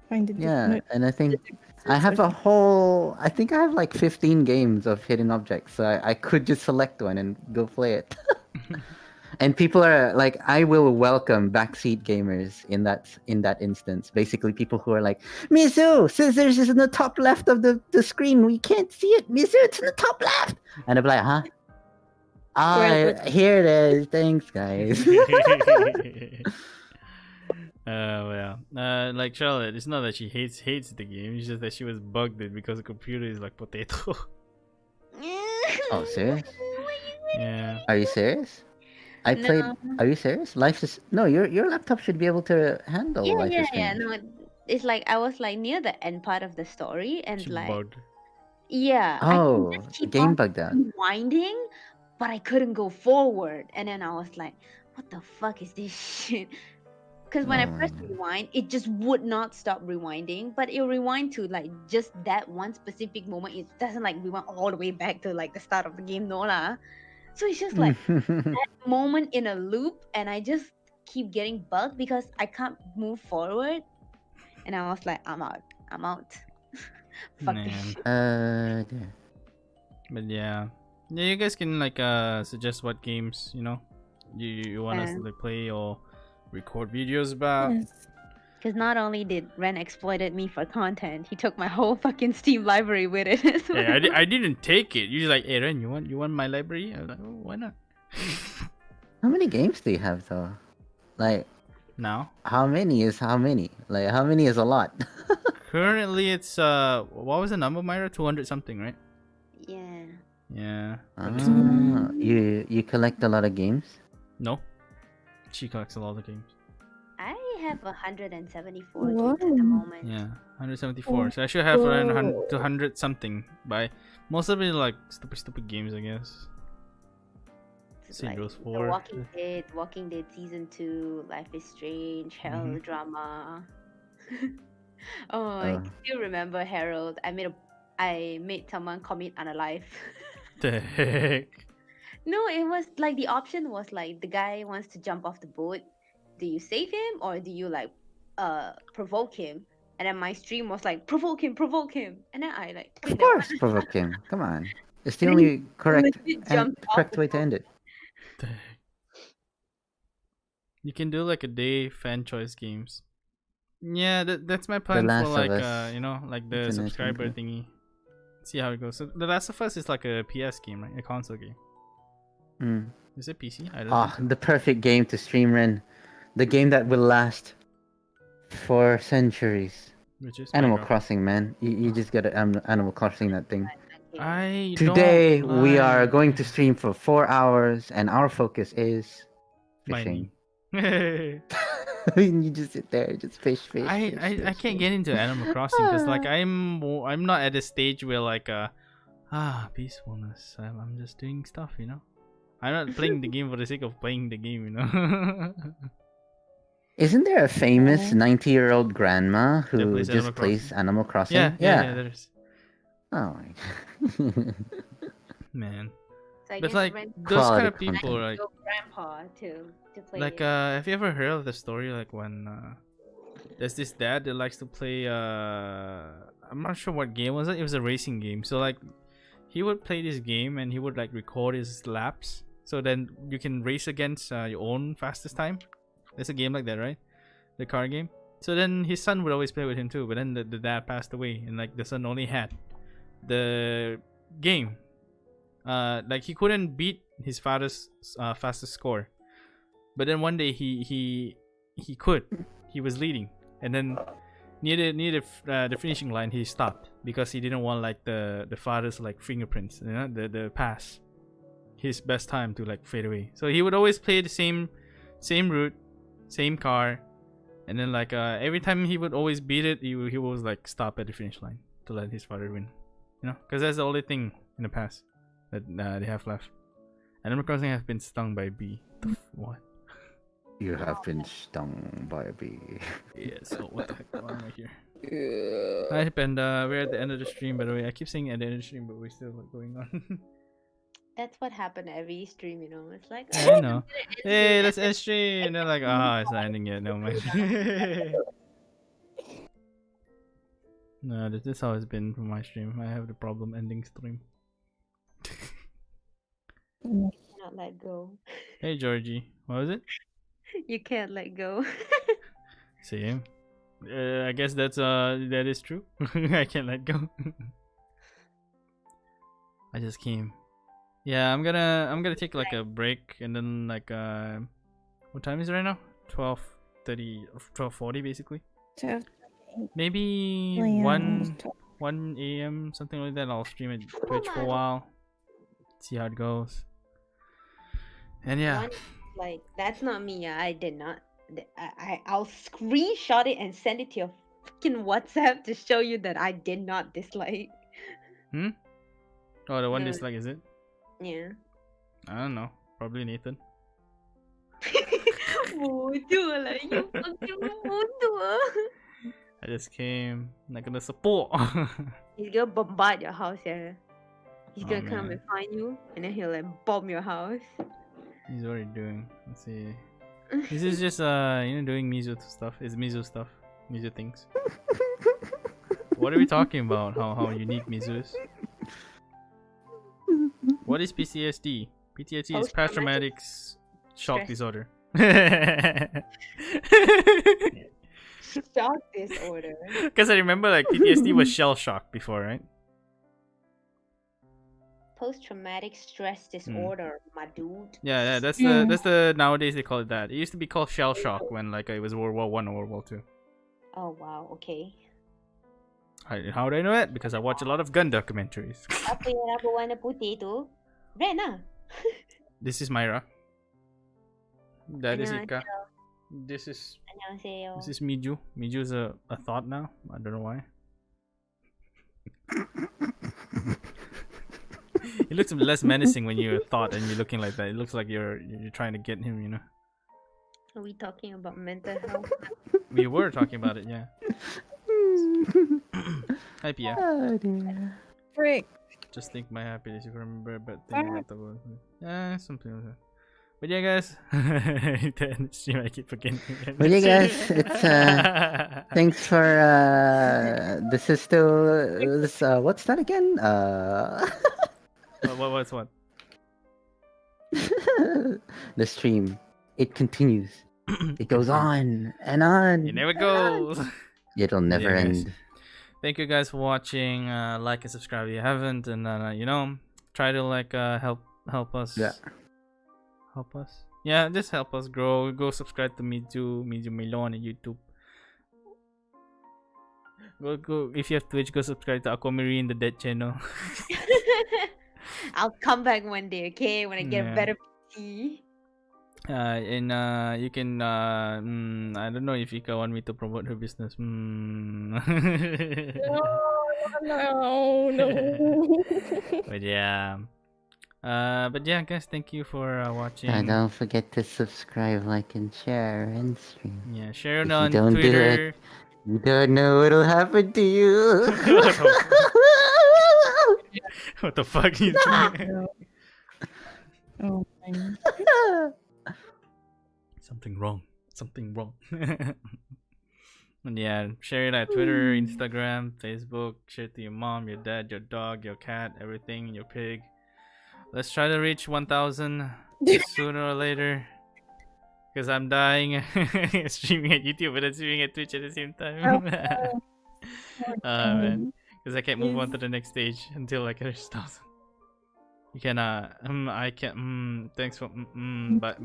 Find it. Yeah, No, and I think I have a whole. I think I have like 15 games of hidden objects, so I could just select one and go play it. And people are like, I will welcome backseat gamers in that instance. Basically, people who are like, Mizu, scissors is in the top left of the screen. We can't see it. Mizu, it's in the top left. And I'm like, huh? Ah, here it is. Thanks, guys. Well, like Charlotte, it's not that she hates the game. It's just that she was bugged it because the computer is like potato. Oh, serious? Yeah. Are you serious? I No. played. Are you serious? Life is no. Your laptop should be able to handle Yeah, Life yeah, is yeah. Strange. No, it's like I was like near the end part of the story, and She like, bugged. yeah, I can Oh, just keep game on bugged out. rewinding, but I couldn't go forward. And then I was like, what the fuck is this shit? Because when I pressed Oh. rewind, it just would not stop rewinding, but it'll rewind to like just that one specific moment. It doesn't like rewind all the way back to like the start of the game, no lah. So it's just like that moment in a loop, and I just keep getting bugged because I can't move forward. And I was like, I'm out. Fuck this Man. shit. Mm. Yeah. But yeah, you guys can like suggest what games you want us to like, play or record videos about. yes. Because not only did Ren exploited me for content, he took my whole fucking Steam library with it as well. Hey, I didn't take it. You're like, hey Ren, you want my library? I was like, oh, why not? How many games do you have though? Like, Now, how many is how many? Like, how many is a lot? currently it's what was the number, Myra? 200 something, right? Yeah. Yeah. You collect a lot of games? No, she collects a lot of games. I have 174 Wow. games at the moment. Yeah, 174. So I should have around 200 something. By most of it are, like stupid games, I guess. It's Saint like Rose The 4. Walking Dead Season 2, Life is Strange, Hell Drama. Oh, I still remember Harold. I made someone commit unalive. The heck? No, it was like the option was like the guy wants to jump off the boat. Do you save him or do you like provoke him? And then my stream was like provoke him. And then I like Of course, provoke him. Come on. It's the And then only correct legit jumped off correct the way to boat. end it. The heck? You can do like a day fan choice games. Yeah, that's my plan Last for of like Us. like the It's a nice subscriber one, thingy. See how it goes. So The Last of Us is like a PS game, right? A console game. Mm. Is it PC? I don't Ah, know. the perfect game to stream, Ren. The game that will last for centuries. Which is Animal Minecraft. Crossing, man. You just gotta Animal Crossing that thing. I Today don't we are like going to stream for 4 hours, and our focus is fishing. mining. You just sit there, just fish. I can't get into Animal Crossing because like I'm not at a stage where like peacefulness. I'm just doing stuff, I'm not playing the game for the sake of playing the game, Isn't there a famous 90-year-old grandma That who plays just Animal plays Crossing? Animal Crossing? Yeah, there's Oh my. man. So I But guess like Ren those kind of Quality people, content. like your grandpa to play like it. have you ever heard of the story like when there's this dad that likes to play I'm not sure what game was it. It was a racing game. So like he would play this game and he would like record his laps. So then you can race against your own fastest time. There's a game like that, right? The car game. So then his son would always play with him too. But then the dad passed away and like the son only had the game. Like he couldn't beat his father's fastest score. But then one day he could. He was leading, and then near the finishing line he stopped because he didn't want like the father's like fingerprints, the pass, his best time to like fade away. So he would always play the same route, same car, and then like every time he would always beat it, he was like stop at the finish line to let his father win, because that's the only thing in the past that they have left. Animal Crossing has been stung by a bee. What? You have been stung by a bee. Yeah, so what the heck? Why am I here? Hi, Panda. We're at the end of the stream, by the way. I keep saying at the end of the stream, but we're still going on. That's what happened every stream, you know. It's like, I oh, know. Hey, let's end stream. And they're like, it's not ending yet. No mind. No, this is how it's been for my stream. I have the problem ending stream. you cannot let go. Hey, Georgie. What was it? You can't let go. Same. I guess that is true. I can't let go. I just came. Yeah, I'm gonna take like a break and then like what time is it right now? 12:30 or 12:40 basically. Maybe 1 a.m. something like that. I'll stream at Twitch for a while. See how it goes. And yeah. Like, that's not me. Yeah, I did not. I'll screenshot it and send it to your fucking WhatsApp to show you that I did not dislike. Oh, the one dislike, is it? Yeah. I don't know. Probably Nathan. Bodoh lah, you fucking bodoh. I just came. Not gonna support. He's gonna bombard your house, yeah. He's gonna come man. and find you, and then he'll like bomb your house. He's already doing. Let's see. This is just doing Mizu stuff. It's Mizu stuff. Mizu things. What are we talking about? How unique Mizu is? What is PTSD? PTSD is post-traumatic shock disorder. Shock disorder. Because I remember like PTSD was shell shock before, right? Post-traumatic stress disorder, my dude. Yeah, that's the nowadays they call it that. It used to be called shell shock when like it was World War One or World War Two. Oh wow, okay. How do I know that? Because I watch a lot of gun documentaries. Apa yang rambut warna putih tu? Ren lah. This is Myra. That is Ika. This is Miju. Miju is a thought now. I don't know why. It looks less menacing when you're a thought and you're looking like that. It looks like you're trying to get him, you know. Are we talking about mental health? We were talking about it, yeah. Hi, Pia. Oh dear. Frick. Just think my happiness if you remember but think about the world. Yeah, something like that. But yeah, guys. The stream I keep forgetting. Well, yeah, guys, it's thanks for this is still this what's that again? What's what? The stream. It continues. It goes on and on. It never goes. It'll never Yeah, guys. end. Thank you guys for watching. Like and subscribe if you haven't, and try to like help us. Yeah. Help us. Yeah, just help us grow. Go subscribe to Miju Melon on YouTube. Go if you have Twitch, go subscribe to Aquamarine, the Dead channel. I'll come back one day, okay? When I get a Yeah. better PC. And you can I don't know if Ika want me to promote her business. No. But yeah. Guys, thank you for watching. And don't forget to subscribe, like, and share and stream. Yeah, share it If you on don't do Twitter. You don't know what'll happen to you. What the fuck are you doing? Oh my. Something wrong. And yeah, share it at Twitter, Instagram, Facebook. Share it to your mom, your dad, your dog, your cat, everything, your pig. Let's try to reach 1,000 sooner or later. Because I'm dying streaming at YouTube but I'm streaming at Twitch at the same time. Man. Because I can't move on to the next stage until I reach 1,000. You can I can thanks for but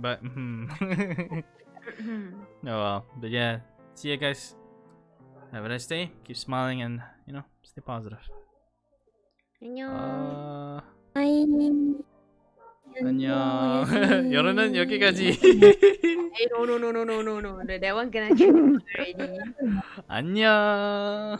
Oh well. But yeah, see you guys. Have a nice day. Keep smiling and stay positive. 안녕. 안녕. 여러는 여기까지. Hey, no. That one gonna kill me already. 안녕.